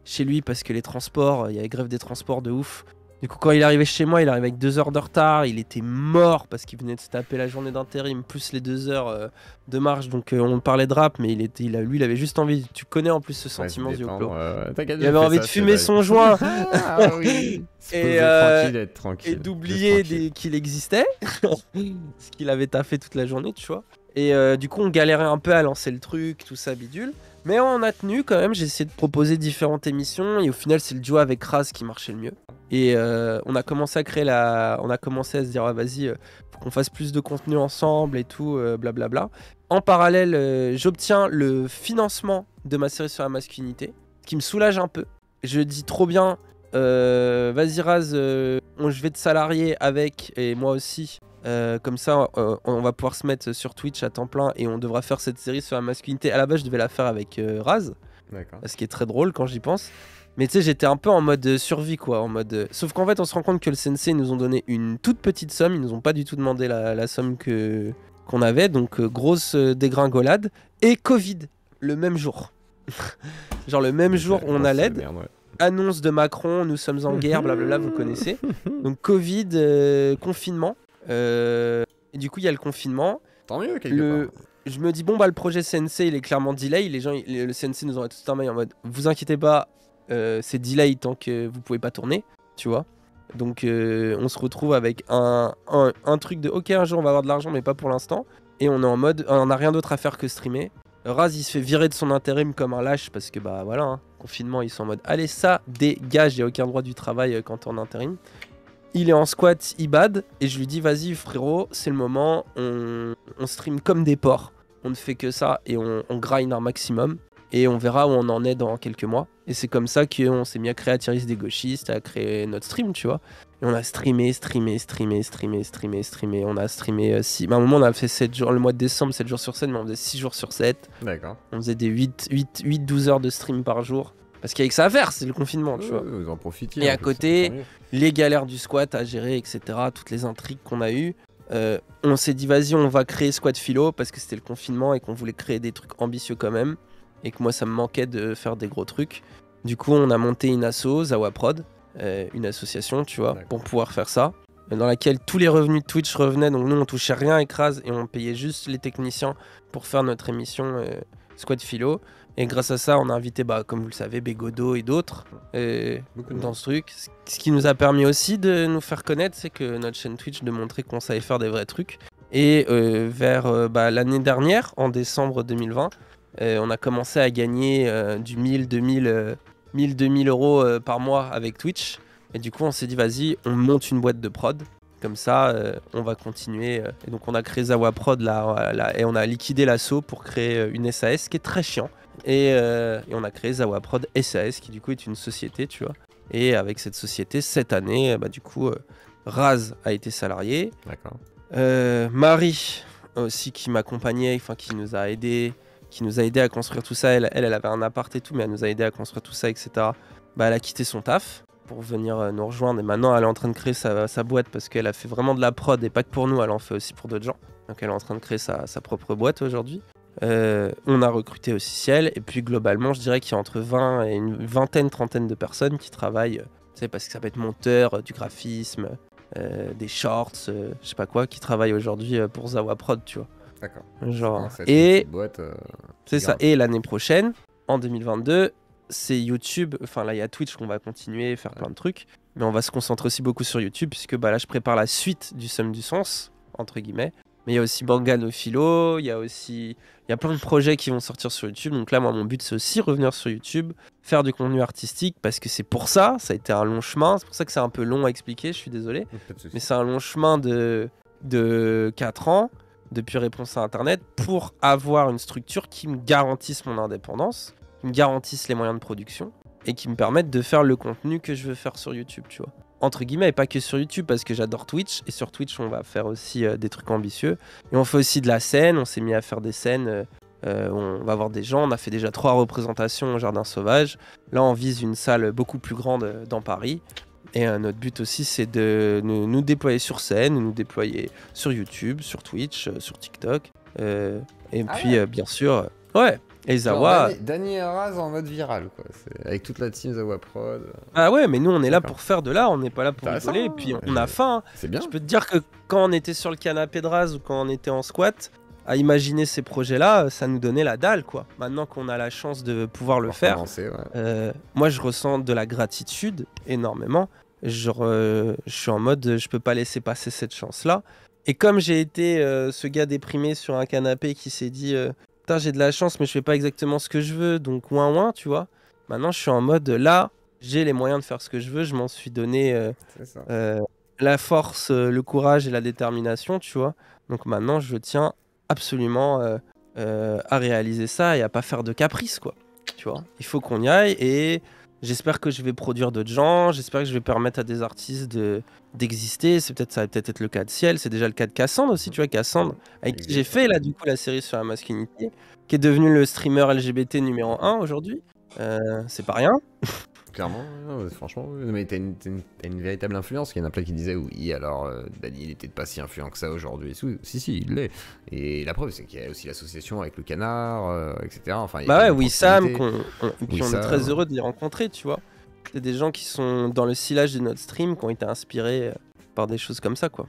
chez lui parce que les transports, il y avait grève des transports de ouf. Du coup, quand il arrivait chez moi, il arrivait avec 2 heures de retard. Il était mort parce qu'il venait de se taper la journée d'intérim plus les 2 heures de marche. Donc, on parlait de rap, mais lui, il avait juste envie. Tu connais en plus ce sentiment, Zioclo. Il avait envie de fumer son joint. Ah oui. Et, Tranquille, être tranquille. Et d'oublier qu'il existait, ce qu'il avait taffé toute la journée, tu vois. Et du coup, on galérait un peu à lancer le truc, tout ça bidule. Mais on a tenu quand même, j'ai essayé de proposer différentes émissions et au final, c'est le duo avec Raz qui marchait le mieux. Et on a commencé à on a commencé à se dire, ah, vas-y, faut qu'on fasse plus de contenu ensemble et tout, blablabla. En parallèle, j'obtiens le financement de ma série sur la masculinité, ce qui me soulage un peu. Je dis trop bien, vas-y Raz, je vais te salarier avec, et moi aussi. Comme ça, on va pouvoir se mettre sur Twitch à temps plein et on devra faire cette série sur la masculinité. À la base, je devais la faire avec Raz, ce qui est très drôle quand j'y pense. Mais tu sais, j'étais un peu en mode survie, quoi. Sauf qu'en fait, on se rend compte que le sensei nous ont donné une toute petite somme. Ils nous ont pas du tout demandé la somme qu'on avait. Donc, grosse dégringolade. Et Covid, le même jour. Genre, le même jour, on a l'aide. Annonce de Macron, nous sommes en guerre, blablabla, vous connaissez. Donc, Covid, confinement. Et du coup, il y a le confinement. Tant mieux, quelque part. Je me dis, bon, bah, le projet CNC, il est clairement delay. Le CNC nous aurait tout un mail en mode, vous inquiétez pas, c'est delay tant que vous pouvez pas tourner, tu vois. Donc, on se retrouve avec un truc de, ok, un jour on va avoir de l'argent, mais pas pour l'instant. Et on est en mode, on n'a rien d'autre à faire que streamer. Raz, il se fait virer de son intérim comme un lâche parce que, bah voilà, hein, confinement, ils sont en mode, allez, ça, dégage, il n'y a aucun droit du travail quand t'es en intérim. Il est en squat, il bad, et je lui dis, vas-y frérot, c'est le moment, on stream comme des porcs. On ne fait que ça et on grind un maximum. Et on verra où on en est dans quelques mois. Et c'est comme ça qu'on s'est mis à créer Attiris des gauchistes, à créer notre stream, tu vois. Et on a streamé. On a streamé à un moment, on a fait 7 jours, le mois de décembre, 7 jours sur 7, mais on faisait 6 jours sur 7. D'accord. On faisait des 8-12 heures de stream par jour. Parce qu'il y a que ça à faire, c'est le confinement, tu vois. Vous en profitiez. Et à côté, les galères du squat à gérer, etc. Toutes les intrigues qu'on a eues. On s'est dit, vas-y, on va créer Squat Philo parce que c'était le confinement et qu'on voulait créer des trucs ambitieux quand même. Et que moi, ça me manquait de faire des gros trucs. Du coup, on a monté une asso, Zawa Prod, une association, tu vois, pour pouvoir faire ça. Dans laquelle tous les revenus de Twitch revenaient. Donc nous, on touchait rien à Raz et on payait juste les techniciens pour faire notre émission Squat Philo. Et grâce à ça, on a invité, comme vous le savez, Bégodo et d'autres dans ce truc. Ce qui nous a permis aussi de nous faire connaître, c'est que notre chaîne Twitch, de montrer qu'on savait faire des vrais trucs. Et vers l'année dernière, en décembre 2020, on a commencé à gagner du 1000-2000 euros par mois avec Twitch. Et du coup, on s'est dit, vas-y, on monte une boîte de prod. Comme ça, on va continuer. Et donc, on a créé Zawa Prod et on a liquidé l'assaut pour créer une SAS qui est très chiant. Et on a créé Zawa Prod SAS qui, du coup, est une société, tu vois. Et avec cette société, cette année, du coup, Raz a été salarié. D'accord. Marie aussi qui m'accompagnait, qui nous a aidé à construire tout ça. Elle avait un appart et tout, mais elle nous a aidé à construire tout ça, etc. Elle a quitté son taf pour venir nous rejoindre. Et maintenant, elle est en train de créer sa boîte parce qu'elle a fait vraiment de la prod et pas que pour nous, elle en fait aussi pour d'autres gens. Donc, elle est en train de créer sa propre boîte aujourd'hui. On a recruté aussi Ciel. Et puis, globalement, je dirais qu'il y a entre 20 et une vingtaine, trentaine de personnes qui travaillent, parce que ça peut être monteur, du graphisme, des shorts, je sais pas quoi, qui travaillent aujourd'hui pour Zawa Prod, tu vois. D'accord. Genre, boîte, c'est ça. Et l'année prochaine, en 2022, c'est YouTube. Enfin, là, il y a Twitch qu'on va continuer, faire plein de trucs. Mais on va se concentrer aussi beaucoup sur YouTube, puisque là, je prépare la suite du Somme du Sens, entre guillemets. Mais il y a aussi Bangano Philo, il y a plein de projets qui vont sortir sur YouTube. Donc là, moi, mon but, c'est aussi revenir sur YouTube, faire du contenu artistique, parce que c'est pour ça, ça a été un long chemin. C'est pour ça que c'est un peu long à expliquer, je suis désolé. Mais c'est un long chemin de 4 ans, depuis Réponse à Internet, pour avoir une structure qui me garantisse mon indépendance, qui me garantisse les moyens de production, et qui me permettent de faire le contenu que je veux faire sur YouTube, tu vois. Entre guillemets, et pas que sur YouTube, parce que j'adore Twitch, et sur Twitch, on va faire aussi des trucs ambitieux. Et on fait aussi de la scène, on s'est mis à faire des scènes, on va voir des gens, on a fait déjà 3 représentations au Jardin Sauvage. Là, on vise une salle beaucoup plus grande dans Paris. Et notre but aussi, c'est de nous déployer sur scène, nous déployer sur YouTube, sur Twitch, sur TikTok. Et puis, bien sûr, ouais. Et Zawa. Dany Eraz en mode viral, quoi. Avec toute la team Zawa Prod. Ah ouais, mais nous, on est là pour faire de l'art, on n'est pas là pour Intéressant, rigoler. Et puis, on a faim. C'est bien. Je peux te dire que quand on était sur le canapé de Raz ou quand on était en squat, à imaginer ces projets-là, ça nous donnait la dalle, quoi. Maintenant qu'on a la chance de pouvoir le faire, moi, je ressens de la gratitude énormément. Genre, je suis en mode, je peux pas laisser passer cette chance-là. Et comme j'ai été ce gars déprimé sur un canapé qui s'est dit putain, j'ai de la chance, mais je fais pas exactement ce que je veux, donc ouin, tu vois. Maintenant, je suis en mode, là, j'ai les moyens de faire ce que je veux, je m'en suis donné la force, le courage et la détermination, tu vois. Donc maintenant, je tiens absolument à réaliser ça et à pas faire de caprice, quoi. Tu vois, il faut qu'on y aille et j'espère que je vais produire d'autres gens, j'espère que je vais permettre à des artistes d'exister. Ça va peut-être être le cas de Ciel, c'est déjà le cas de Cassandre aussi, tu vois, Cassandre, avec qui j'ai fait là du coup la série sur la masculinité, qui est devenu le streamer LGBT numéro 1 aujourd'hui. C'est pas rien. Clairement, franchement, mais t'as une véritable influence. Il y en a plein qui disaient oui, alors Dany il était pas si influent que ça aujourd'hui. Si, il l'est. Et la preuve, c'est qu'il y a aussi l'association avec le canard, etc. Enfin, bah ouais, Wissam, on est très heureux de les rencontrer, tu vois. C'est des gens qui sont dans le sillage de notre stream, qui ont été inspirés par des choses comme ça, quoi.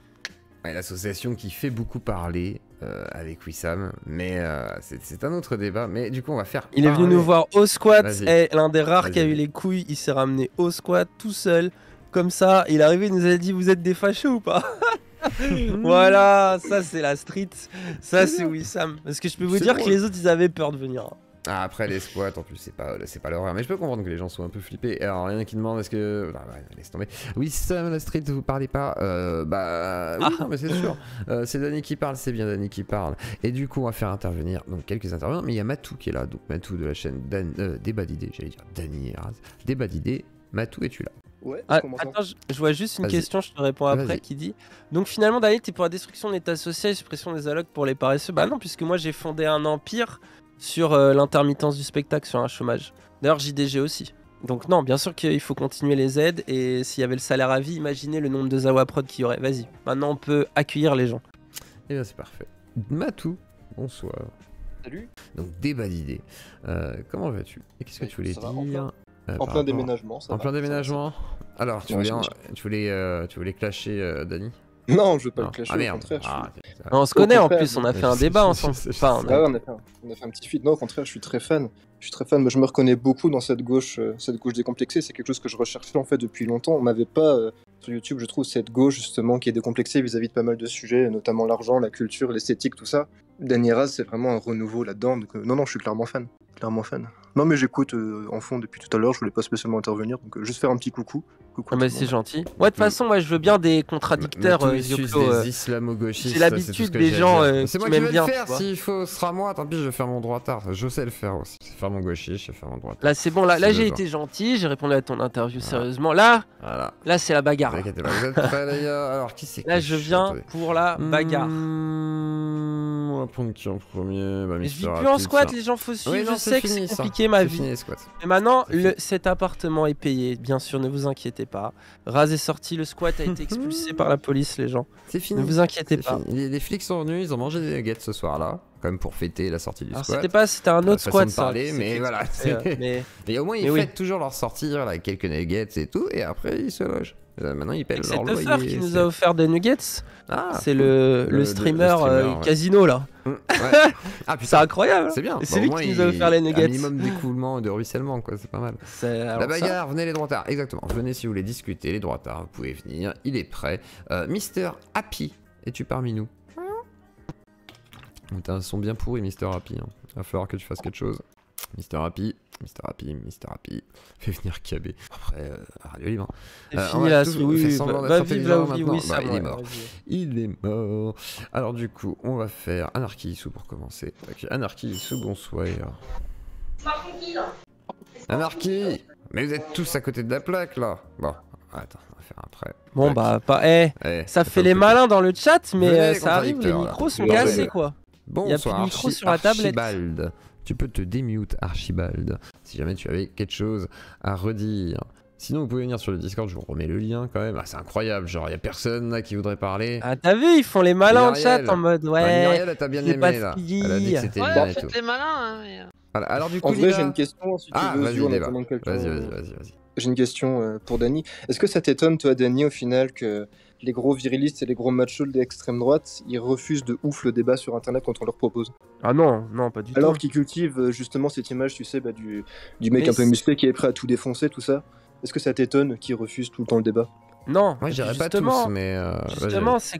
Ouais, l'association qui fait beaucoup parler avec Wissam, mais c'est un autre débat. Mais du coup, on va faire. Il est venu nous voir au squat, et l'un des rares qui a eu les couilles, il s'est ramené au squat tout seul, comme ça. Il est arrivé, il nous a dit: vous êtes des fachos ou pas? Voilà, ça c'est la street, ça c'est Wissam. Parce que je peux vous dire que les autres, ils avaient peur de venir. Ah, après les squats, en plus, c'est pas l'horreur. Mais je peux comprendre que les gens soient un peu flippés. Alors, rien qui demande, est-ce que. Ah, ouais, laisse tomber. Oui, Sam, la street, vous parlez pas. Oui, non, mais c'est sûr. C'est Dany qui parle, c'est bien Dany qui parle. Et du coup, on va faire intervenir donc quelques intervenants. Mais il y a Matou qui est là. Donc, Matou de la chaîne Débat d'idées. J'allais dire Dany Eraz. Débat d'idées. Matou, es-tu là? Ouais, attends, je vois juste une question, je te réponds après, qui dit: donc finalement, Dany, t'es pour la destruction de l'état social et suppression des allocs pour les paresseux? Bah non, puisque moi j'ai fondé un empire sur l'intermittence du spectacle, sur un chômage. D'ailleurs, JDG aussi. Donc non, bien sûr qu'il faut continuer les aides, et s'il y avait le salaire à vie, imaginez le nombre de Zawa Prod qu'il y aurait. Vas-y, maintenant on peut accueillir les gens. Eh bien c'est parfait. Matou, bonsoir. Salut. Donc débat d'idées. Comment vas-tu? Et qu'est-ce que tu voulais dire? En plein déménagement, ça va. En plein déménagement. Alors, tu voulais clasher Dany? Non, je veux pas le clasher, au contraire. On se connaît en plus, on a fait un débat ensemble. Enfin, on a fait un petit feat. Non, au contraire, je suis très fan. Mais je me reconnais beaucoup dans cette gauche décomplexée. C'est quelque chose que je recherchais en fait depuis longtemps. On m'avait pas sur YouTube, je trouve, cette gauche justement qui est décomplexée vis-à-vis de pas mal de sujets, notamment l'argent, la culture, l'esthétique, tout ça. Dany Eraz, c'est vraiment un renouveau là-dedans. Donc non, je suis clairement fan. Non, mais j'écoute en fond depuis tout à l'heure. Je voulais pas spécialement intervenir, donc juste faire un petit coucou. Ah bah c'est gentil. Ouais, de toute façon, moi je veux bien des contradicteurs. Des islamo-gauchistes. J'ai l'habitude des gens c'est moi qui vais le faire. S'il faut, ce sera moi. Tant pis, je vais faire mon droitard. Je sais le faire aussi. Je vais faire mon gauchiste, je vais faire mon droitard. Là, c'est bon. Là, j'ai été gentil. J'ai répondu à ton interview sérieusement. Là, c'est la bagarre. Vous êtes prêts, les gars? Alors, qui c'est? Là, je viens pour la bagarre. On va prendre qui en premier? Bah, je vis plus en squat, les gens, faut suivre. Je sais que c'est compliqué ma vie. Mais maintenant, cet appartement est payé. Bien sûr, ne vous inquiétez pas. Raz est sorti, le squat a été expulsé par la police, les gens. C'est fini. Ne vous inquiétez pas. Les flics sont venus, ils ont mangé des nuggets ce soir-là, quand même pour fêter la sortie du squat. C'était un autre squat, ça. Mais voilà. Et au moins, ils fêtent toujours leur sortie, là, avec quelques nuggets et tout, et après, ils se logent. Maintenant, ils payent leur loyer. C'est Tuffer qui nous a offert des nuggets. C'est le streamer Casino, là. Ouais. C'est incroyable. C'est bien. C'est lui qui nous a offert les nuggets. Un minimum d'écoulement, de ruissellement, quoi. C'est pas mal. La bagarre, venez les droitards. Exactement. Venez si vous voulez discuter, les droitards. Vous pouvez venir. Il est prêt. Mister Happy, es-tu parmi nous? T'as un son bien pourri, Mister Happy. Il va falloir que tu fasses quelque chose. Mister Happy. Fais venir KB. Après, Radio Libre. C'est fini là, va vivre là où oui, ça, il est mort. Il est mort. Alors du coup, on va faire Anarchy Issou pour commencer. Anarchy Issou, bonsoir. Anarchy. Mais vous êtes tous à côté de la plaque là. Bon, attends, on va faire après. Bon bah, ça fait les malins dans le chat, mais ça arrive, les micros sont cassés quoi. Bonsoir, il y a plus de micro sur la tablette. Archibald. Tu peux te démute, Archibald, si jamais tu avais quelque chose à redire. Sinon, vous pouvez venir sur le Discord, je vous remets le lien quand même. Ah, c'est incroyable, genre, y a personne là qui voudrait parler. Ah, t'as vu, ils font les malins en Myriel. chat en mode Ah, ouais. Myriel, elle t'a bien j'ai pas aimé de là. Piggy. Elle a dit que c'était Ouais, bien en et fait, tout. t'es malin, hein. Voilà. Alors, du coup, En vrai, Lila- j'ai une question, si tu Ah, veux, vas-y, Zu, en débat. attendant que quelqu'un- Vas-y. J'ai une question pour Dany. Est-ce que ça t'étonne, toi, Dany, au final, que les gros virilistes et les gros machos de l'extrême droite, ils refusent de ouf le débat sur Internet quand on leur propose? Ah non, non, pas du Alors tout. qu'ils cultivent justement cette image, tu sais, du mec Mais un peu c'est- musclé qui est prêt à tout défoncer, tout ça. Est-ce que ça t'étonne qu'ils refusent tout le temps le débat? Non, Moi, je dirais pas justement, tous, mais. Vas-y, justement, c'est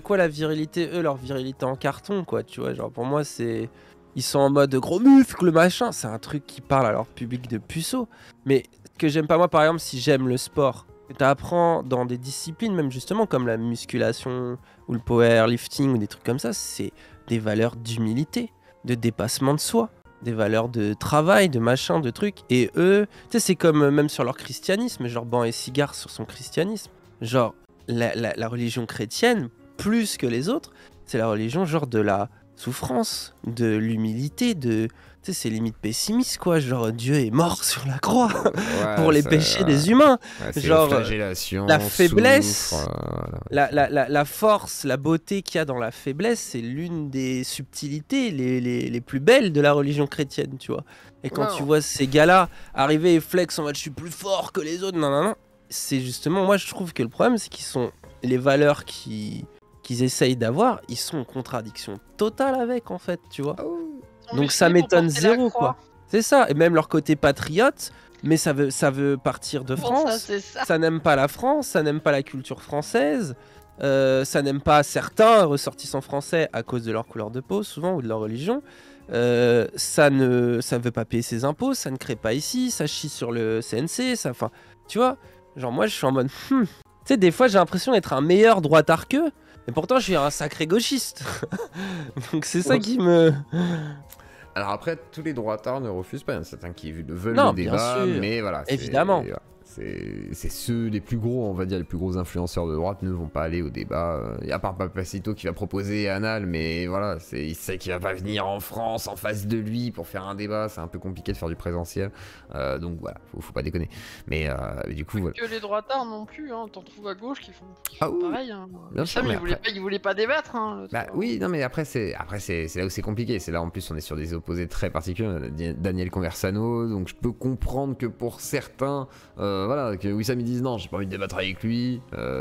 quoi la virilité, eux, leur virilité en carton, quoi, tu vois, genre pour moi c'est, ils sont en mode gros muscle, machin, c'est un truc qui parle à leur public de puceaux. Mais ce que j'aime pas moi, par exemple, si j'aime le sport, que t'apprends dans des disciplines, même justement comme la musculation ou le powerlifting ou des trucs comme ça, c'est des valeurs d'humilité, de dépassement de soi, des valeurs de travail, de machin, de trucs. Et eux, tu sais, c'est comme même sur leur christianisme, genre Ban et Cigare sur son christianisme. Genre, la religion chrétienne, plus que les autres, c'est la religion genre de la souffrance, de l'humilité, de... Tu sais, c'est limite pessimiste, quoi. Genre, Dieu est mort sur la croix Ouais, pour les ça- péchés des humains. ouais, c'est genre, flagellation, la faiblesse, souffre, voilà. La force, la beauté qu'il y a dans la faiblesse, c'est l'une des subtilités les plus belles de la religion chrétienne, tu vois. Et quand Non. tu vois ces gars-là arriver et flex en mode je suis plus fort que les autres, non, c'est justement, moi je trouve que le problème c'est qu'ils sont, les valeurs qu'ils essayent d'avoir, ils sont en contradiction totale avec en fait, tu vois. Donc ça m'étonne zéro, quoi. C'est ça, et même leur côté patriote, mais ça veut partir de Bon, ça, France. c'est ça. Ça n'aime pas la France, ça n'aime pas la culture française, ça n'aime pas certains ressortissants français à cause de leur couleur de peau, souvent, ou de leur religion. Ça veut pas payer ses impôts, ça ne crée pas ici, ça chie sur le CNC, ça, enfin, tu vois, genre moi je suis en mode, tu sais, des fois j'ai l'impression d'être un meilleur droitard qu'eux, mais pourtant je suis un sacré gauchiste. Donc c'est ça qui me... Alors après, tous les droitards ne refusent pas. Il y en a certains qui veulent Non, le bien débat, sûr. mais voilà. Évidemment. C'est ceux, les plus gros, on va dire, les plus gros influenceurs de droite ne vont pas aller au débat. Et à part Papacito qui va proposer Anal, mais voilà, il sait qu'il va pas venir en France en face de lui pour faire un débat. C'est un peu compliqué de faire du présentiel. Donc voilà, faut pas déconner. Mais du coup, voilà. Que les droitards non plus, hein. T'en trouves à gauche qui font Ah oui, pareil. Hein. bien sûr, Sam, mais il voulait pas débattre. Hein, l'autre Bah fois. oui, non mais après c'est là où c'est compliqué. C'est là en plus on est sur des opposés très particuliers. On a Daniel Conversano, donc je peux comprendre que pour certains, voilà, que Wissam ils disent non, j'ai pas envie de débattre avec lui.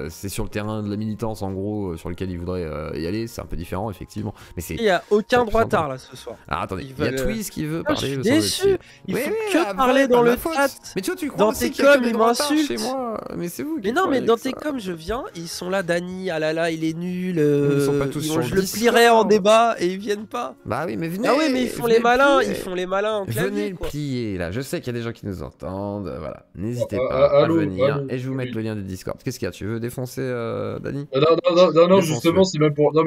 C'est sur le terrain de la militance en gros sur lequel il voudrait y aller. C'est un peu différent effectivement. Mais c'est. Il y a aucun c'est droitard là ce soir. Alors attendez, Ils il y a veulent, Twiz qui veut Ah, je parler. suis me déçu. semble-t-il. Il Oui, faut oui, que bah, parler pas dans de ma le faute. chat. Mais tu vois, tu Dans crois tes aussi qu'il y a que coms, des ils droitards m'insultent. chez moi. Mais c'est vous qui Mais non, mais croyez dans que tes ça. coms, je viens, ils sont là, Dany, ah là là, il est nul. Ils sont pas tous sur je le le plierai en Discord. débat et ils viennent pas. Bah oui, mais venez. Ah ouais, mais ils font venez les malins, plier. ils font les malins en clavier, Venez le quoi. plier là, je sais qu'il y a des gens qui nous entendent, voilà, n'hésitez Ah, pas ah, à allô, venir allô, et je vais vous mettre oui. le lien du Discord. Qu'est-ce qu'il y a, tu veux défoncer Dany? Non, Défonce-le. justement, c'est même pour. Non,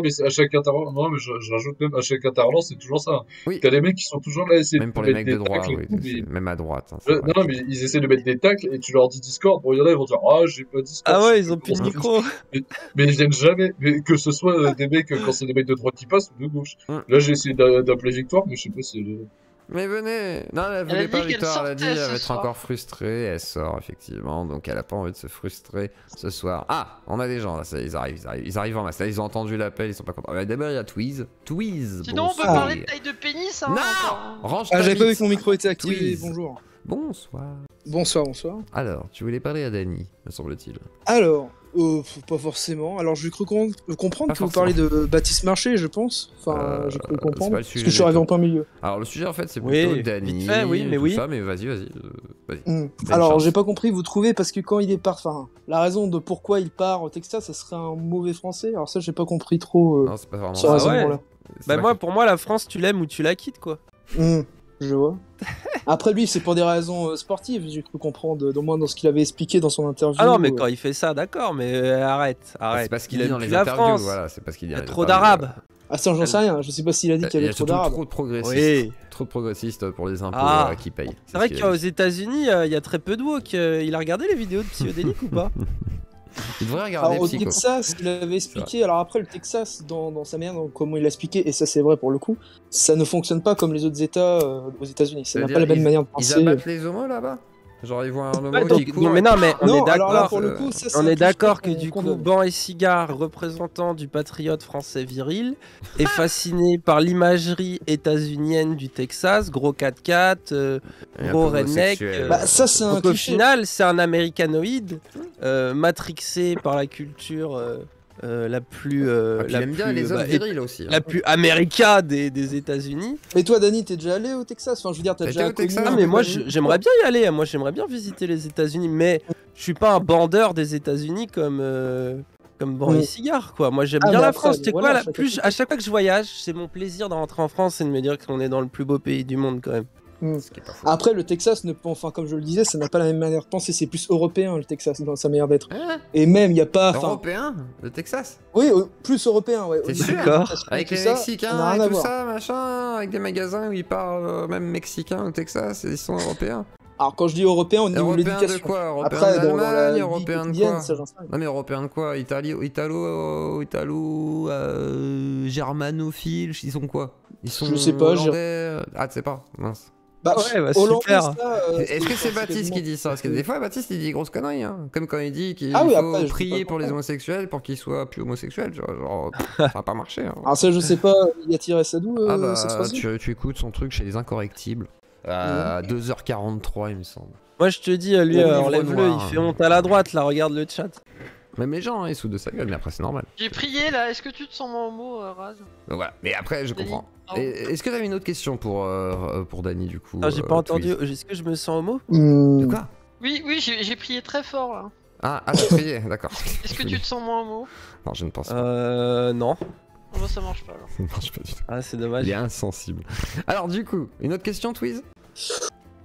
mais c'est à chaque intervention. Non, mais je rajoute même à chaque intervention, c'est toujours ça. Oui. T'as des mecs qui sont toujours là à essayer Même pour de les mettre mecs de des droite, tacles et oui, tout, mais- même à droite. Hein, c'est vrai. Non, mais ils essaient de mettre des tacles et tu leur dis Discord. Bon, il y en a, ils vont dire Ah, j'ai pas Discord. Ah je ouais, sais ils pas ont plus de comment ça micro. Mais ils viennent jamais. Mais que ce soit des mecs, quand c'est des mecs de droite qui passent ou de gauche. Hum. Là, j'ai essayé d'appeler Victoire, mais je sais pas si. Mais venez. Non, elle a voulait dit pas qu'elle Victoire, elle a dit sortait elle ce va être soir. encore frustrée, elle sort effectivement, donc elle a pas envie de se frustrer ce soir. Ah, on a des gens là, ça, ils arrivent en masse, là ils ont entendu l'appel, ils sont pas contents. D'abord il y a Twiz, Sinon, on peut parler de taille de pénis. Hein, Non encore. Range Ah, ta j'avais pas vu bite. que mon micro était activé. Tweez. Bonjour. Bonsoir. Bonsoir. Alors, tu voulais parler à Dany, me semble-t-il. Alors, pas forcément. Alors, j'ai cru comprendre Pas que vous forcément. parlez de Baptiste Marché, je pense. Enfin, j'ai cru c'est comprendre. pas le Parce sujet que je suis arrivé du en plein milieu. Alors le sujet en fait c'est Oui, plutôt Dany, vite fait, oui, mais tout oui. ça, mais vas-y. Vas-y. Hmm. T'as une Alors, chance. j'ai pas compris, vous trouvez, parce que quand il est enfin, la raison de pourquoi il part au Texas, ça serait un mauvais français. Alors, ça, j'ai pas compris trop Non, c'est pas vraiment ce ça. Ah ouais. raisonnement-là. C'est Bah pas moi, que- pour moi, la France, tu l'aimes ou tu la quittes, quoi. Je vois. Après, lui, c'est pour des raisons sportives, j'ai cru comprendre, au moins dans ce qu'il avait expliqué dans son interview. Ah non, mais quand il fait ça, d'accord, mais arrête. C'est pas ce qu'il Il dit aime dans les plus la interviews, France. voilà, c'est pas ce qu'il dit. Il y dans a les trop interviews, d'arabes. Ah, ça, j'en sais rien. Je sais pas s'il a dit qu'il y Il y avait a trop surtout d'arabes. trop de progressistes. Oui. Trop de progressistes pour les impôts Ah. qui payent. C'est vrai ce qu'il a qu'aux dit. États-Unis, il y a très peu de woke. Il a regardé les vidéos de psychodélique ou pas? Il devrait regarder Alors, au Psycho. Texas, il avait expliqué. Alors, après, le Texas, dans sa manière, dans comment il l'a expliqué, et ça, c'est vrai pour le coup, ça ne fonctionne pas comme les autres États aux États-Unis. Ça n'a C'est-à-dire, pas la même manière de Ils penser. abattent les homos là-bas Genre, ils voient un homo Ouais, donc, qui court. non, mais non, mais on Non, est alors là, d'accord. pour le coup, ça, c'est On un est cliché d'accord que qu'on du coup, condamne. Ban et Cigare, représentant du patriote français viril, est fasciné par l'imagerie états-unienne du Texas, gros 4x4, Et un gros peu redneck. homosexuel. Bah, ça, c'est un Donc au cliché. final, c'est un américanoïde, matrixé par la culture la plus... Ah, puis il aime bien les hommes virils aussi. hein. La plus américaine des États-Unis. Mais toi, Dani, t'es déjà allé au Texas? Enfin, je veux dire, t'as T'as déjà été au connu Texas Ah, un mais peu moi Dani? j'aimerais bien y aller. Moi j'aimerais bien visiter les États-Unis, mais je suis pas un bandeur des États-Unis comme Ban et Cigare, quoi. Moi j'aime Ah, bien mais la après, France. bon, Tu sais quoi, voilà, là, plus à chaque fois que je voyage, c'est mon plaisir de rentrer en France et de me dire qu'on est dans le plus beau pays du monde quand même. Ce qui est pas faux. Après, le Texas, enfin, comme je le disais, ça n'a pas la même manière de penser. C'est plus européen, le Texas, dans sa manière d'être. Hein Et même, il n'y a pas. Enfin, Européen, le Texas. oui, plus européen, ouais. T'es Au niveau sûr de l'éducation, Avec tout les ça, ça n'a Mexicains rien et à tout voir. ça, machin, avec des magasins où ils parlent même mexicains au Texas, et ils sont européens. Alors, quand je dis européen, au niveau de Européens de l'éducation. quoi Européens Après, dans la d'Allemagne, vie européens de quotidienne, quoi ça, j'en sais rien. Non mais européens de quoi germanophiles, ils sont quoi Ils sont Je sais pas, hollandais. Ah tu sais pas, mince. Bah, Ouais, bah, hollandais, super. ça, Est-ce que c'est je pense Baptiste qui quasiment- dit ça Parce que des fois Baptiste il dit grosse connerie, hein. Comme quand il dit qu'il Ah oui, faut après, je dis prier pas pour les le homosexuels pour qu'ils soient plus homosexuels, genre ça va pas marcher. Hein. Alors, ça, je sais pas, il a tiré ça d'où, Ah bah cette phrase? tu écoutes son truc chez les Incorrectibles à 2h43 il me semble. Moi je te dis, lui, Au livre enlève-le, noir, il fait hein. honte à la droite, là, regarde le chat. Même les gens hein, ils se foutent de sa gueule mais après c'est normal. J'ai prié là, est-ce que tu te sens moins homo, Raz? Donc voilà, mais après je Dany. comprends. Pardon. Est-ce que t'avais une autre question pour Dany du coup Ah, j'ai pas entendu, Twiz est-ce que je me sens homo? De quoi Oui, j'ai prié très fort là. Ah t'as prié, d'accord. Est-ce que tu te sens moins homo? Non je ne pense pas. Non. Oh, bah, ça marche pas alors. Ça marche pas du tout. Ah, c'est dommage. Il est insensible. Alors du coup, une autre question Twiz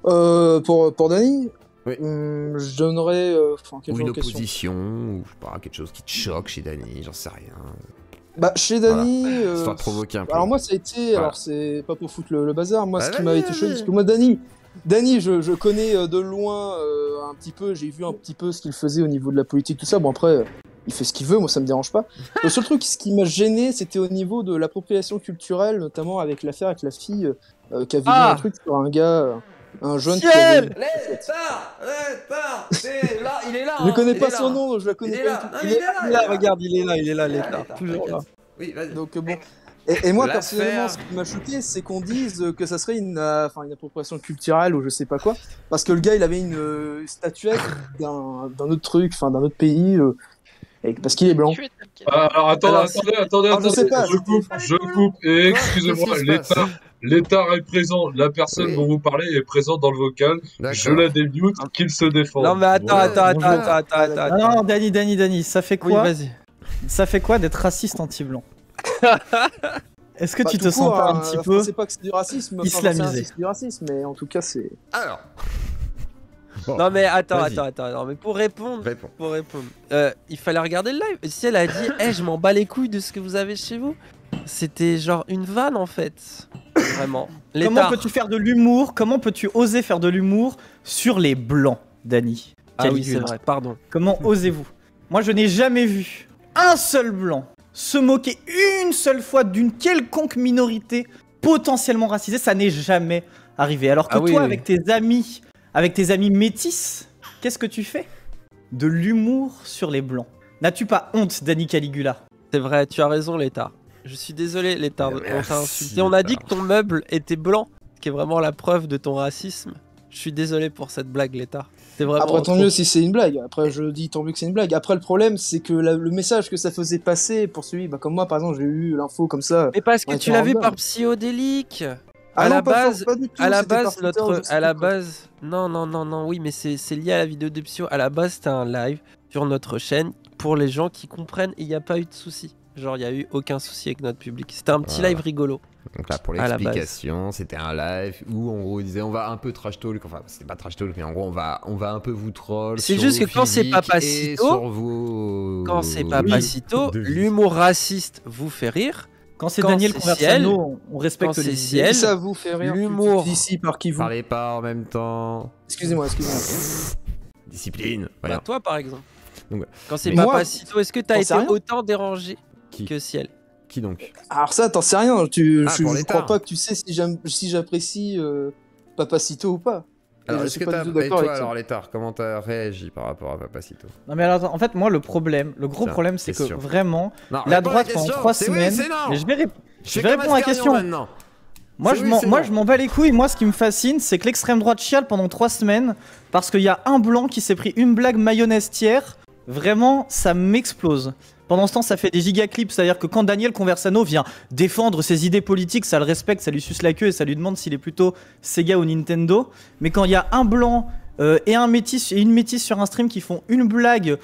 Pour Dany, Oui. je donnerais. Enfin, quel Ou genre une de question? opposition, ou je sais pas, quelque chose qui te choque chez Dany, j'en sais rien. Bah, chez Dany. Histoire de provoquer un peu. Alors, moi, ça a été. Voilà. Alors, c'est pas pour foutre le bazar. Moi, Bah, ce qui vas-y, m'a été vas-y. choqué, parce que moi, Dany, je connais de loin un petit peu. J'ai vu un petit peu ce qu'il faisait au niveau de la politique, tout ça. Bon, après. Il fait ce qu'il veut, moi ça me dérange pas. Le seul truc ce qui m'a gêné, c'était au niveau de l'appropriation culturelle, notamment avec l'affaire avec la fille qui a vu un truc sur un gars, un jeune qui avait... L'État, c'est là, il est là. Je ne connais pas son nom, je la connais Il est pas là. du tout. Non, Il est là, regarde, il est là, l'état. Toujours là. Oui, vas-y. Donc bon. Et moi, L'affaire. personnellement, ce qui m'a choqué, c'est qu'on dise que ça serait une appropriation culturelle ou je sais pas quoi. Parce que le gars, il avait une statuette d'un autre truc, enfin d'un autre pays, et parce qu'il est blanc. Tu es tel quel. Alors attendez, Alors, je sais pas, je coupe, et excusez-moi, Qu'est-ce qui se passe l'État est présent, la personne Oui. dont vous parlez est présente dans le vocal, je D'accord. la démute, qu'il se défende. Non, mais attends, Voilà. attends. Non, Dany, ça fait Oui, quoi vas-y. Ça fait quoi d'être raciste anti-blanc? Est-ce que tu te tout sens court, pas un hein, petit enfin, peu c'est pas que c'est du racisme, enfin, islamisé. c'est du racisme, mais en tout cas, c'est. Alors. Bon, Non, mais attends, vas-y. non, mais pour répondre, Réponds. il fallait regarder le live. Si elle a dit, je m'en bats les couilles de ce que vous avez chez vous, c'était genre une vanne en fait. Vraiment. Comment L'état. peux-tu faire de l'humour? Comment peux-tu oser faire de l'humour sur les blancs, Dany? Ah oui, Caligula. c'est vrai, pardon. Comment osez-vous? Moi, je n'ai jamais vu un seul blanc se moquer une seule fois d'une quelconque minorité potentiellement racisée. Ça n'est jamais arrivé. Alors que Ah oui, toi, oui. avec tes amis métis, qu'est-ce que tu fais? De l'humour sur les blancs. N'as-tu pas honte, Dany Caligula? C'est vrai, tu as raison, l'état. Je suis désolé, l'état. On Merci, t'a insulté. On a dit que ton meuble était blanc, ce qui est vraiment la preuve de ton racisme. Je suis désolé pour cette blague, l'état. C'est vraiment. Après, tant trop. mieux si c'est une blague. Après, je dis tant mieux que c'est une blague. Après, le problème, c'est que le message que ça faisait passer pour celui, comme moi, par exemple, j'ai eu l'info comme ça. Mais parce que Ouais, tu tu l'as vu rends par dingue. psychodélique. Ah à non, la pas base, pas du tout, à la c'était par base, Twitter, je sais à la plus quoi. base, non, oui, mais c'est lié à la vidéo de Psyo. À la base, c'était un live sur notre chaîne pour les gens qui comprennent et il n'y a pas eu de souci. Genre, il n'y a eu aucun souci avec notre public. C'était un petit Voilà. live rigolo. Donc là, pour À la base. l'explication, c'était un live où en gros, on disait on va un peu trash talk. Enfin, c'était pas trash talk, mais en gros, on va un peu vous troll. C'est sur juste vos que quand c'est physiques Papacito- et sur vos... Quand c'est Oui. Papacito, de vie. l'humour raciste vous fait rire. Quand c'est Quand Daniel c'est Conversano, on respecte quand c'est les Ciel, Si ça vous fait rire, l'humour. d'ici par qui vous. Parlez pas en même temps. Excusez-moi. Discipline. Bah, Voilà. toi, par exemple. Donc, Quand c'est mais moi, Papacito, est-ce que t'as j'en été sais rien. autant dérangé Qui que Ciel? Qui donc Alors ça, t'en sais rien. Ah, pour Je l'État. crois pas que tu sais si j'apprécie Papacito ou pas. Alors, je est-ce suis que pas t'as. du tout Et d'accord toi, avec ça. alors, Létard, comment t'as réagi par rapport à Papacito? Non mais alors, en fait, moi, le gros Ça, problème, c'est que question. vraiment, Non, la réponds à droite pendant question. 3 C'est oui, semaines. c'est non. Mais je vais Fais répondre comme à la Ascarion question. maintenant. Moi, C'est je oui, m'en, c'est moi, non. je m'en bats les couilles. Moi, ce qui me fascine, c'est que l'extrême droite chiale pendant 3 semaines parce qu'il y a un blanc qui s'est pris une blague mayonnaise tiers. Vraiment, ça m'explose. Pendant ce temps, ça fait des gigaclips, c'est-à-dire que quand Daniel Conversano vient défendre ses idées politiques, ça le respecte, ça lui suce la queue et ça lui demande s'il est plutôt Sega ou Nintendo. Mais quand il y a un blanc et un métis et une métisse sur un stream qui font une blague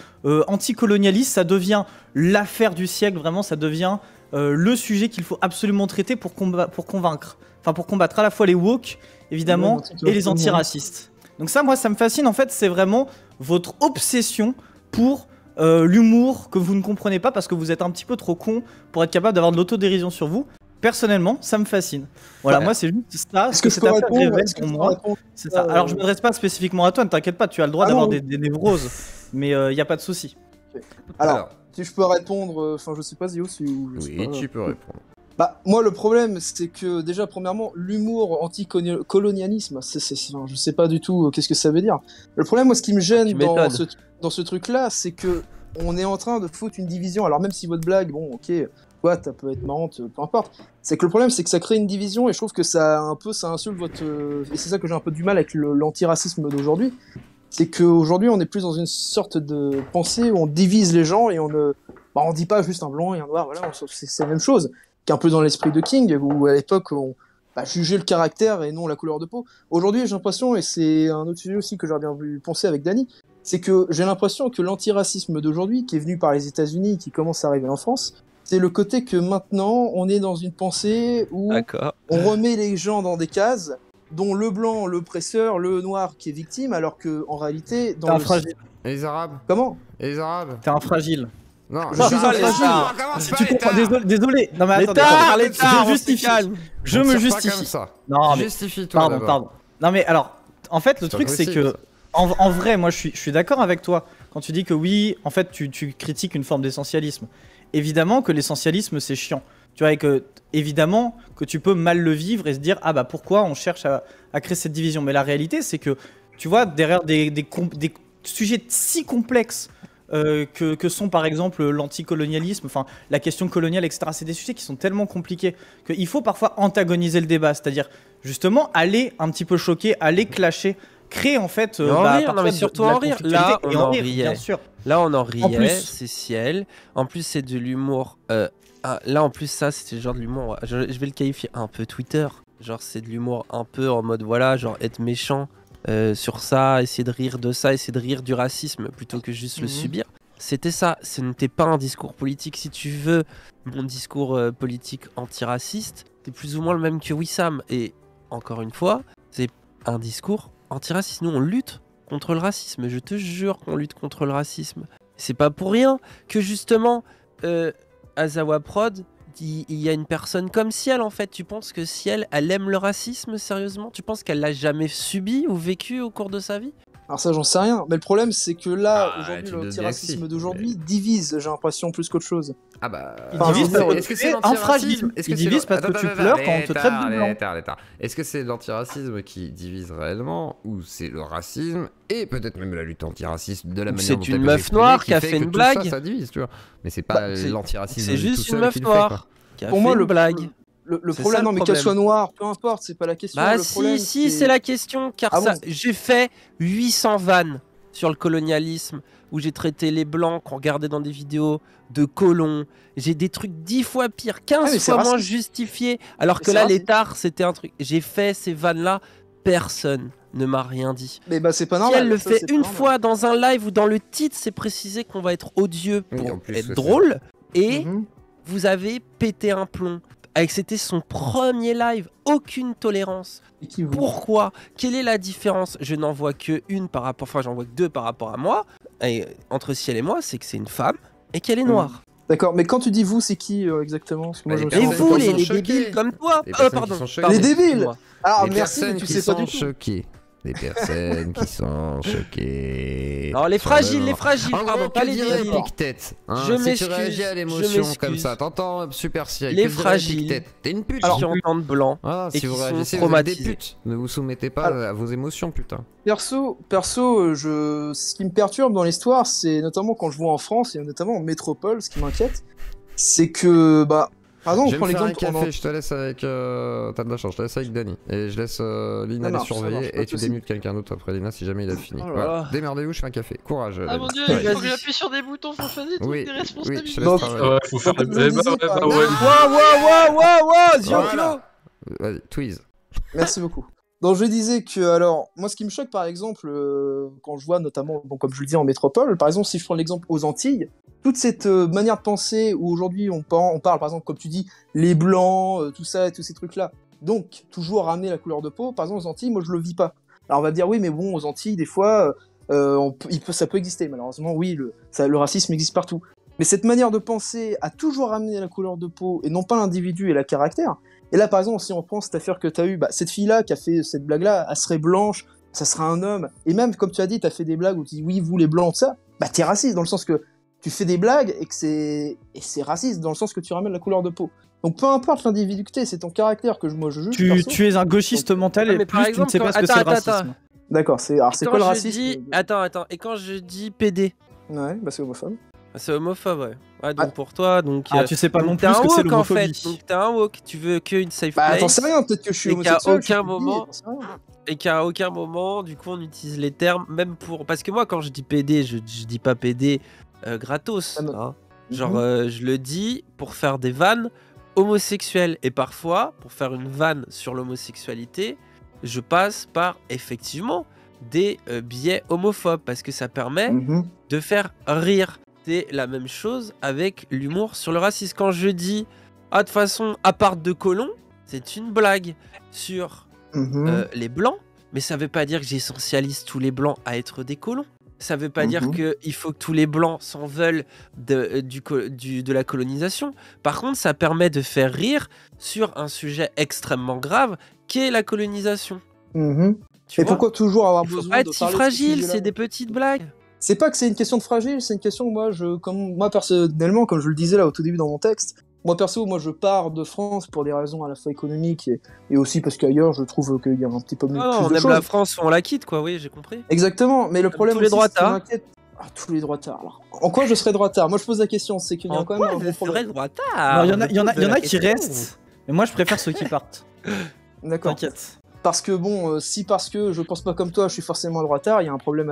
anticolonialiste, ça devient l'affaire du siècle. Vraiment, ça devient le sujet qu'il faut absolument traiter pour convaincre. Enfin, pour combattre à la fois les woke, évidemment, et les antiracistes. Donc ça, moi, ça me fascine. En fait, c'est vraiment votre obsession pour l'humour que vous ne comprenez pas parce que vous êtes un petit peu trop con pour être capable d'avoir de l'autodérision sur vous. Personnellement, ça me fascine. Voilà, Ouais. moi, c'est juste ça. Est-ce que je cette peux affaire répondre révèle Est-ce que pour je peux moi. répondre C'est ça. Alors, je ne m'adresse pas spécifiquement à toi, ne t'inquiète pas, tu as le droit Ah d'avoir non. des névroses, mais il n'y a pas de souci. Alors, si je peux répondre, enfin, je sais pas, Zio, si ou je sais Oui, pas. tu peux répondre. Bah, moi, le problème, c'est que déjà, premièrement, l'humour anti-colonialisme, enfin, je sais pas du tout qu'est-ce que ça veut dire. Le problème, moi, ce qui me gêne Tu dans m'étonnes. ce truc-là, c'est que on est en train de foutre une division. Alors, même si votre blague, bon, ok, ouais, ça peut être marrante, peu importe. C'est que le problème, c'est que ça crée une division et je trouve que ça insulte votre. Et c'est ça que j'ai un peu du mal avec l'antiracisme d'aujourd'hui. C'est qu'aujourd'hui, on est plus dans une sorte de pensée où on divise les gens et on dit pas juste un blanc et un noir, voilà, c'est la même chose qu'un peu dans l'esprit de King, où à l'époque, on jugeait le caractère et non la couleur de peau. Aujourd'hui, j'ai l'impression, et c'est un autre sujet aussi que j'aurais bien voulu penser avec Dany, c'est que j'ai l'impression que l'antiracisme d'aujourd'hui, qui est venu par les États-Unis, qui commence à arriver en France, c'est le côté que maintenant, on est dans une pensée où D'accord. on remet les gens dans des cases, dont le blanc, l'oppresseur, le noir qui est victime, alors que en réalité, T'es dans un le... fragile. Et les Arabes? Comment Et les Arabes? T'es un fragile. Non, Je suis un fragile. Si tu comprends, désolé. Non mais attendez, L'état, attendez, l'état, je justifie. Je me Comme justifie. ça. Non mais Justifie-toi pardon, d'abord. pardon. Non mais alors, en fait, le C'est truc pas c'est possible, que en vrai, moi je suis d'accord avec toi quand tu dis que oui, en fait, tu critiques une forme d'essentialisme. Évidemment que l'essentialisme c'est chiant. Tu vois, et que évidemment que tu peux mal le vivre et se dire ah bah pourquoi on cherche à créer cette division. Mais la réalité c'est que tu vois derrière des sujets si complexes que sont par exemple l'anticolonialisme, enfin la question coloniale, etc. C'est des sujets qui sont tellement compliqués qu'il faut parfois antagoniser le débat, c'est-à-dire justement aller un petit peu choquer, aller clasher, créer en fait. Et en rire, parfois non, mais de surtout la en rire. conflictualité Là, et on en rire, riait. bien sûr. Là, on en En riait, plus. c'est ciel. En plus, c'est de l'humour. Là, en plus, ça, c'était le genre de l'humour. Je vais le qualifier un peu Twitter. Genre, c'est de l'humour un peu en mode, voilà, genre être méchant sur ça, essayer de rire de ça, essayer de rire du racisme plutôt que juste le subir. C'était ça. Ce n'était pas un discours politique. Si tu veux mon discours politique antiraciste, t'es plus ou moins le même que Wissam. Et encore une fois, c'est un discours antiraciste. Nous, on lutte contre le racisme. Je te jure qu'on lutte contre le racisme. C'est pas pour rien que justement Azawa Prod, il y a une personne comme Ciel en fait. Tu penses que Ciel, elle aime le racisme sérieusement? Tu penses qu'elle l'a jamais subi ou vécu au cours de sa vie? Alors ça, j'en sais rien. Mais le problème, c'est que là, Ah, aujourd'hui, tu te doutes bien que l'antiracisme si, divise, j'ai l'impression, plus qu'autre chose. Ah bah. Il Enfin, divise je veux parce dire, que tu es un fragile. Il divise parce que tu pleures quand on te traite de blanc. Est-ce que c'est l'antiracisme qui divise réellement ou c'est le racisme et peut-être même la lutte antiraciste de la Ou manière c'est dont une elle meuf peut s'exprimer noire qui qui a fait fait que une tout ça, blague. ça divise, tu vois. Mais c'est pas c'est l'antiracisme c'est juste tout une seul meuf qui le noire. fait, quoi. Qui a Pour fait moi, une le blague. Le C'est problème, ça, non, le mais qu'elle problème. soit noire, peu importe, c'est pas la question. Bah le problème, si, c'est la question, car Ah ça, bon j'ai fait 800 vannes sur le colonialisme, où j'ai traité les blancs qu'on regardait dans des vidéos de colons. J'ai des trucs 10 fois pires, 15 mais c'est fois moins raciste. justifiés, alors Mais que c'est là, raciste. l'étard, c'était un truc. J'ai fait ces vannes-là, personne ne m'a rien dit. Mais bah, c'est pas Si normal. elle le ça, fait c'est pas une normal. fois dans un live ou dans le titre, c'est précisé qu'on va être odieux Oui, pour en plus, être ouais, drôle, et Mhm. vous avez pété un plomb. C'était son premier live, aucune tolérance. Et qui vous- Pourquoi? Quelle est la différence? Je n'en vois que une par rapport, enfin j'en vois que deux par rapport à moi. Et entre Ciel et moi, c'est que c'est une femme et qu'elle est noire. D'accord, mais quand tu dis vous, c'est qui exactement? Parce que moi, Bah, je me les Et souviens personnes vous, pas. qui les sont choquées. débiles comme toi. Les personnes qui Pardon. sont choquées. pardon, Les débiles. excuse-moi. Ah, Les merci, mais personnes tu qui sais pas sont du tout. choquées. Des personnes qui sont choquées. Non, les sur le fragiles, moment. les fragiles, En pardon, gros, pas que les dirait débiles. Pictet, hein, Je si m'excuse, tu réagis à je l'émotion m'excuse. comme ça, t'entends Super Cia, Les que dirait fragiles. Pictet, t'es une pute. Qui entendent blanc. Ah, et si vous qui sont réagissez, vous êtes des traumatisés. putes. Ne vous soumettez pas à vos émotions, putain. Perso, ce qui me perturbe dans l'histoire, c'est notamment quand je vois en France et notamment en métropole, ce qui m'inquiète, c'est que, bah, par exemple, Je on vais me prend faire un l'exemple café, je te laisse avec... T'as de la chance, je te laisse avec Dany. Et je laisse Lina Ça les marche, surveiller pas de et tu soucis. démutes quelqu'un d'autre après Lina si jamais il a fini. Oh là Voilà. là. Démerdez-vous, je fais un café. Courage. Ah mon dieu, Ouais. il faut que Vas-y. j'appuie sur des boutons pour faire des trucs, Oui, des oui, responsabilités. je te laisse Donc, travailler. Ouais, faut faire. Donc, Eh je bah, disais, ouais, par bah, exemple- ouais. Waouh, Voilà. Vas-y, Tweeze. Merci beaucoup. Donc je disais que, alors, moi ce qui me choque par exemple, quand je vois notamment, bon, comme je le dis en métropole, par exemple si je prends l'exemple aux Antilles, toute cette manière de penser où aujourd'hui on parle par exemple, comme tu dis, les blancs, tout ça et tous ces trucs-là, donc toujours ramener la couleur de peau, par exemple aux Antilles, moi je le vis pas. Alors on va me dire oui mais bon aux Antilles des fois ça peut exister, malheureusement oui, le racisme existe partout. Mais cette manière de penser à toujours ramener la couleur de peau et non pas l'individu et le caractère. Et là, par exemple, si on prend cette affaire que tu as eue, bah, cette fille-là qui a fait cette blague-là, elle serait blanche, ça serait un homme. Et même, comme tu as dit, tu as fait des blagues où tu dis oui, vous les blancs, tout ça, bah t'es raciste dans le sens que tu fais des blagues et que c'est raciste dans le sens que tu ramènes la couleur de peau. Donc peu importe l'individu que t'es, c'est ton caractère que moi je juge. perso. Tu es un gauchiste mental Ah, et mais par plus tu ne exemple, sais pas ce que attends, c'est le attends, racisme. D'accord, c'est Et quoi le quand je racisme dis... Attends, et quand je dis PD, Ouais, bah c'est homophobe. c'est homophobe, ouais. Ouais, donc Ouais. pour toi, donc... Ah, tu sais pas donc non t'es plus ce un que c'est woke en fait, l'homophobie. donc t'es un woke, tu veux qu'une safe Bah place, t'en sais rien, peut-être que je suis et qu'à homosexuel. je suis aucun plus moment- gay, t'en sais rien. et qu'à aucun moment, du coup, on utilise les termes, même pour... Parce que moi, quand je dis PD, je dis pas PD gratos, Ah non. hein. Genre, Mhm. je le dis pour faire des vannes homosexuelles, et parfois, pour faire une vanne sur l'homosexualité, je passe par, effectivement, des biais homophobes, parce que ça permet Mhm. de faire rire. C'est la même chose avec l'humour sur le racisme. Quand je dis ah de façon à part de colons, c'est une blague sur Mhm. les blancs, mais ça veut pas dire que j'essentialise tous les blancs à être des colons. Ça veut pas dire Mhm. qu'il faut que tous les blancs s'en veulent de la colonisation. Par contre, ça permet de faire rire sur un sujet extrêmement grave qu'est la colonisation. Mhm. Tu Et vois, pourquoi toujours avoir il faut besoin pas de être si parler de ce fragile, sujet-là c'est des petites blagues. C'est pas que c'est une question de fragile, c'est une question moi personnellement, comme je le disais là au tout début dans mon texte, moi je pars de France pour des raisons à la fois économiques et aussi parce qu'ailleurs je trouve qu'il y a un petit peu plus Ah, on de aime choses. la France ou on la quitte, quoi, oui, j'ai compris. Exactement, mais le problème tous les aussi, ce qui droitards. m'inquiète- tous les droitards. Alors, en quoi je serais droitard? Moi je pose la question, c'est qu'il y a En quand quoi même un je gros serais problème. droitard Non, il y en a, Je y en a, pose y en la a qui question. restent, mais moi je préfère ceux qui partent. D'accord. T'inquiète. Parce que bon, si parce que je pense pas comme toi, je suis forcément droitard, il y a un problème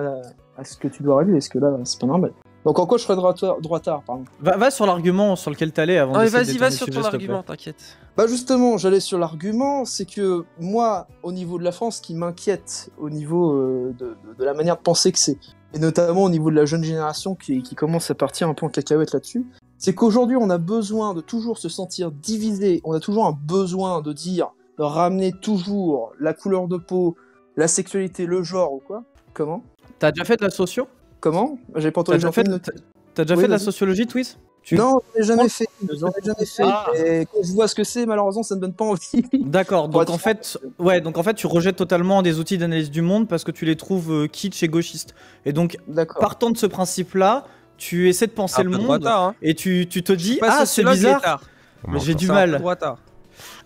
à ce que tu dois régler, est-ce que là, c'est pas normal. Donc en quoi je serais droitard, pardon. Va sur l'argument sur lequel t'allais avant Non, mais d'essayer de vas-y, détourner va le sur sujet, ton s'il te plaît. argument, t'inquiète. Bah justement, j'allais sur l'argument, c'est que moi, au niveau de la France, ce qui m'inquiète au niveau de la manière de penser que c'est, et notamment au niveau de la jeune génération qui commence à partir un peu en cacahuète là-dessus, c'est qu'aujourd'hui on a besoin de toujours se sentir divisé, on a toujours un besoin de dire, de ramener toujours la couleur de peau, la sexualité, le genre ou quoi. Comment T'as déjà fait de la socio? Comment J'ai pas T'as entendu déjà fait, Jean-Philippe. t'as déjà Oui, fait de la vas-y. sociologie, Twiz? Non, j'en ai jamais fait. J'en ai jamais fait. Ah. Et quand je vois ce que c'est, malheureusement, ça me donne pas envie. D'accord, Pour donc être en fait, ouais, donc en fait, tu rejettes totalement des outils d'analyse du monde parce que tu les trouves kitsch et gauchistes. Et donc, D'accord. partant de ce principe-là, tu essaies de penser le monde droitard, hein. et tu te dis Pas ah c'est sociologue, bizarre, Guettard. mais j'ai du C'est un peu mal. droitard.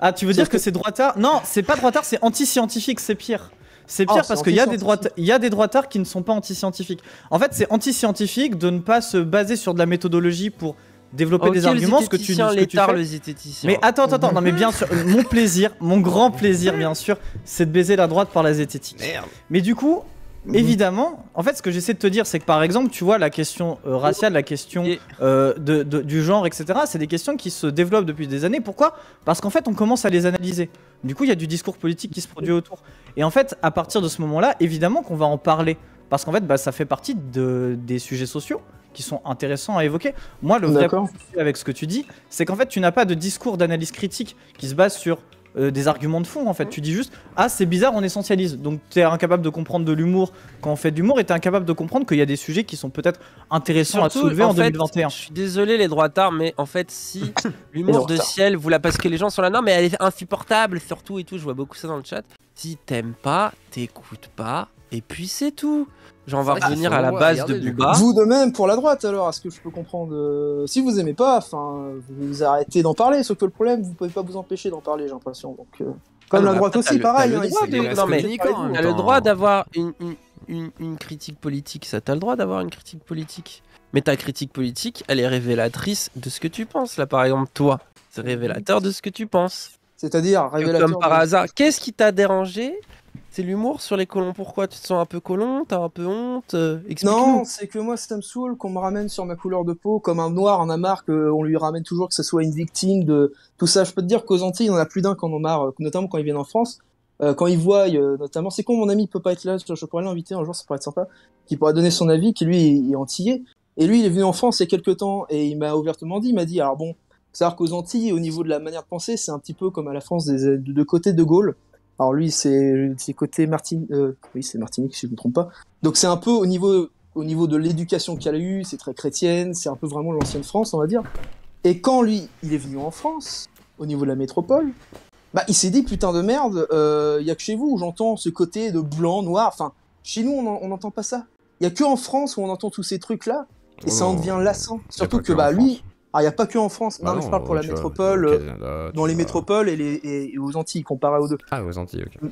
Ah tu veux Sauf dire que c'est droitard? Non, c'est pas droitard, c'est anti-scientifique, c'est pire. C'est pire c'est parce qu'il y a des anti-scientifique. il y a des droitards qui ne sont pas anti-scientifiques. En fait, c'est anti-scientifique de ne pas se baser sur de la méthodologie pour développer Ok, des arguments, ce que tu zététicien, ce que tu l'étard, fais. le zététicien. Mais attends, non mais bien sûr, mon plaisir, mon grand plaisir bien sûr, c'est de baiser la droite par la zététique. Merde. Mais du coup, évidemment, en fait ce que j'essaie de te dire c'est que par exemple, tu vois la question raciale, la question Et- du genre, etc. C'est des questions qui se développent depuis des années. Pourquoi? Parce qu'en fait on commence à les analyser. Du coup il y a du discours politique qui se produit autour. Et en fait à partir de ce moment-là, évidemment qu'on va en parler. Parce qu'en fait bah, ça fait partie des sujets sociaux qui sont intéressants à évoquer. Moi le vrai D'accord. souci avec ce que tu dis, c'est qu'en fait tu n'as pas de discours d'analyse critique qui se base sur des arguments de fond en fait. Tu dis juste ah c'est bizarre, on essentialise. Donc t'es incapable de comprendre de l'humour quand on fait de l'humour et t'es incapable de comprendre qu'il y a des sujets qui sont peut-être intéressants à Surtout, soulever en fait, 2021. Je suis désolé les droitards, mais en fait si l'humour de Ciel, vous la parce que les gens sont là, non mais elle est insupportable surtout et tout, je vois beaucoup ça dans le chat. Si t'aimes pas, t'écoutes pas et puis c'est tout. Genre on va revenir à la base de Booba. Vous de même pour la droite alors, à ce que je peux comprendre. Si vous aimez pas, enfin, vous arrêtez d'en parler. Sauf que le problème, vous pouvez pas vous empêcher d'en parler, j'ai l'impression. Donc, comme la droite aussi, pareil. T'as le droit d'avoir une critique politique, ça t'as le droit d'avoir une critique politique. Mais ta critique politique, elle est révélatrice de ce que tu penses. Là par exemple, toi, c'est révélateur de ce que tu penses. C'est-à-dire révélateur. Comme par hasard, qu'est-ce qui t'a dérangé? C'est l'humour sur les colons. Pourquoi tu te sens un peu colon? T'as un peu honte? Explique-nous. Non, c'est que moi, ça me saoule qu'on me ramène sur ma couleur de peau, comme un noir en a marre qu'on lui ramène toujours que ce soit une victime de tout ça. Je peux te dire qu'aux Antilles, il y en a plus d'un qui en ont marre, notamment quand ils viennent en France. Quand ils voient, notamment, c'est con, mon ami peut pas être là, je pourrais l'inviter un jour, ça pourrait être sympa, qui pourrait donner son avis, qui lui est antillais. Et lui, il est venu en France il y a quelques temps, et il m'a ouvertement dit, il m'a dit, alors bon, c'est-à-dire qu'aux Antilles, au niveau de la manière de penser, c'est un petit peu comme à la France de côté de Gaulle. Alors lui, c'est côté oui, c'est Martinique, si je ne me trompe pas. Donc c'est un peu au niveau de l'éducation qu'elle a eue, c'est très chrétienne, c'est un peu vraiment l'ancienne France, on va dire. Et quand lui, il est venu en France, au niveau de la métropole, bah il s'est dit, putain de merde, il y a que chez vous où j'entends ce côté de blanc, noir, enfin, chez nous, on n'entend pas ça. Il y a que en France où on entend tous ces trucs-là, et ça en devient lassant. Surtout que bah lui... Ah, il n'y a pas que en France, non, je parle pour la métropole, dans les métropoles et aux Antilles, comparé aux deux. Ah, aux Antilles, ok.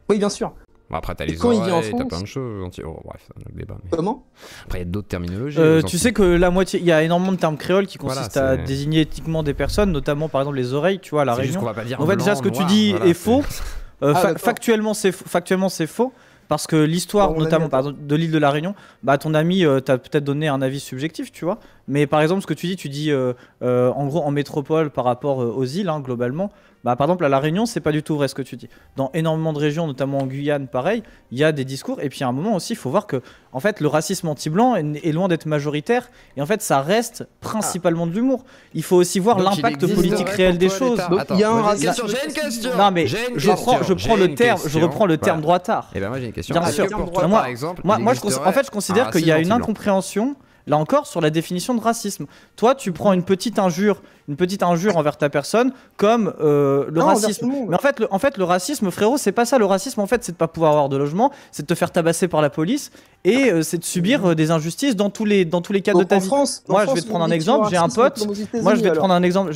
Oui, bien sûr. Bon, après, t'as les quand il vit en oreilles, t'as France... plein de choses, Antilles. Oh, bref, c'est un autre débat. Mais... Comment? Après, il y a d'autres terminologies. Tu sais que la moitié, il y a énormément de termes créoles qui consistent à c'est- désigner éthiquement des personnes, notamment par exemple les oreilles, tu vois, à la C'est juste Réunion. qu'on va pas dire En fait, déjà, blanc, ce que tu noir, dis voilà, est c'est- faux. d'accord. Factuellement, c'est faux. Parce que l'histoire, Bon, on a notamment mis par exemple, de l'île de la Réunion, bah ton ami t'a peut-être donné un avis subjectif, tu vois. Mais par exemple, ce que tu dis en gros en métropole par rapport aux îles, hein, globalement. Bah, par exemple, à La Réunion, c'est pas du tout vrai ce que tu dis. Dans énormément de régions, notamment en Guyane, pareil, il y a des discours. Et puis à un moment aussi, il faut voir que en fait, le racisme anti-blanc est loin d'être majoritaire. Et en fait, ça reste principalement de l'humour. Il faut aussi voir Donc, il l'impact existerait politique pour réel toi, des l'État. choses. Donc, Attends, il y a un moi, j'ai racisme- j'ai une question. Non mais J'ai une je reprends question, le j'ai une terme, je question. reprends le terme Voilà. droitard. Et ben moi j'ai une question. Bien Est-ce sûr. que pour toi, Moi- par exemple, Moi, il en existerait fait, je considère un qu'il y a racisme une anti-blanc. incompréhension, là encore, sur la définition de racisme. Toi, tu prends une petite injure envers ta personne comme le Non, envers racisme. tout le monde. Mais en fait, le racisme, frérot, c'est pas ça. Le racisme, en fait, c'est de pas pouvoir avoir de logement, c'est de te faire tabasser par la police et c'est de subir des injustices dans tous les cas de Donc, ta en vie. France, Moi, en je vais France, te prendre on un dit exemple. qu'il y J'ai aura un racisme pote. comme aux États-Unis, Moi, je vais te alors. prendre un exemple.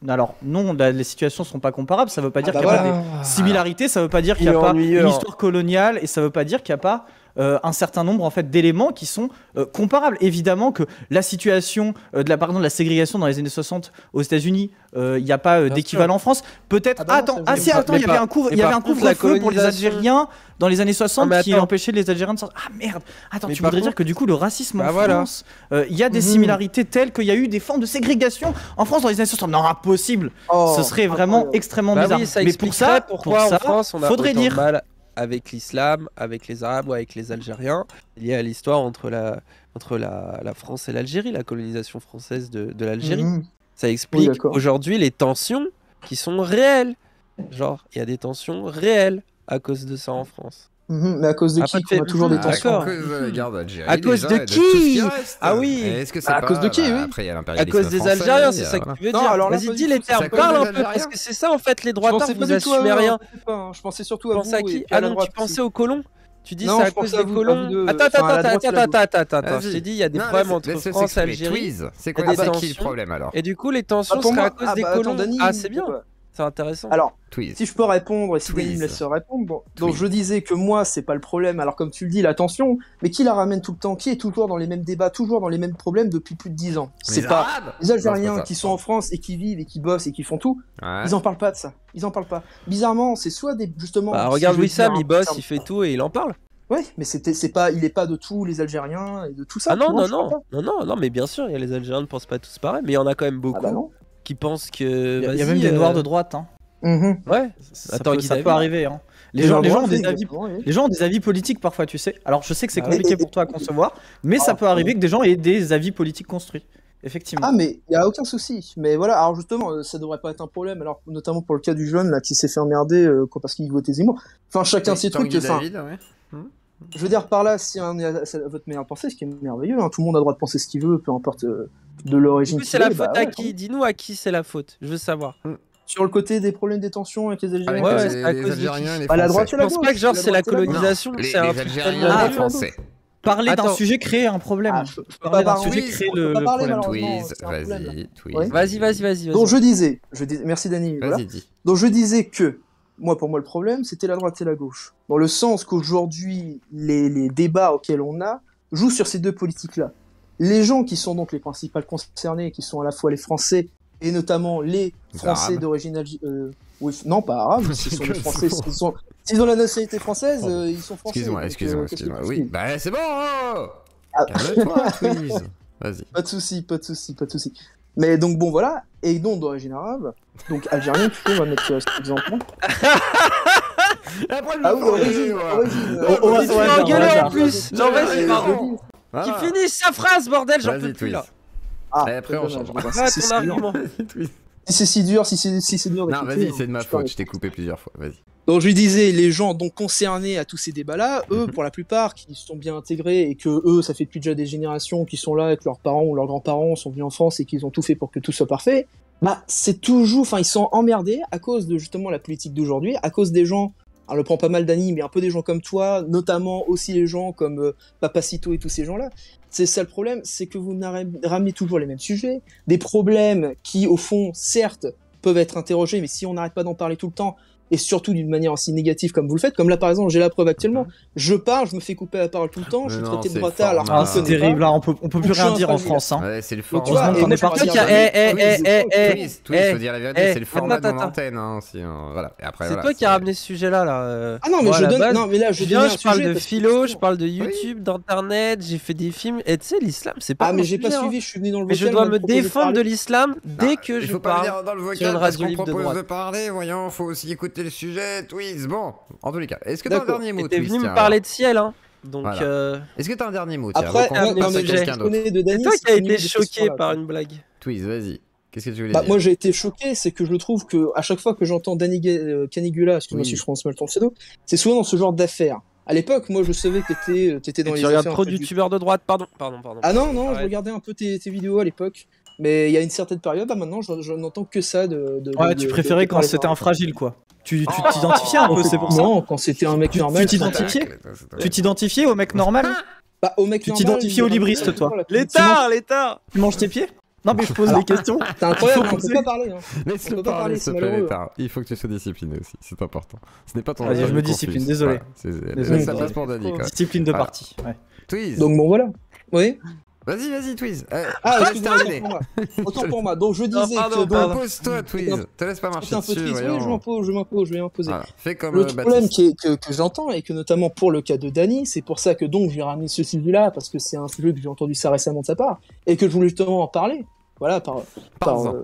Alors, non, les situations sont pas comparables. Ça veut pas dire bah qu'il y a voilà. pas des similarités. Ça veut pas dire qu'il y Il a est pas ennuyeux, une hein. histoire coloniale et ça veut pas dire qu'il y a pas un certain nombre en fait d'éléments qui sont comparables. Évidemment que la situation par exemple de la ségrégation dans les années 60 aux États-Unis, il n'y a pas d'équivalent en France. Peut-être. Ah bah non, ça veut dire- Attends, il y avait un couvre-feu pour les Algériens dans les années 60 mais qui attends. empêchait les Algériens de sortir. Ah merde. Attends, Mais tu par voudrais dire contre- que du coup le racisme en Bah voilà. France, il y a des similarités telles qu'il y a eu des formes de ségrégation en France dans les années 60. Non, impossible. Oh, Ce serait vraiment incroyable. extrêmement Bah bizarre. oui, ça Mais pour expliquerait ça, pourquoi en France on a faudrait autant lire. de mal avec l'islam, avec les Arabes ou avec les Algériens, lié à l'histoire entre la France et l'Algérie, la colonisation française de l'Algérie. Mhm. Ça explique d'accord. aujourd'hui les tensions qui sont réelles. Genre, il y a des tensions réelles à cause de ça en France. Mais à cause de Après, qui qu'on a toujours des Ah, tensions. d'accord. Regarde Algérie. À cause déjà, de tout ce qui reste. Ah oui. Est-ce que c'est À pas- cause de qui, oui. Après, il y a À l'impérialisme cause des français, Algériens, c'est ça que voilà. tu veux Non, dire. alors là, Vas-y, pas dis du les tout, termes, c'est à cause parle des un peu, Algériens. parce que c'est ça en fait, les Je droitards, pensais pas vous du tout à assumez eux, rien. hein, t'inquiète pas, hein. Je pensais surtout à Tu vous. penses à qui et puis Ah à la non, droite tu pensais aussi. aux colons Tu dis Non, c'est à je cause pensais des à vous colons deux. Attends, Enfin, à la droite, à la gauche. attends, je t'ai dit, il y a des Non, problèmes entre laisse-le France et s'exprimer. Algérie. Tweez, c'est Il y quoi a des c'est qui le tensions. problème alors Et du coup, les tensions Ah, pour seraient moi- à cause ah, des bah, attends, colons. Dany, Ah, c'est bien, ouais. c'est intéressant. Alors, Tweez. si je peux répondre et si Dany Tweez. me laisse répondre, bon, donc Tweez. je disais que moi c'est pas le problème. Alors comme tu le dis, la tension, mais qui la ramène tout le temps, qui est toujours dans les mêmes débats, toujours dans les mêmes problèmes depuis plus de 10 ans. C'est Les pas Arabes les Non, Algériens c'est pas ça. qui sont en France et qui vivent et qui bossent et qui font tout. Ouais. Ils en parlent pas de ça. Ils en parlent pas. Bizarrement, c'est soit des justement. Bah, si regarde je veux Wissam, dire il un bosse, terme- il fait tout et il en parle. Ouais, mais c'est pas, il est pas de tous les Algériens et de tout ça. Ah non, non, je crois non, pas. non, mais bien sûr, il y a les Algériens ne pensent pas tous pareil, mais il y en a quand même beaucoup Ah bah non. qui pensent que. Il y a vas-y, même des noirs de droite. Hein. Ouais. Ça Attends, peut, Guy ça David. peut arriver. Hein. Les Des gens, gens les gens ont droits, des oui, avis. exactement, oui. Les gens ont des avis politiques parfois, tu sais. Alors je sais que c'est Ah oui. compliqué pour toi à concevoir, mais ça peut arriver que des gens aient des avis politiques construits. effectivement. Ah, mais il y a aucun souci. Mais voilà, alors justement, ça devrait pas être un problème. Alors, notamment pour le cas du jeune là qui s'est fait emmerder parce qu'il votait Zemmour. Enfin, chacun ses trucs. Tanguy Enfin, David, ouais. je veux dire par là, si un est à votre meilleure pensée, ce qui est merveilleux, hein, tout le monde a le droit de penser ce qu'il veut, peu importe de l'origine. Du coup, c'est la qu'il est, faute bah, à ouais, qui? Dis-nous à qui c'est la faute. Je veux savoir. Sur le côté des problèmes de détention avec les Algériens. Avec Ouais, les, c'est à les cause de Algériens qui et les Bah, la Français. droite et Je la pense gauche. pas que genre c'est la droite et gauche. colonisation, Les c'est un truc Algériens tellement et les dur. Français. Parler d'un Attends. sujet crée un problème. Ah, je peux pas Parler d'un parler. sujet Oui, crée on peut le pas parler, problème. malheureusement. Tweez, c'est un problème. vas-y, tweez. Ouais. Vas-y. Donc je disais, merci Dani. Voilà. Vas-y, dis. Donc je disais que pour moi le problème c'était la droite et la gauche. Dans le sens qu'aujourd'hui les débats auxquels on a jouent sur ces deux politiques-là. Les gens qui sont donc les principales concernés, qui sont à la fois les Français et notamment les Français Arabes. d'origine non pas arabes, ce sont les Français, s'ils ont la nationalité française, ils sont français. Excuse-moi, donc, excuse-moi. qu'est-ce que tu Oui, dis bah c'est bon. Oh Ah. Calme-toi, Tweez. Vas-y. Pas de souci. Mais donc bon voilà, et donc d'origine arabe, donc algérien, tu peux, on va mettre cet exemple. Après, Ah oui, origine. on va Il se se Ouais, fait engueuler ouais, en plus. Non, vas-y, pardon. Qui finisse sa phrase, bordel, j'en peux Vas-y, plus Tweez. là. Ah, Et après, on dommage, change. bah, Ah, c'est ton si dur. argument. Si c'est si dur, si c'est dur Non, d'écouter, vas-y, c'est de ma je peux faute, je t'ai coupé plusieurs fois, vas-y. Donc je lui disais, les gens donc concernés à tous ces débats-là, eux, pour la plupart, qui sont bien intégrés et que eux, ça fait depuis déjà des générations qui sont là avec leurs parents ou leurs grands-parents, sont venus en France et qu'ils ont tout fait pour que tout soit parfait, bah c'est toujours, enfin ils sont emmerdés à cause de justement la politique d'aujourd'hui, à cause des gens, alors le prend pas mal Dani, mais un peu des gens comme toi, notamment aussi les gens comme Papacito et tous ces gens-là. C'est ça le problème, c'est que vous ramenez toujours les mêmes sujets, des problèmes qui au fond, certes, peuvent être interrogés, mais si on n'arrête pas d'en parler tout le temps, et surtout d'une manière aussi négative comme vous le faites, comme là par exemple j'ai la preuve actuellement, je parle, je me fais couper la parole tout le temps, je suis Mais non, traité de c'est bretard alors format. que Ah, je c'est connais terrible, pas. là, on peut plus Donc, je rien suis dire en infragile. France. Hein. Ouais, c'est le Donc, format. tu vois, Heureusement et qu'on moi, est je parti. parle Faut dire la vérité, c'est le format de mon attends. antenne, hein, aussi, hein, voilà. Et après, C'est voilà, toi qui as ramené ce sujet-là, là. Ah non, mais Moi, à je la donne, base, non mais là je Je viens, donne un je parle sujet de parce que philo, je justement- parle de YouTube, d'internet, j'ai fait des films, et tu sais, l'islam, c'est pas Ah mon mais j'ai pas sujet, hein. suivi, je suis venu dans le Mais je vocal, dois on m'a me proposé de défendre de parler. l'islam dès que il je faut pas parle. venir dans le sur vocal une parce radio qu'on libre de propose droite. de parler, voyons, faut aussi écouter le sujet, Tweez. Bon, en tous les cas, est-ce que t'as un D'accord. dernier mot, T'es Tweez, venu me tiens, parler alors de ciel, hein. Donc, Voilà. Est-ce que t'as un dernier mot, tiens, Après, avant qu'on non, passe mais à ce quelqu'un que je d'autre. connais de c'est Dany, toi qui as au niveau été de ces choqué questions-là, par quoi. une blague. Tweez, vas-y. Qu'est-ce que tu voulais Bah, dire moi j'ai été choqué, c'est que je trouve que à chaque fois que j'entends Canigula, excuse-moi Oui. si je prononce mal ton pseudo, c'est souvent dans ce genre d'affaires. À l'époque, moi je savais que t'étais dans Et les tu regardes affaires. trop un peu de youtubeurs de droite, pardon. Ah non, je Arrête. regardais un peu tes vidéos à l'époque, mais il y a une certaine période, bah maintenant je n'entends que ça Ouais, tu préférais quand c'était un fragile, quoi. Tu t'identifiais un peu, c'est pour ça. Non, quand c'était un mec Tu normal. t'identifiais Tu t'identifiais au mec normal Bah, au mec Tu normal, t'identifies au il- libriste, toi. L'état. Tu manges tes pieds Non, mais je pose des questions. C'est incroyable, Il faut on peut poser. pas parler. Hein. Laisse-le On peut pas parler, parler, s'il te c'est plaît, malheureux. Létard. Il faut que tu sois discipliné aussi, c'est important. Ce n'est pas ton Vas-y, je affaire me de discipline, confus. désolé. Voilà, Désolé. ça passe pour Dany, quoi. Discipline de Voilà. parti. Ouais. Tweez. Donc bon, voilà. Oui. Vas-y, Tweez. Ah, laisse excuse-moi, terminer. autant pour moi. Donc je disais pardon, que pardon. Impose-toi, Tweez. Te laisse pas c'est marcher un peu dessus, triste. Oui, voyons. je vais m'imposer. Voilà. Fais comme Le problème Baptiste. que j'entends, et que notamment pour le cas de Dany, c'est pour ça que donc j'ai ramené ce sujet-là, parce que c'est un sujet que j'ai entendu ça récemment de sa part, et que je voulais justement en parler, voilà, par Parle-en.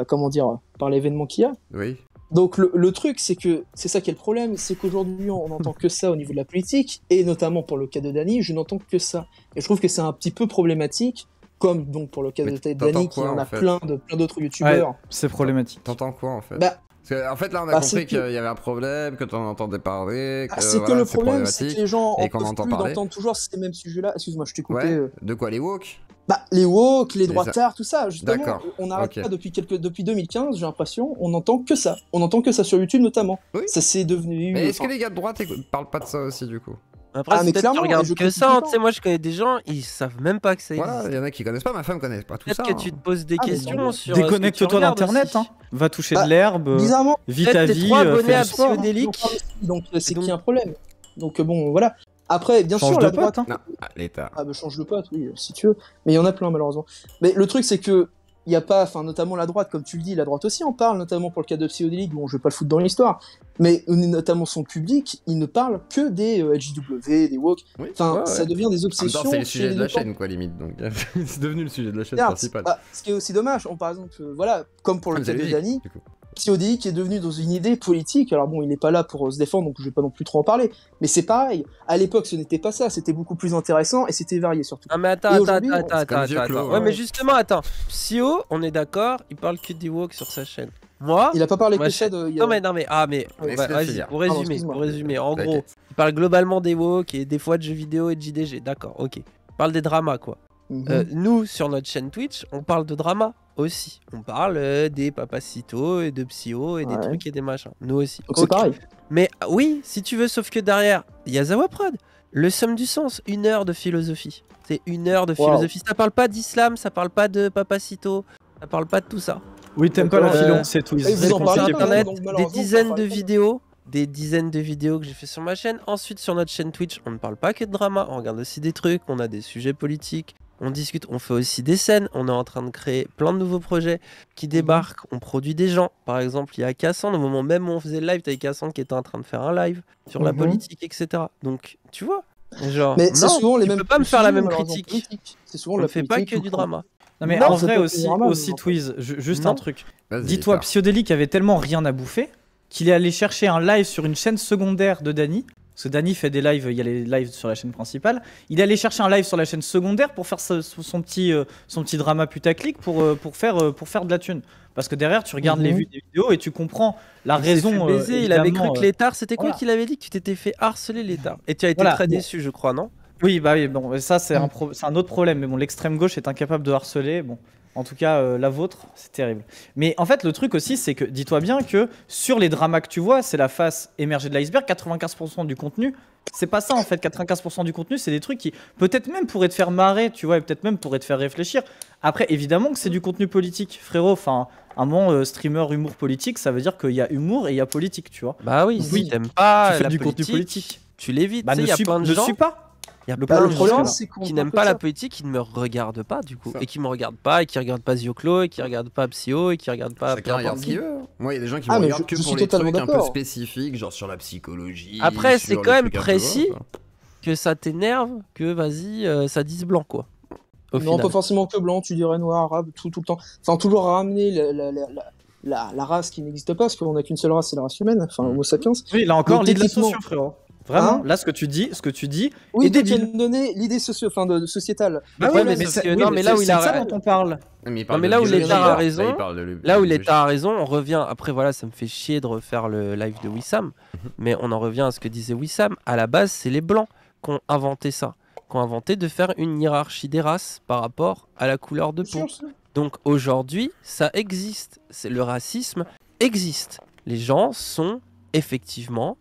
comment dire, par l'événement qu'il y a. Oui. Donc le truc, c'est que c'est ça qui est le problème, c'est qu'aujourd'hui on n'entend que ça au niveau de la politique, et notamment pour le cas de Dany, je n'entends que ça. Et je trouve que c'est un petit peu problématique, comme donc pour le cas Mais de t'entends Dany, qui quoi, en en a fait plein d'autres youtubeurs. Ouais, c'est problématique. T'entends quoi, en fait Bah, Parce qu'en fait, là, on a Bah, compris c'est que- qu'il y avait un problème, que t'en entendais parler, que c'est voilà, que le c'est problème, c'est que problématique. les gens et en qu'on peuvent entend plus parler. d'entendre toujours ces mêmes sujets-là. Excuse-moi, je t'ai coupé. Ouais. De quoi, les woke Bah, les woke, les Les droitards, tout ça, justement. D'accord. On n'arrête Ok. pas depuis 2015, j'ai l'impression, on n'entend que ça. On n'entend que ça sur YouTube notamment. Oui. Ça c'est devenu. Mais est-ce que les gars de droite parlent pas de ça aussi, du coup Après, Ah, c'est mais peut-être que tu clairement, regardes et je que critique ça, tout hein, le tu sais, temps. moi je connais des gens, ils savent même pas que ça Voilà, existe. il y en a qui connaissent pas, ma femme connaît pas tout ça. Peut-être que tu te poses des Ah, mais questions non. sur. ce que tu Déconnecte-toi regardes d'internet, aussi. hein. Va toucher Bah, de l'herbe, Bizarrement, vis peut-être ta t'es vie, trop abonné fais à du sport. hein. Psychodélique. donc c'est donc- qu'il y a un problème. Donc bon, voilà. Après, bien Change sûr, de la droite. pote, hein. Non, l'État. Ah bah change de pote, oui, si tu veux. Mais il y en a plein malheureusement. Mais le truc c'est que il y a pas, enfin notamment la droite, comme tu le dis, la droite aussi en parle, notamment pour le cas de Psychodélique. Bon, je vais pas le foutre dans l'histoire, mais notamment son public, il ne parle que des LGW, des woke. Oui. Enfin, Ouais, ça ouais. devient des En même obsessions. temps, c'est le chez sujet les de la gens. chaîne, quoi, limite. Donc, c'est devenu le sujet de la chaîne Regarde, principale. ce qui est aussi dommage, par exemple, voilà, comme pour le Ah, mais cas c'est de logique, Dany, du coup. Psyodi qui est devenu dans une idée politique. Alors bon, il n'est pas là pour se défendre, donc je vais pas non plus trop en parler. Mais c'est pareil. À l'époque, ce n'était pas ça. C'était beaucoup plus intéressant et c'était varié surtout. Ah mais Et attends. aujourd'hui, comme Vieux Clos, Ouais hein. mais justement attends. Psyo, on est d'accord, il parle que des woke sur sa chaîne. Moi, Il a pas parlé Moi, que ça de. non mais Ouais, vas-y, Filière. pour Pardon, résumer, excuse-moi. en gros, T'inquiète. il parle globalement des woke et des fois de jeux vidéo et de JDG, d'accord, ok. Il parle des dramas quoi. Mhm. Nous sur notre chaîne Twitch, on parle de drama aussi. On parle des Papacito et de Psyo et des Ouais. trucs et des machins. Nous aussi. Donc c'est Ok. pareil. Mais oui, si tu veux, sauf que derrière, il y a Zawaprod. Le somme du sens, 1 heure de philosophie. C'est 1 heure de Wow. philosophie. Ça parle pas d'islam, ça parle pas de Papacito, ça parle pas de tout ça. Oui, t'aimes pas la Euh, philo, c'est tout. et vous en parlez Sur pas, internet, donc des malheureusement, dizaines on de parle pas. vidéos que j'ai fait sur ma chaîne. Ensuite, sur notre chaîne Twitch, on ne parle pas que de drama, on regarde aussi des trucs, on a des sujets politiques, on discute, on fait aussi des scènes, on est en train de créer plein de nouveaux projets qui débarquent, on produit des gens. Par exemple, il y a Cassandre, au moment même où on faisait le live, t'avais Cassandre qui était en train de faire un live sur la Mhm. politique, etc. Donc, tu vois, genre, Mais c'est non, souvent les tu mêmes. peux pas me faire la sujets, même malheureusement, critique. politiques. C'est souvent On la ne fait pas politique que tout du le temps. drama. Non mais Non, en c'est vrai pas aussi, drama, mais aussi en fait. Twiz, juste Non. un truc. Vas-y, Dis-toi, pars. Psyodélique avait tellement rien à bouffer qu'il est allé chercher un live sur une chaîne secondaire de Dany. Parce que Dany fait des lives, il y a les lives sur la chaîne principale. Il est allé chercher un live sur la chaîne secondaire pour faire son petit drama putaclic pour faire de la thune. Parce que derrière, tu regardes Mhm. les vues des vidéos et tu comprends la Il s'est raison. fait baiser, il avait cru évidemment, que l'étard, c'était quoi voilà. qu'il avait dit que tu t'étais fait harceler l'étard. Et tu as été Voilà, très bon. déçu, je crois, non? Oui, bah oui, bon, ça c'est c'est un autre problème. Mais bon, l'extrême gauche est incapable de harceler. Bon, en tout cas, la vôtre, c'est terrible. Mais en fait, le truc aussi, c'est que dis-toi bien que sur les dramas que tu vois, c'est la face émergée de l'iceberg. 95% du contenu, c'est pas ça en fait. 95% du contenu, c'est des trucs qui peut-être même pourraient te faire marrer, tu vois, et peut-être même pourraient te faire réfléchir. Après, évidemment que c'est du contenu politique, frérot. Enfin, un moment, streamer humour politique, ça veut dire qu'il y a humour et il y a politique, tu vois. Bah oui, Oui. si t'aimes pas tu fais la du contenu politique. tu l'évites. Bah, Tu sais, ne il y a suis, plein de ne gens. suis pas. Il y a Le plein Bah, de le gens problème, c'est qu'on qui parle n'aiment que pas de la ça. politique, qui ne me regardent pas du coup, Ça. et qui me regardent pas, et qui regardent pas Zioclo, et qui regardent pas Psyo, et qui regardent pas. peu Chacun regarde importe ce qui. qu'il veut. Moi, il y a des gens qui Ah, me mais regardent je que suis pour les totalement trucs un peu d'accord. spécifiques, genre sur la psychologie. Après, c'est sur quand les même trucs un peu précis. autres. Que ça t'énerve, que vas-y, ça dise blanc quoi. Au Non, final. pas forcément que blanc, tu dirais noir, arabe, tout le temps. Enfin, toujours ramener la race qui n'existe pas, parce qu'on n'a qu'une seule race, c'est la race humaine, enfin, Homo sapiens. Oui, là encore, Donc, l'idée de la techniquement- socio, frérot. Vraiment, Hein là, ce que tu dis Oui, est toi, tu viens débile. de donner l'idée Bah sociétale. Le oui, problème, mais c'est- c'est- non, mais là où il c'est a- de ça dont on parle. Mais il parle mais de là où biologie, l'État a là, raison, il parle de Là où biologie. l'État a raison, on revient. Après, voilà, ça me fait chier de refaire le live de Wissam, mais on en revient à ce que disait Wissam. À la base, c'est les Blancs qui ont inventé ça, qui ont inventé de faire une hiérarchie des races par rapport à la couleur de peau. Sûr, sûr. Donc aujourd'hui, ça existe. Le racisme existe. Les gens sont effectivement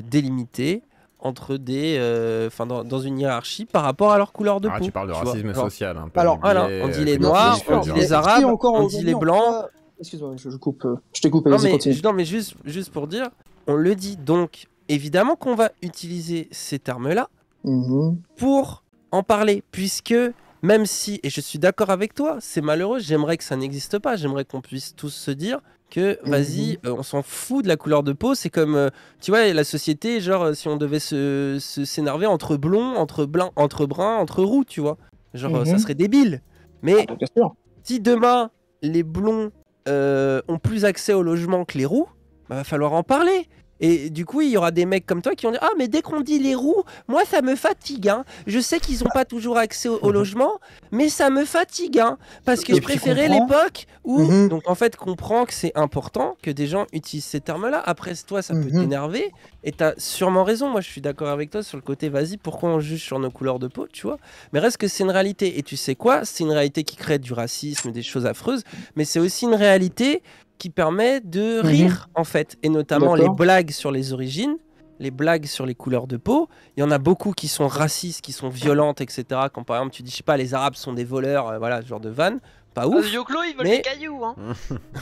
délimités entre dans une hiérarchie par rapport à leur couleur de Ah, peau. tu parles de vois. racisme Genre, social. Un peu Alors, du voilà, biais, on dit les culturel, Noirs, je veux on dit dire. les Est-ce qu'il y a Arabes, encore on dit aujourd'hui les Blancs. pas- Excuse-moi, je coupe, je te coupe, Non vas-y, mais, continue. non, mais juste pour dire, on le dit. Donc évidemment qu'on va utiliser ces termes-là Mhm. pour en parler, puisque même si, et je suis d'accord avec toi, c'est malheureux, j'aimerais que ça n'existe pas, j'aimerais qu'on puisse tous se dire que vas-y, on s'en fout de la couleur de peau, c'est comme, tu vois, la société, genre si on devait s'énerver entre blond, entre blanc, entre brun, entre roux, tu vois, genre ça serait débile. Mais Bien sûr. si demain les blonds ont plus accès au logement que les roux, bah, va falloir en parler. Et du coup, il y aura des mecs comme toi qui vont dire « Ah, mais dès qu'on dit les roux, moi, ça me fatigue. Hein. Je sais qu'ils n'ont pas toujours accès au logement, mais ça me fatigue. Hein, parce que Et je puis préférais comprends. l'époque où... Mhm. Donc, en fait, comprends que c'est important que des gens utilisent ces termes-là. Après, toi, ça peut Mhm. t'énerver. Et tu as sûrement raison. Moi, je suis d'accord avec toi sur le côté « Vas-y, pourquoi on juge sur nos couleurs de peau ?» Tu vois. Mais reste que c'est une réalité. Et tu sais quoi? C'est une réalité qui crée du racisme, des choses affreuses. Mais c'est aussi une réalité qui permet de rire, en fait. Et notamment les D'accord. blagues sur les origines, les blagues sur les couleurs de peau. Il y en a beaucoup qui sont racistes, qui sont violentes, etc. Quand par exemple, tu dis, je sais pas, les Arabes sont des voleurs, voilà, ce genre de vanne. Pas ouf. Zioclo, ils veulent mais- des cailloux, hein.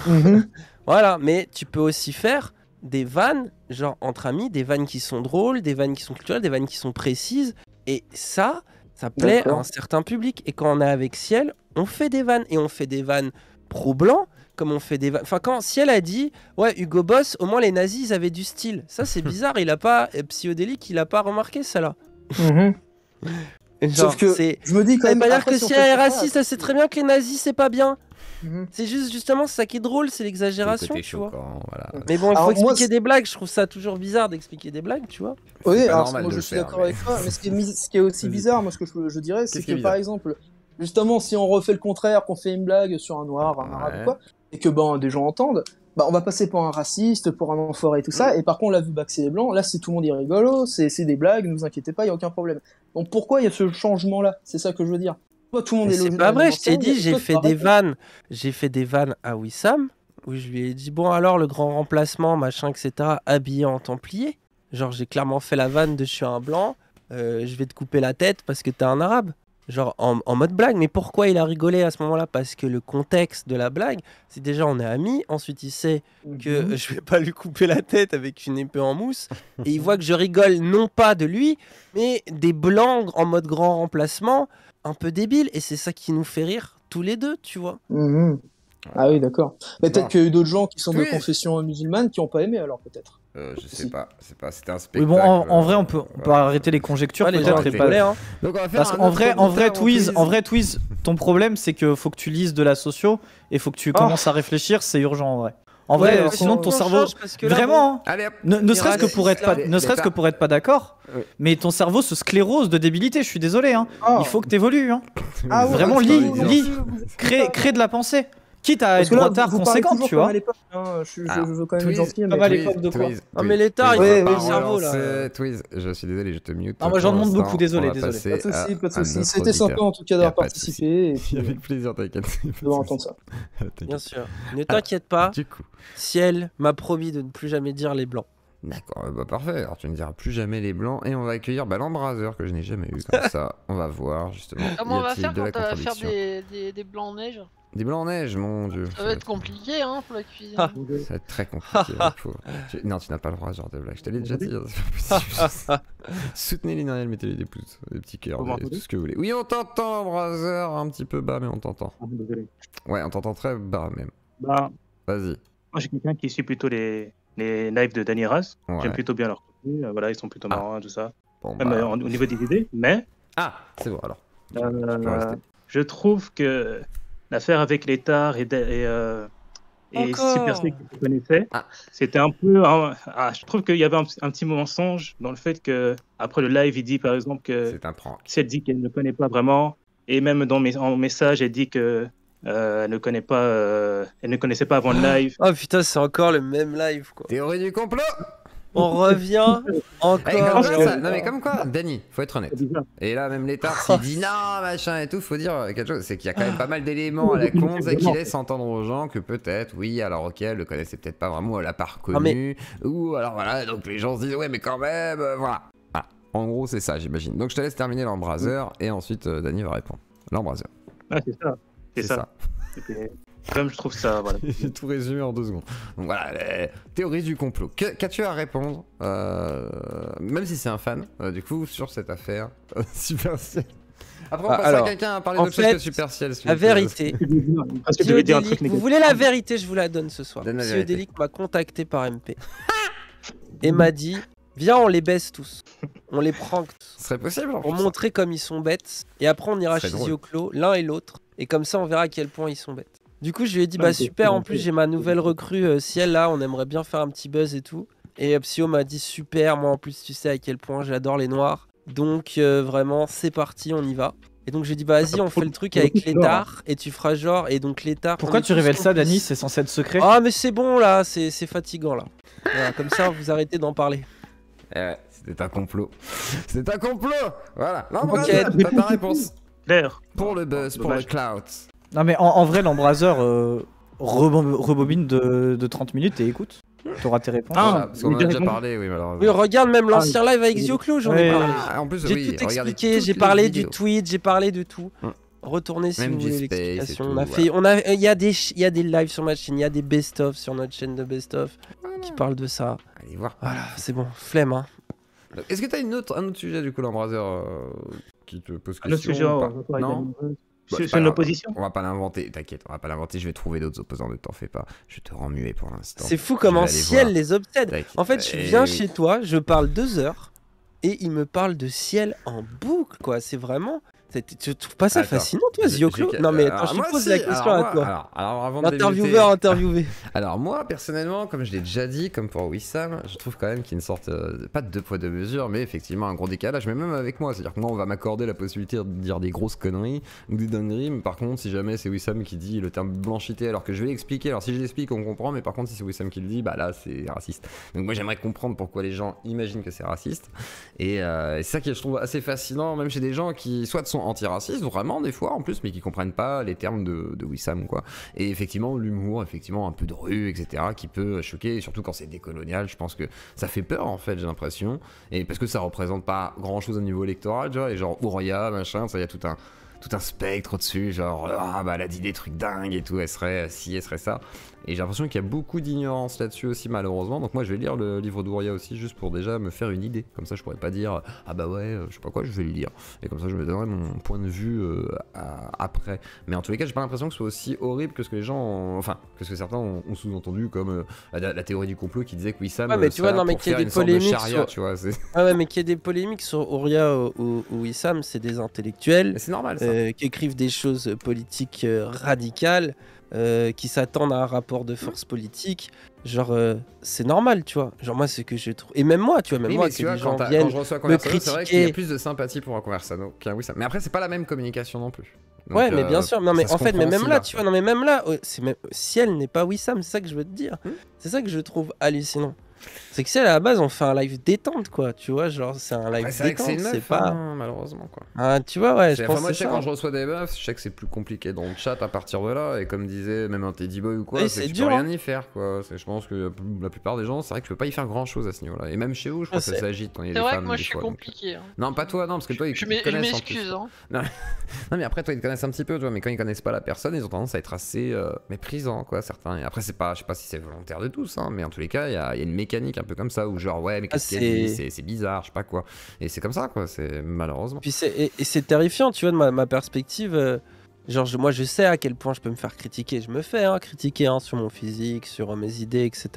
Mhm. Voilà, mais tu peux aussi faire des vannes, genre entre amis, des vannes qui sont drôles, des vannes qui sont culturelles, des vannes qui sont précises. Et ça plaît à D'accord. un certain public. Et quand on est avec Ciel, on fait des vannes. Et on fait des vannes pro-blanc, comme on fait des vannes... Enfin, quand Ciel a dit, ouais, Hugo Boss, au moins les nazis, ils avaient du style. Ça, c'est bizarre, il a pas... Psyodélique, il a pas remarqué ça, là. Mhm. Genre, Sauf que c'est. je me dis quand Ça veut même. pas dire après, que si on si fait elle est ça, raciste, ça sait très bien que les nazis c'est pas bien. Mhm. C'est juste justement c'est ça qui est drôle, c'est C'est le l'exagération, côté tu vois. choquant, voilà. Mais bon, il faut Alors, moi, expliquer des blagues, je trouve ça toujours bizarre d'expliquer des blagues, tu vois. Oui, pas alors normal moi de je le suis faire, d'accord mais- avec toi, mais ce qui est aussi Vas-y. bizarre, moi ce que je dirais, c'est Qu'est-ce qui que est par bizarre exemple, justement, si on refait le contraire, qu'on fait une blague sur un noir, un arabe Ouais. ou quoi, et que ben des gens entendent, bah on va passer pour un raciste, pour un enfoiré et tout ça, et par contre on l'a vu baxer les blancs, là c'est tout le monde est rigolo, c'est des blagues, ne vous inquiétez pas, il y a aucun problème. Donc pourquoi il y a ce changement là? C'est ça que je veux dire. Toi tout le monde Mais est logé c'est dans pas la vrai, même je t'ai enseigne, dit, et j'ai toi, fait tu des arrêtes. vannes. J'ai fait des vannes à Wissam, où je lui ai dit, bon alors le grand remplacement, machin, etc., habillé en templier. Genre j'ai clairement fait la vanne de je suis un blanc, je vais te couper la tête parce que t'es un arabe. Genre en mode blague, mais pourquoi il a rigolé à ce moment-là? Parce que le contexte de la blague, c'est déjà on est amis, ensuite il sait que Mhm. je vais pas lui couper la tête avec une épée en mousse, et il voit que je rigole non pas de lui, mais des blancs en mode grand remplacement, un peu débile, et c'est ça qui nous fait rire tous les deux, tu vois. Mhm. Ah oui, d'accord. Mais peut-être Bon. qu'il y a eu d'autres gens qui sont de Oui. confession musulmane qui ont pas aimé alors peut-être. Je sais Si. pas, c'était un Oui, spectacle. bon, en vrai, on peut voilà. arrêter les conjectures Ouais, les gens peut-être et pas. rigolaient, hein. Donc on va faire Parce un qu'en autre vrai, auditeur Twiz, ton problème c'est que faut que tu lises de la socio et faut que tu commences à réfléchir, c'est urgent en vrai. En vrai, Ouais, sinon faut ton qu'on cerveau, change, parce que là, vraiment, hein, Allez hop. ne serait-ce que raciste, pour être pas, là. ne serait-ce que pour être pas d'accord, Oui. mais ton cerveau se sclérose de débilité. Je suis désolé, hein. Ah. Il faut que t'évolues, hein. Ah ouais, Vraiment, parce que lis, vous- lis. vous- Crée de la pensée. Quitte à Parce être que là, droitard vous parlez conséquent, toujours tu comme vois. à l'époque, hein. Je Alors, veux quand même être Twiz, gentil, Comme mais... à l'époque de quoi Ah, mais les tards, ils ont on pas va cerveau, relancer. là. Twiz, je suis désolé, je te mute. Ah, moi, j'en demande Pour l'instant, beaucoup, désolé, on va désolé. passer Pas de soucis, à pas de un soucis. autre C'était sympa auditeur. en tout cas Y a d'avoir pas de participé, et puis Avec plaisir, t'inquiète. de entendre ça. Bien sûr. Ne t'inquiète pas, Du coup, Ciel m'a promis de ne plus jamais dire les blancs. d'accord, bah parfait. Alors tu ne diras plus jamais les blancs et on va accueillir l'embraseur que je n'ai jamais eu comme ça. On va voir justement. Comment on Y va a-t-il faire de la quand on va faire contradiction des blancs en neige? Des blancs en neige, mon dieu. Ça va être compliqué hein pour la cuisine. Ah. Ça va être très compliqué. la pauvre. Non, tu n'as pas le droit à ce genre de blague. Je t'allais déjà dit. C'est pas possible. Soutenez Linariel, mettez-les des pouces, des petits cœurs, Vous tout m'entendez ce que vous voulez. Oui, on t'entend, Brother. Un petit peu bas, mais on t'entend. Ah, désolé. Ouais, on t'entend très bas même. Bah, Vas-y. moi, je suis quelqu'un qui suit plutôt les lives de Danny Raz. Ouais. J'aime plutôt bien leur contenu. Voilà, ils sont plutôt Ah. marrants, tout ça. Bon, Même bah... au niveau des idées. Mais Ah, c'est bon alors. euh, peux rester. je trouve que l'affaire avec les Tars et Encore Super C que tu connaissais, Ah. c'était un peu. Je trouve qu'il y avait un petit mensonge dans le fait que, après le live, il dit par exemple que C'est un prank. si elle dit qu'elle ne connaît pas vraiment, et même en message, elle dit que elle ne connaît pas, elle ne connaissait pas avant le live. Oh putain, c'est encore le même live quoi. Théorie du complot. On revient Eh, encore. comme ça, ouais. non mais comme quoi, Danny, faut être honnête. C'est bizarre. Et là, même l'état, s'il dit non, machin et tout, faut dire quelque chose. C'est qu'il y a quand même pas mal d'éléments à la con qui laissent entendre aux gens que peut-être, oui, alors ok, elle le connaissait peut-être pas vraiment, elle l'a pas reconnu. Ou alors voilà, donc les gens se disent, ouais, mais quand même, voilà. Ah, en gros, c'est ça, j'imagine. Donc je te laisse terminer l'embraseur et ensuite, Danny va répondre. L'embraseur. Ah, c'est ça. C'est ça. Et puis, comme je trouve ça, voilà. J'ai tout résumé en 2 secondes. Donc voilà, théorie du complot. Qu'as-tu à répondre, même si c'est un fan, du coup, sur cette affaire Superciel? Après, on passe alors, à quelqu'un à parler en d'autre chose fait, que Superciel. La vérité. Parce que je devais dire un truc Psyodélique, vous négatif. voulez la vérité, je vous la donne ce soir. Donne la vérité. Psyodélique m'a contacté par MP et m'a dit viens, on les baisse tous, on les prank tous, Ce serait possible en pour plus. montrer comme ils sont bêtes, et après on ira Ce chez serait drôle. Zioclo, l'un et l'autre, et comme ça on verra à quel point ils sont bêtes. Du coup, je lui ai dit Ah, bah c'est super, cool, en en plus fait. j'ai ma nouvelle recrue Ciel là, on aimerait bien faire un petit buzz et tout. Et Psyo m'a dit super, moi en plus tu sais à quel point j'adore les noirs, donc vraiment c'est parti, on y va. Et donc je lui ai dit bah vas-y, on fait le truc avec l'étard et tu feras genre, et donc l'étard. Pourquoi tu révèles ça, Dany? C'est censé être secret. Ah mais c'est bon là, c'est fatigant là. Voilà, comme ça vous arrêtez d'en parler. Eh ouais, c'était un complot. C'était un complot. Voilà. L'embraseur, Ok. t'as ta réponse. Claire. Pour le buzz, pour le Dommage. clout. Non mais en vrai, l'embraseur rebobine de 30 minutes et écoute. T'auras tes réponses. Ah, Voilà, parce qu'on en a mais déjà directement. parlé, oui, malheureusement. Oui, regarde même l'ancien live avec Zioclo, j'en ai Ouais. parlé. Ah, en plus, J'ai oui, tout regardez expliqué, toutes j'ai les parlé vidéos. du tweet, j'ai parlé de tout. Hum. Retournez si Même vous du voulez space et l'explication. tout, On a voilà. fait, on a, il y a des lives sur ma chaîne, il y a des best-of sur notre chaîne de best-of qui parlent de ça. Allez voir. Voilà, c'est bon, flemme hein. Est-ce que t'as un autre sujet du coup, l'embraseur, qui te pose Un autre question sujet, ou on pas va parler Non. d'un- Bah, sur c'est pas une grave. opposition. On va pas l'inventer, t'inquiète, on va pas l'inventer, je vais trouver d'autres opposants, ne t'en fais pas. Je te rends muet pour l'instant. C'est fou Je comment vais aller Ciel voir. les obsède. Tac. En fait, je Eh viens oui. chez toi, je parle 2 heures et il me parle de ciel en boucle, quoi. C'est vraiment. Tu trouves pas ça Attends. fascinant, toi, Zioclo? Non, mais attends, je te moi, pose si. la question Alors, à toi. alors, avant de L'intervieweur débuter- interviewé. Alors moi, personnellement, comme je l'ai déjà dit, comme pour Wissam, je trouve quand même qu'il y a une sorte, pas de deux poids deux mesures, mais effectivement un gros décalage, mais même avec moi. C'est-à-dire que moi, on va m'accorder la possibilité de dire des grosses conneries ou des dingueries, mais par contre, si jamais c'est Wissam qui dit le terme blanchité, alors que je vais l'expliquer, alors si je l'explique, on comprend, mais par contre, si c'est Wissam qui le dit, bah là, c'est raciste. Donc moi, j'aimerais comprendre pourquoi les gens imaginent que c'est raciste, et c'est ça qui je trouve assez fascinant, même chez des gens qui soit sont antiracistes, vraiment des fois en plus, mais qui comprennent pas les termes de Wissam, quoi. Et effectivement, l'humour, effectivement, un peu de rue, etc., qui peut choquer, et surtout quand c'est décolonial, je pense que ça fait peur, en fait, j'ai l'impression. Et parce que ça représente pas grand-chose au niveau électoral, tu vois, et genre Ouria, machin, ça, y a tout un spectre au-dessus, genre, ah bah elle a dit des trucs dingues et tout, elle serait ci, elle serait ça. Et j'ai l'impression qu'il y a beaucoup d'ignorance là-dessus aussi, malheureusement. Donc moi, je vais lire le livre d'Ouria aussi, juste pour déjà me faire une idée. Comme ça, je pourrais pas dire, ah bah ouais, je sais pas quoi, je vais le lire. Et comme ça, je me donnerai mon point de vue après. Mais en tous les cas, j'ai pas l'impression que ce soit aussi horrible que ce que les gens enfin, que ce que certains ont sous-entendu, comme la théorie du complot qui disait que Wissam, Ouais, mais tu vois, non, mais qu'il y ait des polémiques sur... tu vois, Ah ouais, mais qu'il y ait des polémiques sur Ouria ou Wissam, c'est des intellectuels. Mais c'est normal, ça. Qui écrivent des choses politiques radicales, qui s'attendent à un rapport de force politique. Genre, c'est normal, tu vois. Genre, moi, c'est que je trouve. Et même moi, tu vois, même Oui, moi, mais que tu vois, les gens quand viennent je reçois un me Conversano, c'est vrai qu'il y a critiquer. plus de sympathie pour un Conversano qu'un Wissam. Mais après, c'est pas la même communication non plus. Donc, Ouais, mais bien sûr. Non, mais ça se en fait, mais comprend même aussi, là, tu vois, non, mais même là, c'est même... Ciel n'est pas Wissam, c'est ça que je veux te dire. C'est ça que je trouve hallucinant. C'est que Ciel, à la base, on fait un live détente, quoi. Tu vois, genre, c'est un live Ouais, c'est vrai que détente, c'est une c'est meuf, pas. hein, malheureusement, quoi. Ah, tu vois, ouais, je Enfin, pense moi, que je c'est sais ça. quand je reçois des meufs, je sais que c'est plus compliqué dans le chat à partir de là. Et comme disait même un Teddy Boy ou quoi, Oui, c'est c'est que tu dur, peux rien hein. y faire, quoi. Je pense que la plupart des gens, c'est vrai que tu peux pas y faire grand chose à ce niveau-là. Et même chez vous, je crois que ça s'agite quand il y a C'est des vrai femmes. que moi des je suis fois, donc, compliqué. Hein. Non, pas toi, non, parce que toi, ils Je te connaissent en plus. m'excuse. Hein. Non. Non, mais après, toi, ils te connaissent un petit peu, tu vois, mais quand ils connaissent pas la personne, ils ont tendance à être assez méprisants, quoi, certains. Et après, c'est pas, je sais pas si c'est volontaire de tous, hein, mais en tous les cas, il y a une mécanique un peu comme ça, où genre, ouais, mais qu'est-ce qu'elle dit, c'est bizarre, je sais pas quoi. Et c'est comme ça, quoi, c'est malheureusement. Puis c'est terrifiant, tu vois, de ma perspective. Genre, moi, je sais à quel point je peux me faire critiquer. Je me fais critiquer sur mon physique, sur mes idées, etc.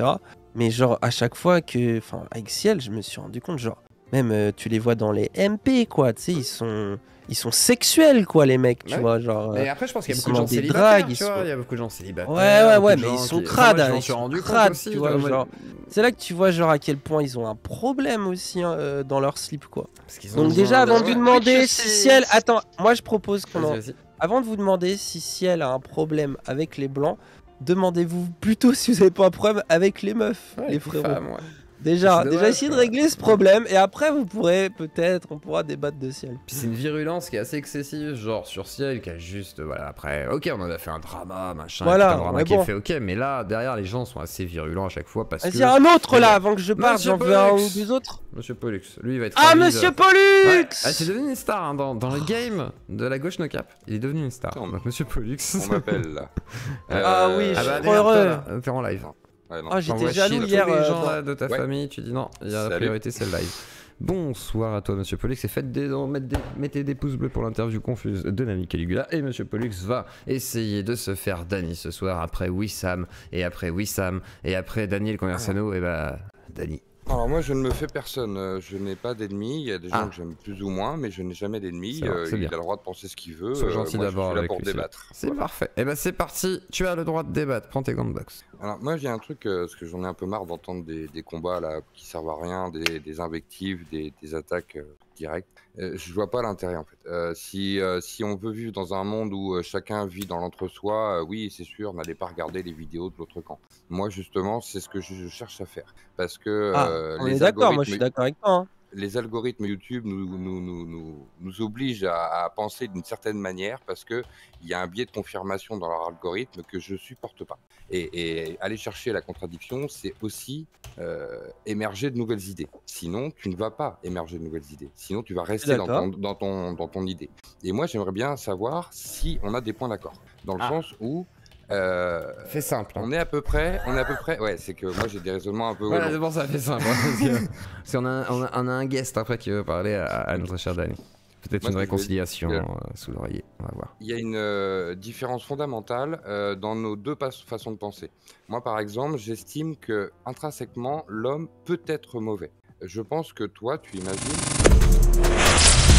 Mais genre, à chaque fois que... Enfin, avec Ciel, je me suis rendu compte, genre... Même, tu les vois dans les MP, quoi. Tu sais, ils sont sexuels, quoi, les mecs, tu Ouais. vois. Genre, Et après, je pense qu'il y a ils beaucoup de sont gens dans des célibataires, dragues, tu ils vois. sont- Il y a beaucoup de gens célibataires. Ouais, beaucoup de mais gens ils sont qui- crades, Enfin, moi, je m'en ils suis sont rendu compte crades, aussi, tu vois, moi, genre. C'est là que tu vois, genre, à quel point ils ont un problème aussi dans leur slip, quoi. parce qu'ils ont Donc besoin déjà, de- avant de lui ouais. demander Oui, je si sais. Ciel... Attends, moi, je propose qu'on en... Vas-y. Avant de vous demander si Ciel a un problème avec les blancs, demandez-vous plutôt si vous avez pas un problème avec les meufs, Ouais, les les frérots. femmes, ouais. Déjà C'est dommage, essayez de quoi. régler ce problème et après vous pourrez on pourra débattre de Ciel. Puis c'est une virulence qui est assez excessive, genre sur Ciel, qui a juste, voilà, après, ok, on en a fait un drama, machin, Voilà, et tout un drama ouais, qui est bon. fait, ok, mais là, derrière, les gens sont assez virulents à chaque fois parce que... Vas-y, un autre là, Mais- avant que je parte, Monsieur j'en veux un ou Pollux. deux autres. Monsieur Pollux, lui, il va être Ah, ravi de- Monsieur Ouais. Pollux Ah, c'est devenu une star hein, dans le game de la gauche no cap. Il est devenu une star. Attends, Donc, Monsieur Pollux. On m'appelle là. Ah oui, Ah je bah, suis d'ailleurs, heureux. toi, là, t'es en live. Ouais, non. Ah, j'étais T'envoies jaloux chier hier. tous les gens dans- là, de ta Ouais. famille, tu dis non, il y a la Salut. priorité, c'est le live. Bonsoir à toi, Monsieur Pollux, et mettez des pouces bleus pour l'interview confuse de Nami Caligula. Et Monsieur Pollux va essayer de se faire Dany ce soir après Wissam, et après Daniel Conversano, et bah, Dany. Alors moi je ne me fais personne, je n'ai pas d'ennemis, il y a des gens Ah. que j'aime plus ou moins, mais je n'ai jamais d'ennemis, C'est vrai, c'est il bien. a le droit de penser ce qu'il veut, Sois gentil moi d'abord je suis là avec pour lui, c'est débattre. C'est parfait. Et bah, c'est parti, tu as le droit de débattre, prends tes gants de boxe. Alors moi j'ai un truc, parce que j'en ai un peu marre d'entendre des combats là qui servent à rien, des invectives, des attaques directes. Je vois pas l'intérêt en fait. Si on veut vivre dans un monde où chacun vit dans l'entre-soi, oui c'est sûr, n'allez pas regarder les vidéos de l'autre camp. Moi justement c'est ce que je cherche à faire. Parce que On est les d'accord, moi je algorithmes suis d'accord avec toi. les algorithmes YouTube nous obligent à penser d'une certaine manière parce qu'il y a un biais de confirmation dans leur algorithme que je supporte pas. Et aller chercher la contradiction, c'est aussi émerger de nouvelles idées. Sinon, tu ne vas pas émerger de nouvelles idées. Sinon, tu vas rester dans ton idée. Et moi, j'aimerais bien savoir si on a des points d'accord. Dans le sens où... Fais simple. Hein. On est à peu près, ouais, c'est que moi j'ai des raisonnements un peu. Voilà, longs. c'est pour ça, fait simple. Parce qu'on a un guest après qui veut parler à notre cher Dany. Peut-être Moi, une ce que je veux réconciliation dire- sous l'oreiller, on va voir. Il y a une différence fondamentale dans nos deux façons de penser. Moi, par exemple, j'estime que intrinsèquement, l'homme peut être mauvais. je pense que toi, tu imagines